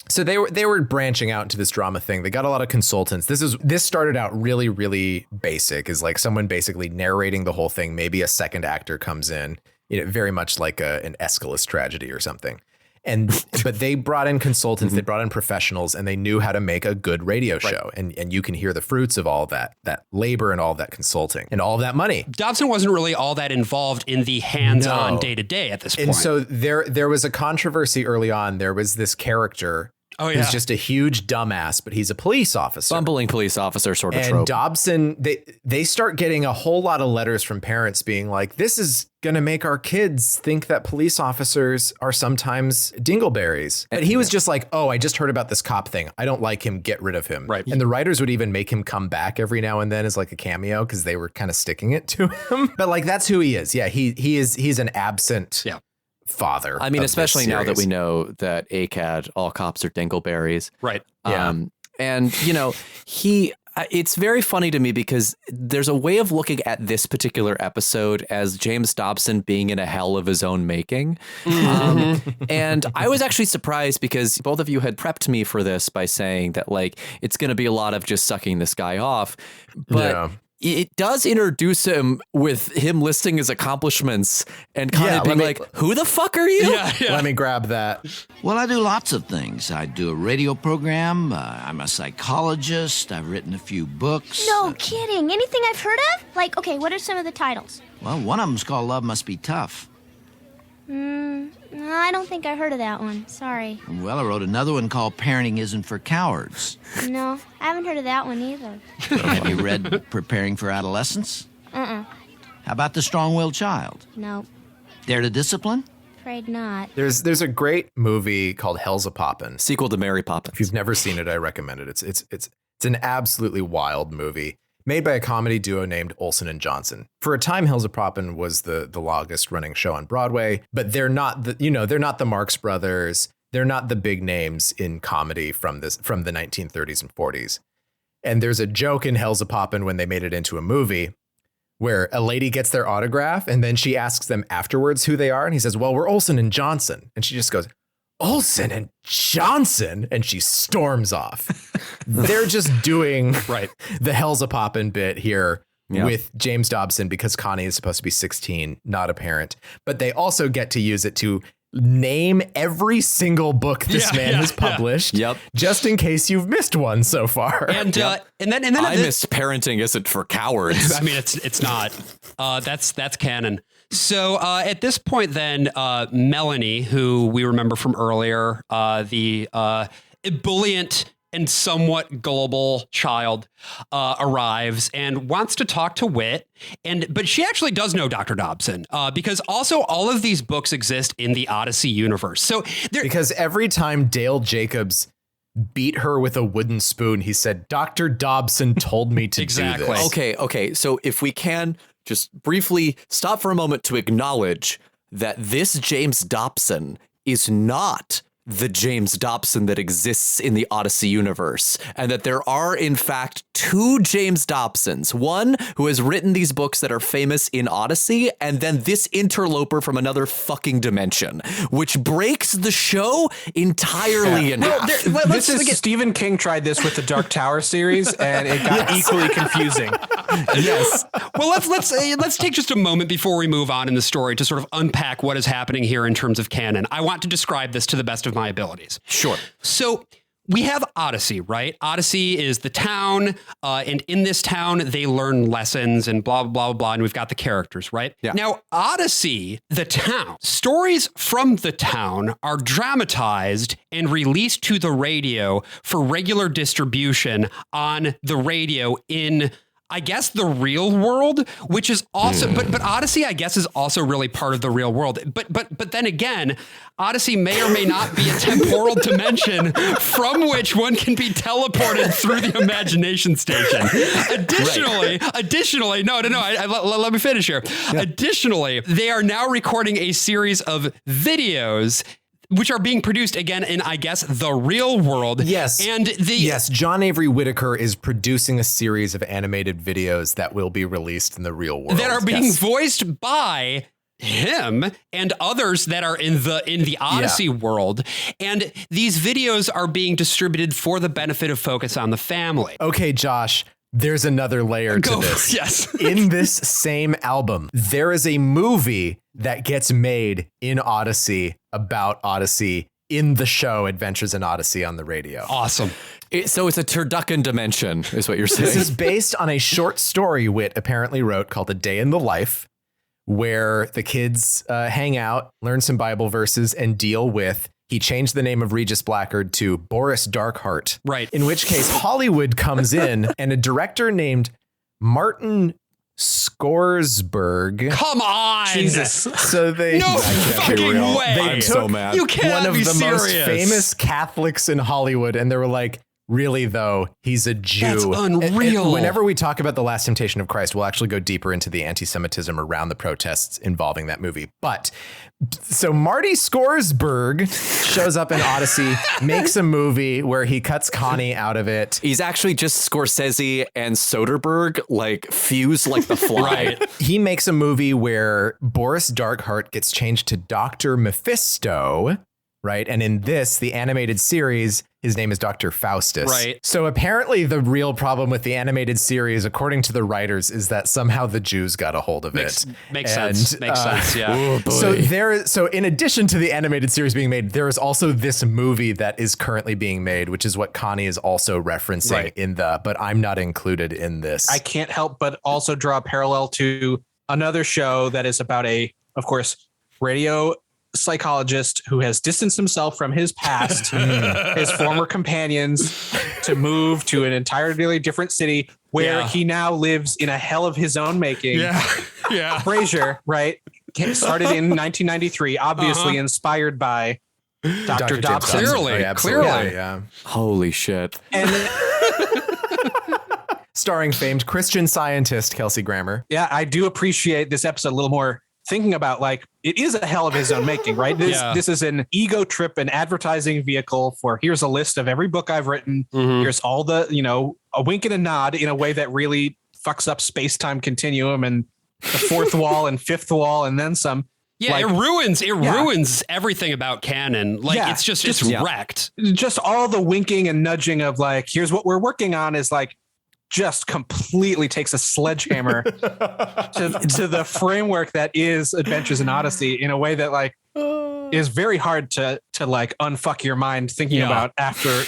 so they were branching out into this drama thing. They got a lot of consultants. This started out really, really basic, is like someone basically narrating the whole thing. Maybe a second actor comes in. You know, very much like an Aeschylus tragedy or something. But they brought in consultants, they brought in professionals, and they knew how to make a good radio show. And you can hear the fruits of all that labor and all that consulting and all of that money. Dobson wasn't really all that involved in the hands-on day-to-day at this point. And so there was a controversy early on. There was this character who's just a huge dumbass, but he's a police officer. Bumbling police officer sort of and trope. Dobson, they start getting a whole lot of letters from parents being like, this is going to make our kids think that police officers are sometimes dingleberries. But he was just like, oh, I just heard about this cop thing. I don't like him. Get rid of him. Right. And the writers would even make him come back every now and then as like a cameo because they were kind of sticking it to him. But like, that's who he is. Yeah, he's an absent father. I mean, especially now that we know that ACAD, all cops are dingleberries. Right. And, you know, it's very funny to me because there's a way of looking at this particular episode as James Dobson being in a hell of his own making. And I was actually surprised because both of you had prepped me for this by saying that, like, it's going to be a lot of just sucking this guy off. But it does introduce him with him listing his accomplishments and kind of being like, who the fuck are you? Let me grab that. Well, I do lots of things. I do a radio program. I'm a psychologist. I've written a few books. No kidding. Anything I've heard of? Like, okay, what are some of the titles? Well, one of them's called Love Must Be Tough. No, I don't think I heard of that one. Sorry. Well, I wrote another one called Parenting Isn't for Cowards. No, I haven't heard of that one either. Have you read Preparing for Adolescence? How about The Strong-Willed Child? No. Dare to Discipline? Afraid not. There's a great movie called Hell's a Poppin'. Sequel to Mary Poppins. If you've never seen it, I recommend it. It's an absolutely wild movie made by a comedy duo named Olsen and Johnson. For a time, Hell's a Poppin' was the longest running show on Broadway, but they're not the Marx Brothers. They're not the big names in comedy from the 1930s and 40s. And there's a joke in Hell's a Poppin' when they made it into a movie where a lady gets their autograph and then she asks them afterwards who they are. And he says, well, we're Olsen and Johnson. And she just goes, Olsen and Johnson, and she storms off. They're just doing the Hell's a Poppin' bit here with James Dobson because Connie is supposed to be 16, not a parent. But they also get to use it to name every single book this man has published, just in case you've missed one so far. And then I missed Parenting Isn't for Cowards. I mean, it's not. That's canon. So at this point, then Melanie, who we remember from earlier, the ebullient and somewhat gullible child, arrives and wants to talk to Whit. But she actually does know Dr. Dobson because also all of these books exist in the Odyssey universe. So because every time Dale Jacobs beat her with a wooden spoon, he said, Dr. Dobson told me to do this. Okay. So if we can just briefly stop for a moment to acknowledge that this James Dobson is not the James Dobson that exists in the Odyssey universe, and that there are, in fact, two James Dobsons, one who has written these books that are famous in Odyssey, and then this interloper from another fucking dimension, which breaks the show entirely in half. Stephen King tried this with the Dark Tower series, and it got equally confusing. Yes. Well, let's take just a moment before we move on in the story to sort of unpack what is happening here in terms of canon. I want to describe this to the best of my abilities. Sure. So we have Odyssey, right? Odyssey is the town, and in this town, they learn lessons and blah, blah, blah, blah, and we've got the characters, right? Yeah. Now, Odyssey, the town, stories from the town are dramatized and released to the radio for regular distribution on the radio in, I guess, the real world, which is also, but Odyssey, I guess, is also really part of the real world. But then again, Odyssey may or may not be a temporal dimension from which one can be teleported through the imagination station. Additionally, let me finish here. Yeah. Additionally, they are now recording a series of videos which are being produced again in, I guess, the real world. Yes. Yes, John Avery Whitaker is producing a series of animated videos that will be released in the real world. That are being voiced by him and others that are in the Odyssey world. And these videos are being distributed for the benefit of Focus on the Family. Okay, Josh. There's another layer to this. Yes. In this same album, there is a movie that gets made in Odyssey about Odyssey in the show Adventures in Odyssey on the radio. Awesome. So it's a turducken dimension, is what you're saying. This is based on a short story Whit apparently wrote called A Day in the Life, where the kids hang out, learn some Bible verses, and deal with. He changed the name of Regis Blackard to Boris Darkheart. Right. In which case Hollywood comes in and a director named Martin Scoresburg. Come on. Jesus. So they No fucking way. I'm so mad. You cannot one of be the serious. most famous Catholics in Hollywood, and they were like, really, though, he's a Jew. That's unreal. And whenever we talk about The Last Temptation of Christ, we'll actually go deeper into the anti-Semitism around the protests involving that movie. But so Marty Scoresburg shows up in Odyssey, makes a movie where he cuts Connie out of it. He's actually just Scorsese and Soderbergh, like, fused like the fly. Right. He makes a movie where Boris Darkheart gets changed to Dr. Mephisto, right? And in this, the animated series, his name is Dr. Faustus. Right. So apparently the real problem with the animated series, according to the writers, is that somehow the Jews got a hold of it. Makes sense. Yeah. So in addition to the animated series being made, there is also this movie that is currently being made, which is what Connie is also referencing in the, but I'm not included in this. I can't help but also draw a parallel to another show that is about of course, radio psychologist who has distanced himself from his past, his former companions, to move to an entirely different city where he now lives in a hell of his own making. Yeah. Frasier, right? Started in 1993, obviously inspired by Dr. Dobson. Clearly. Yeah. Holy shit. And starring famed Christian Scientist Kelsey Grammer. Yeah, I do appreciate this episode a little more, thinking about, like, it is a hell of his own making, right? This is an ego trip, an advertising vehicle for, here's a list of every book I've written. Here's all the, a wink and a nod in a way that really fucks up space-time continuum and the fourth wall and fifth wall and then some. Yeah, like, it ruins everything about canon. Like, it's wrecked. Just all the winking and nudging of, like, here's what we're working on is, like, just completely takes a sledgehammer to the framework that is Adventures in Odyssey in a way that, like, is very hard to like unfuck your mind thinking about after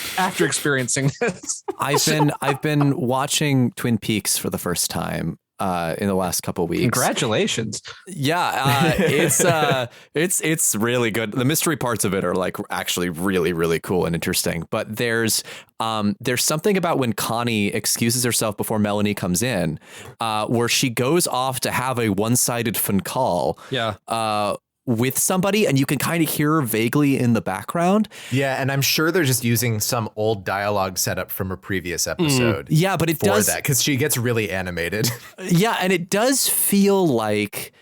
experiencing this. I've been watching Twin Peaks for the first time in the last couple of weeks. Congratulations. Yeah, it's really good. The mystery parts of it are, like, actually really, really cool and interesting. But there's something about when Connie excuses herself before Melanie comes in, where she goes off to have a one-sided phone call. With somebody, and you can kind of hear her vaguely in the background. Yeah, and I'm sure they're just using some old dialogue setup from a previous episode. Yeah, but it does that, because she gets really animated. Yeah, and it does feel like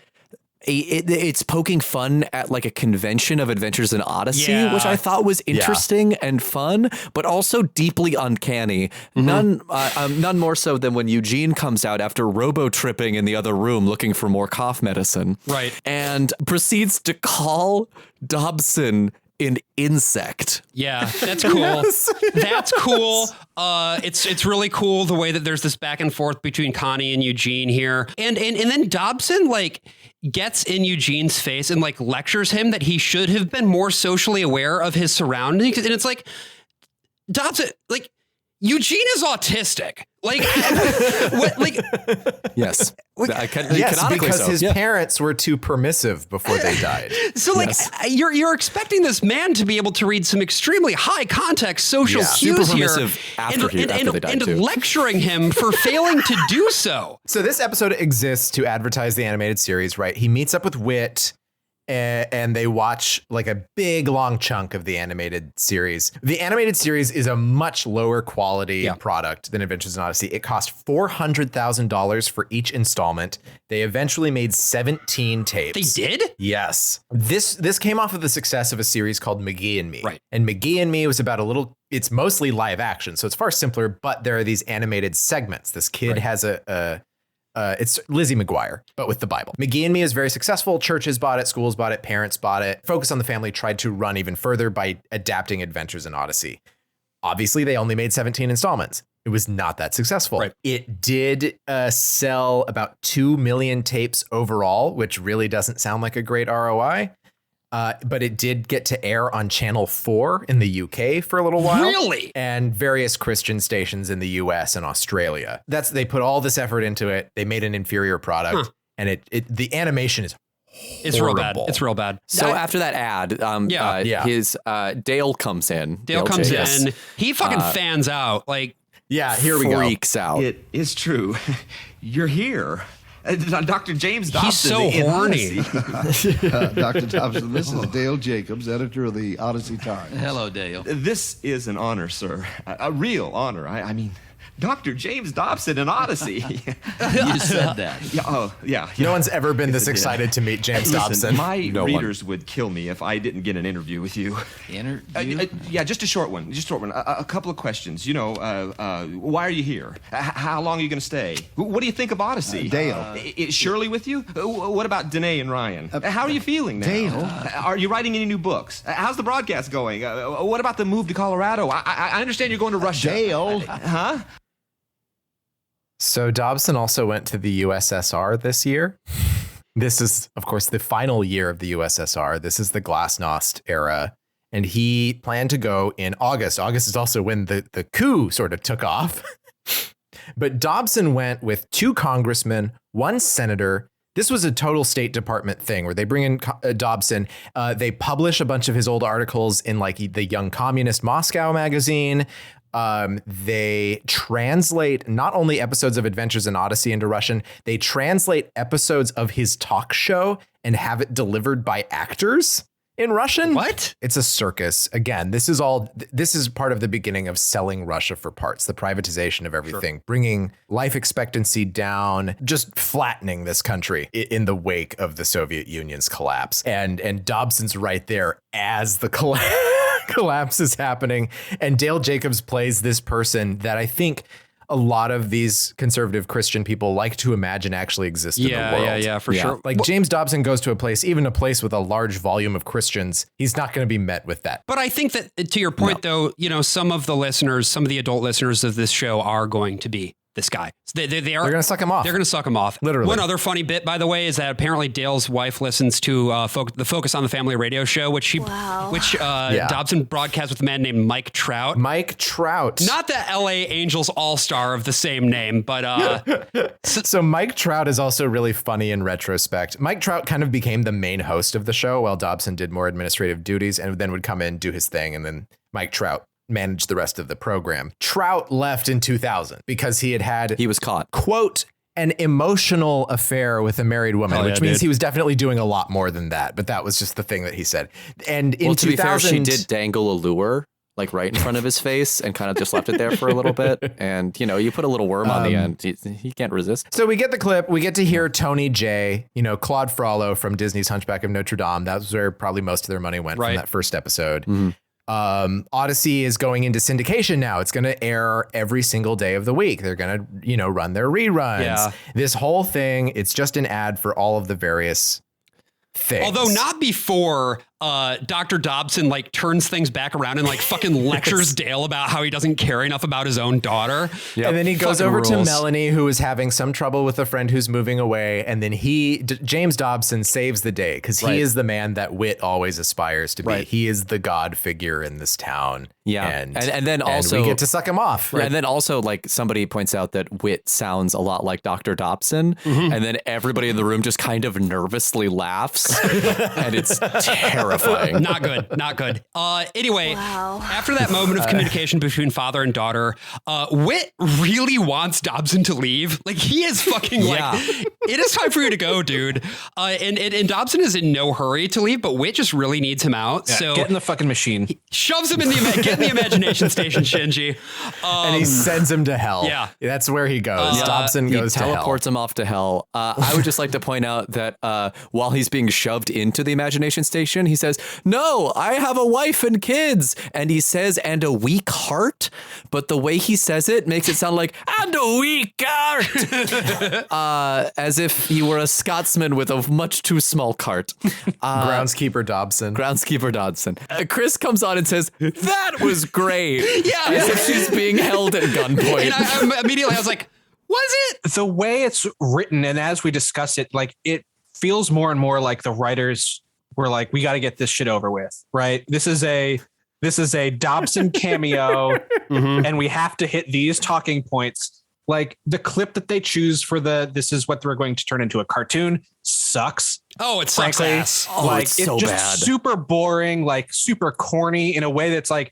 it's poking fun at, like, a convention of Adventures in Odyssey, which I thought was interesting and fun, but also deeply uncanny. None more so than when Eugene comes out after robo-tripping in the other room looking for more cough medicine. Right. And proceeds to call Dobson an insect. Yeah, that's cool. That's cool. It's really cool the way that there's this back and forth between Connie and Eugene here. And then Dobson like gets in Eugene's face and like lectures him that he should have been more socially aware of his surroundings. And it's like, Dobson, like, Eugene is autistic. Like, yes. Because his parents were too permissive before they died. So, like, you're expecting this man to be able to read some extremely high context social cues super here, permissive after they died and too. lecturing him for failing to do so. So this episode exists to advertise the animated series, right? He meets up with Whit. And they watch like a big long chunk of the animated series. The animated series is a much lower quality product than Adventures in Odyssey. It cost $400,000 for each installment. They eventually made 17 tapes. They did? Yes. This came off of the success of a series called McGee and Me. Right. And McGee and Me was about it's mostly live action, so it's far simpler, but there are these animated segments. This kid has it's Lizzie McGuire, but with the Bible. McGee and Me is very successful. Churches bought it, schools bought it, parents bought it. Focus on the Family tried to run even further by adapting Adventures in Odyssey. Obviously, they only made 17 installments. It was not that successful. Right. It did sell about 2 million tapes overall, which really doesn't sound like a great ROI. But it did get to air on Channel 4 in the UK for a little while. Really? And various Christian stations in the US and Australia. They put all this effort into it. They made an inferior product. And the animation is horrible. It's real bad. It's real bad. So after that ad, his Dale comes in. Dale comes in. He fucking fans out. Like, yeah, here we go. Freaks out. It is true. You're here. Dr. James Dobson. He's so horny. Dr. Dobson, this is Dale Jacobs, editor of the Odyssey Times. Hello, Dale. This is an honor, sir. A real honor. I mean, Dr. James Dobson in Odyssey. You said that. Yeah. No one's ever been this excited to meet James Dobson. My readers would kill me if I didn't get an interview with you. Interview? Yeah, just a short one. A couple of questions. Why are you here? How long are you going to stay? What do you think of Odyssey? Dale. Is Shirley with you? What about Danae and Ryan? How are you feeling now? Dale. Are you writing any new books? How's the broadcast going? What about the move to Colorado? I understand you're going to Russia. Dale. Huh? So Dobson also went to the USSR this year. This is, of course, the final year of the USSR. This is the Glasnost era. And he planned to go in August. August is also when the coup sort of took off. But Dobson went with 2 congressmen, 1 senator. This was a total State Department thing where they bring in Dobson. They publish a bunch of his old articles in like the Young Communist Moscow magazine. They translate not only episodes of Adventures in Odyssey into Russian, they translate episodes of his talk show and have it delivered by actors in Russian. What? It's a circus. Again, this is part of the beginning of selling Russia for parts, the privatization of everything, bringing life expectancy down, just flattening this country in the wake of the Soviet Union's collapse. And Dobson's right there as the collapse is happening. And Dale Jacobs plays this person that I think a lot of these conservative Christian people like to imagine actually exist in the world. Yeah, for sure. Like James Dobson goes to a place, even a place with a large volume of Christians, he's not going to be met with that. But I think that to your point, though, some of the adult listeners of this show are going to be this guy. They're going to suck him off. They're going to suck him off. Literally. One other funny bit, by the way, is that apparently Dale's wife listens to the Focus on the Family radio show, which Dobson broadcasts with a man named Mike Trout. Mike Trout. Not the LA Angels all-star of the same name, but... So Mike Trout is also really funny in retrospect. Mike Trout kind of became the main host of the show while Dobson did more administrative duties and then would come in, do his thing, and then Mike Trout manage the rest of the program. Trout left in 2000 because he was caught, quote, an emotional affair with a married woman, which means he was definitely doing a lot more than that. But that was just the thing that he said. And in 2000, to be fair, she did dangle a lure like right in front of his face and kind of just left it there for a little bit. And, you put a little worm on the end. He can't resist. So we get the clip. We get to hear Tony J, Claude Frollo from Disney's Hunchback of Notre Dame. That was where probably most of their money went from that first episode. Mm-hmm. Odyssey is going into syndication now. It's going to air every single day of the week. They're going to, run their reruns. Yeah. This whole thing, it's just an ad for all of the various things. Although not before Dr. Dobson like turns things back around and like fucking lectures Dale about how he doesn't care enough about his own daughter. Yep. And then he goes over to Melanie, who is having some trouble with a friend who's moving away. And then James Dobson saves the day because he is the man that Whit always aspires to be. Right. He is the god figure in this town. Yeah. And then also we get to suck him off. Right? And then also like somebody points out that Whit sounds a lot like Dr. Dobson. Mm-hmm. And then everybody in the room just kind of nervously laughs. And it's terrifying. Not good. Not good. Anyway, after that moment of communication between father and daughter, Whit really wants Dobson to leave. Like he is fucking it is time for you to go, dude. And Dobson is in no hurry to leave, but Whit just really needs him out. Yeah, so get in the fucking machine. He shoves him in the imagination station, Shinji. And he sends him to hell. Yeah. That's where he goes. Dobson goes to hell. He teleports him off to hell. I would just like to point out that while he's being shoved into the imagination station, he says, "No, I have a wife and kids." And he says, "and a weak heart." But the way he says it makes it sound like, "and a weak heart." As if he were a Scotsman with a much too small cart. Groundskeeper Dobson. Chris comes on and says, "That was great." Yeah. As if she's being held at gunpoint. And I was like, was it? The way it's written, and as we discuss it, like it feels more and more like the writers were like, we got to get this shit over with, right? This is a Dobson cameo, and we have to hit these talking points. Like the clip that they choose for this is what they're going to turn into a cartoon sucks. Oh, it sucks ass. Like it's so just bad. Super boring, like super corny in a way that's like,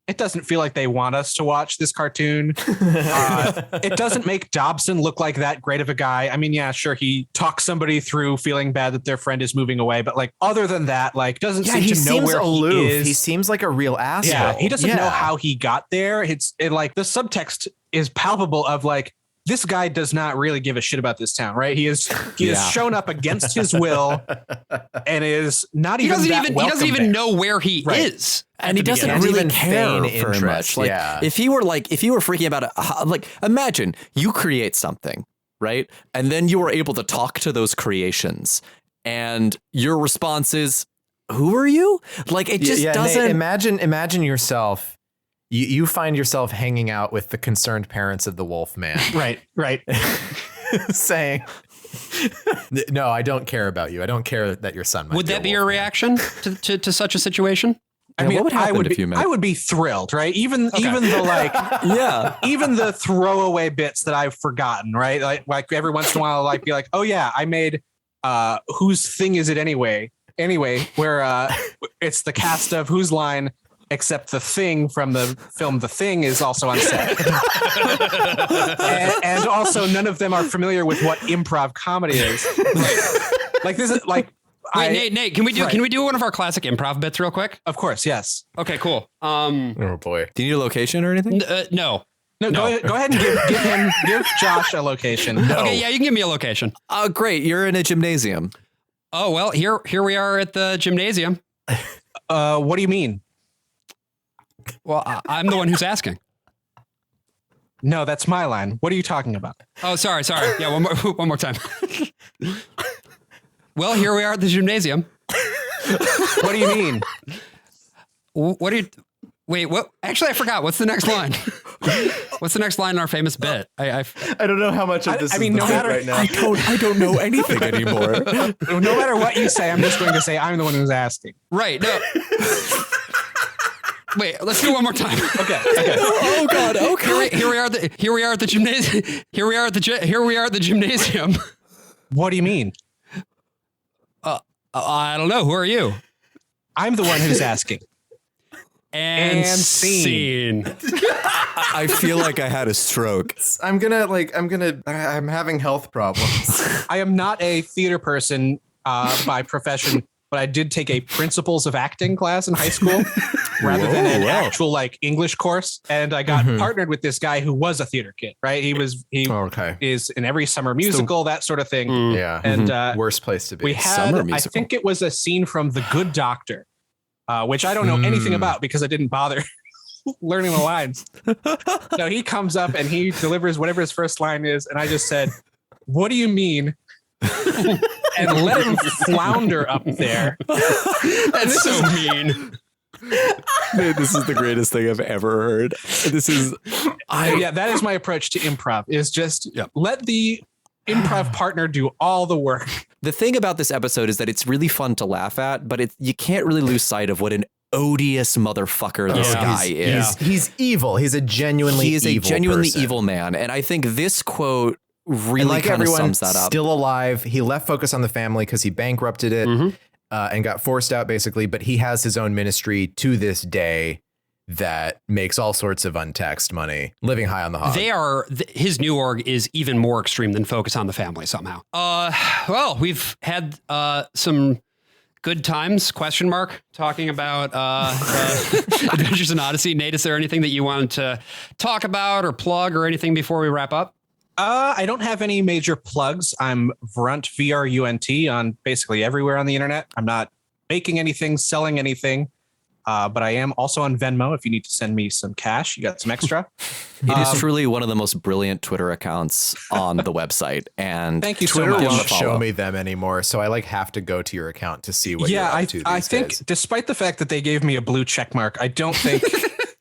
it doesn't feel like they want us to watch this cartoon. It doesn't make Dobson look like that great of a guy. I mean, yeah, sure, he talks somebody through feeling bad that their friend is moving away, but like other than that, like doesn't seem to know where aloof. He is. He seems like a real asshole. Yeah, he doesn't know how he got there. It like the subtext is palpable of like, this guy does not really give a shit about this town, right? He has shown up against his will and is not even He doesn't even know where he is. And he doesn't really care very much. Like if you were freaking about it, like imagine you create something, right? And then you were able to talk to those creations and your response is, who are you? Like it just doesn't. Nate, imagine yourself. You find yourself hanging out with the concerned parents of the wolf man. Right. Saying, "No, I don't care about you. I don't care that your son might." Would that be your reaction to such a situation? I mean, what would happen if you met? I would be thrilled, right? Even the like, even the throwaway bits that I've forgotten, right? Like every once in a while, I'll like be like, oh yeah, I made Whose Thing Is It Anyway? Where it's the cast of Whose Line, except the Thing from the film The Thing is also on set. and also none of them are familiar with what improv comedy is. Like this is like. Wait, Nate, can we do one of our classic improv bits real quick? Of course, yes. Okay, cool. Oh boy. Do you need a location or anything? No. No, go ahead and give Josh a location. No. Okay, yeah, you can give me a location. Great. You're in a gymnasium. Oh, well, here we are at the gymnasium. What do you mean? Well, I'm the one who's asking. No, that's my line. What are you talking about? Oh, sorry. Yeah, one more time. Well, here we are at the gymnasium. What do you mean? What do you... Wait, what? Actually, I forgot. What's the next line? What's the next line in our famous bit? I don't know how much of this is no matter, right now. I don't know anything anymore. No matter what you say, I'm just going to say I'm the one who's asking. Right. No. Wait, let's do it one more time. Okay. Oh God. Okay. Here we are at the gymnasium. Here we are at the gymnasium. What do you mean? I don't know. Who are you? I'm the one who's asking. And scene. I feel like I had a stroke. I'm having health problems. I am not a theater person by profession, but I did take a principles of acting class in high school rather than an actual like English course. And I got partnered with this guy who was a theater kid, right? He is in every summer musical, that sort of thing. Yeah. And worst place to be. We had, I think it was a scene from The Good Doctor, which I don't know anything about because I didn't bother learning the lines. So he comes up and he delivers whatever his first line is. And I just said, what do you mean? and let him flounder up there. That's so mean. Man, this is the greatest thing I've ever heard. This is, that is my approach to improv. Is just let the improv partner do all the work. The thing about this episode is that it's really fun to laugh at, but you can't really lose sight of what an odious motherfucker this guy is. He's evil. He's a genuinely evil man. And I think this quote really kind of sums that up. Still alive. He left Focus on the Family because he bankrupted it and got forced out, basically. But he has his own ministry to this day that makes all sorts of untaxed money, living high on the hog. His new org is even more extreme than Focus on the Family somehow. Well, we've had some good times, talking about Adventures in Odyssey. Nate, is there anything that you wanted to talk about or plug or anything before we wrap up? I don't have any major plugs. I'm Vrunt, VRUNT, on basically everywhere on the internet. I'm not making anything, selling anything. But I am also on Venmo. If you need to send me some cash, you got some extra. It is truly one of the most brilliant Twitter accounts on the website. And thank you Twitter so much. won't show me them anymore, so I have to go to your account to see what you're up to. I think days. Despite the fact that they gave me a blue check mark, I don't think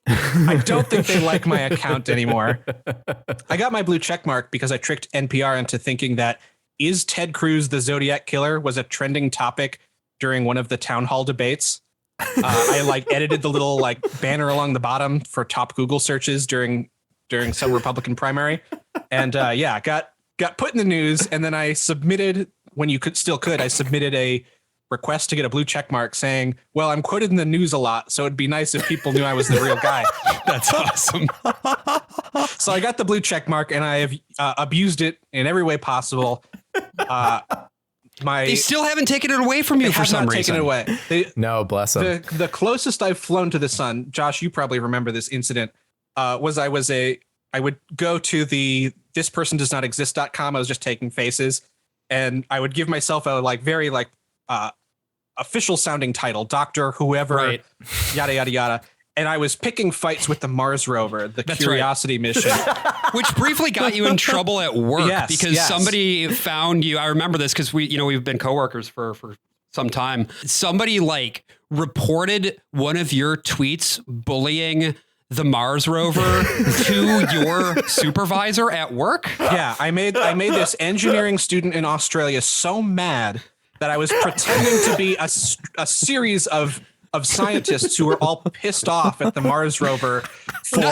they like my account anymore. I got my blue check mark because I tricked NPR into thinking that "Is Ted Cruz the Zodiac Killer?" was a trending topic during one of the town hall debates. I edited the little banner along the bottom for top Google searches during some Republican primary, and got put in the news. And then I submitted, when you could, I submitted a request to get a blue check mark saying, "Well, I'm quoted in the news a lot, so it'd be nice if people knew I was the real guy." That's awesome. So I got the blue check mark, and I have abused it in every way possible. They still haven't taken it away from you for some reason. Taken it away. No, bless them. The closest I've flown to the sun, Josh, you probably remember this incident, was I would go to the thispersondoesnotexist.com. I was just taking faces, and I would give myself a very official sounding title, Dr. Whoever, yada, yada, yada. And I was picking fights with the Mars rover, the Curiosity mission. Which briefly got you in trouble at work because somebody found you. I remember this because we've been coworkers for some time. Somebody reported one of your tweets bullying the Mars rover to your supervisor at work. Yeah, I made this engineering student in Australia so mad that I was pretending to be a series of scientists who were all pissed off at the Mars rover for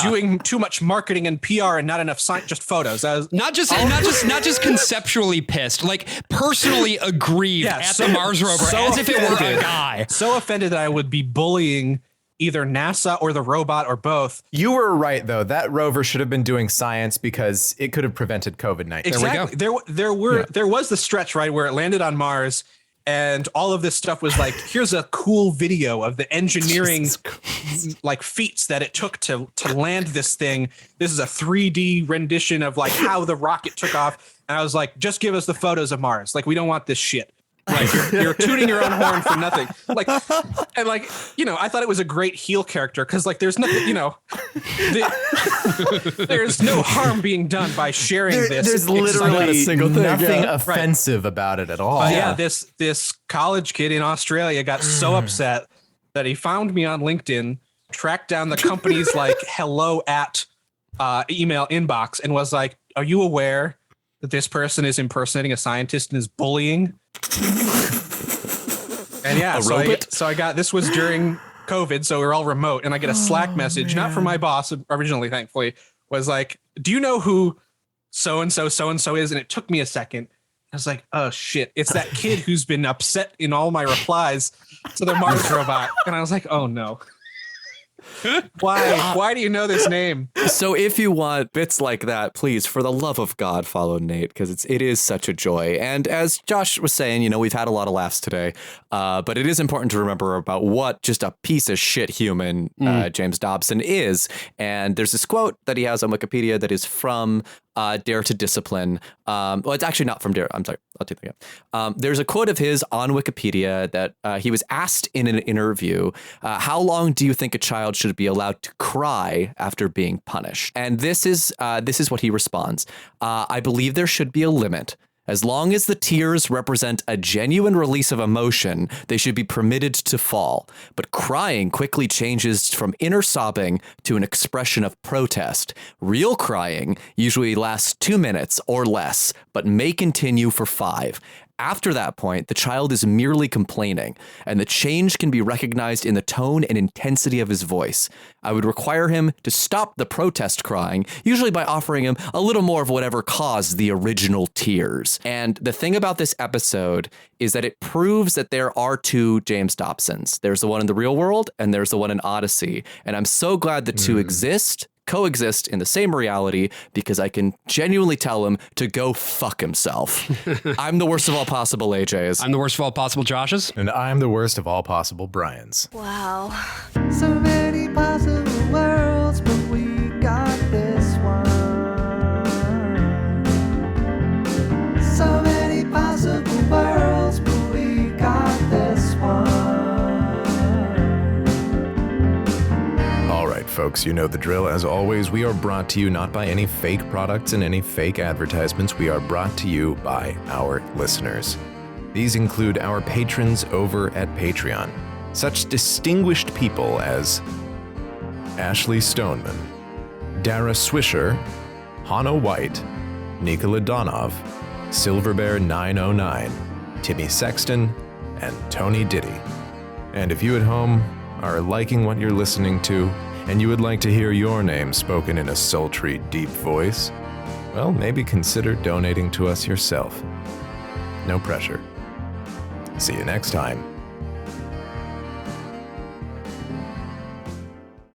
doing too much marketing and PR and not enough science, just photos. Not just conceptually pissed, personally aggrieved at the Mars rover as if it were a guy. So offended that I would be bullying either NASA or the robot or both. You were right, though. That rover should have been doing science because it could have prevented COVID-19. Exactly. There was the stretch, right, where it landed on Mars. And all of this stuff was here's a cool video of the engineering feats that it took to land this thing. This is a 3D rendition of how the rocket took off. And I was like, just give us the photos of Mars. We don't want this shit. You're tooting your own horn for nothing. I thought it was a great heel character because there's nothing, there's no harm being done by sharing this. There's literally nothing offensive about it at all. This college kid in Australia got so upset that he found me on LinkedIn, tracked down the company's hello at email inbox, and was like, "Are you aware that this person is impersonating a scientist and is bullying?" And so I got, this was during COVID, so we're all remote, and I get a Slack message, not from my boss originally, thankfully, was like, "Do you know who so-and-so is?" And it took me a second. I was like, "Oh shit, it's that kid who's been upset in all my replies to the Mars robot." And I was like, "Oh no." Why do you know this name? So if you want bits like that, please, for the love of God, follow Nate, because it is such a joy. And as Josh was saying, we've had a lot of laughs today, but it is important to remember about what just a piece of shit human James Dobson is. And there's this quote that he has on Wikipedia that is from Dare to Discipline. Well, it's actually not from Dare. I'm sorry. I'll take that again. There's a quote of his on Wikipedia that he was asked in an interview, how long do you think a child should be allowed to cry after being punished? And this is what he responds. I believe there should be a limit. As long as the tears represent a genuine release of emotion, they should be permitted to fall. But crying quickly changes from inner sobbing to an expression of protest. Real crying usually lasts 2 minutes or less, but may continue for 5. After that point, the child is merely complaining, and the change can be recognized in the tone and intensity of his voice. I would require him to stop the protest crying, usually by offering him a little more of whatever caused the original tears. And the thing about this episode is that it proves that there are 2 James Dobsons. There's the one in the real world, and there's the one in Odyssey. And I'm so glad the 2 coexist in the same reality, because I can genuinely tell him to go fuck himself. I'm the worst of all possible AJs. I'm the worst of all possible Joshes. And I'm the worst of all possible Brians. Wow. So many possible worlds, but we got this one. So many possible worlds, but we got this one. All right, folks, you know the drill. As always, we are brought to you not by any fake products and any fake advertisements. We are brought to you by our listeners. These include our patrons over at Patreon. Such distinguished people as Ashley Stoneman, Dara Swisher, Hannah White, Nikola Donov, Silverbear 909, Timmy Sexton, and Tony Diddy. And if you at home are liking what you're listening to, and you would like to hear your name spoken in a sultry, deep voice, well, maybe consider donating to us yourself. No pressure. See you next time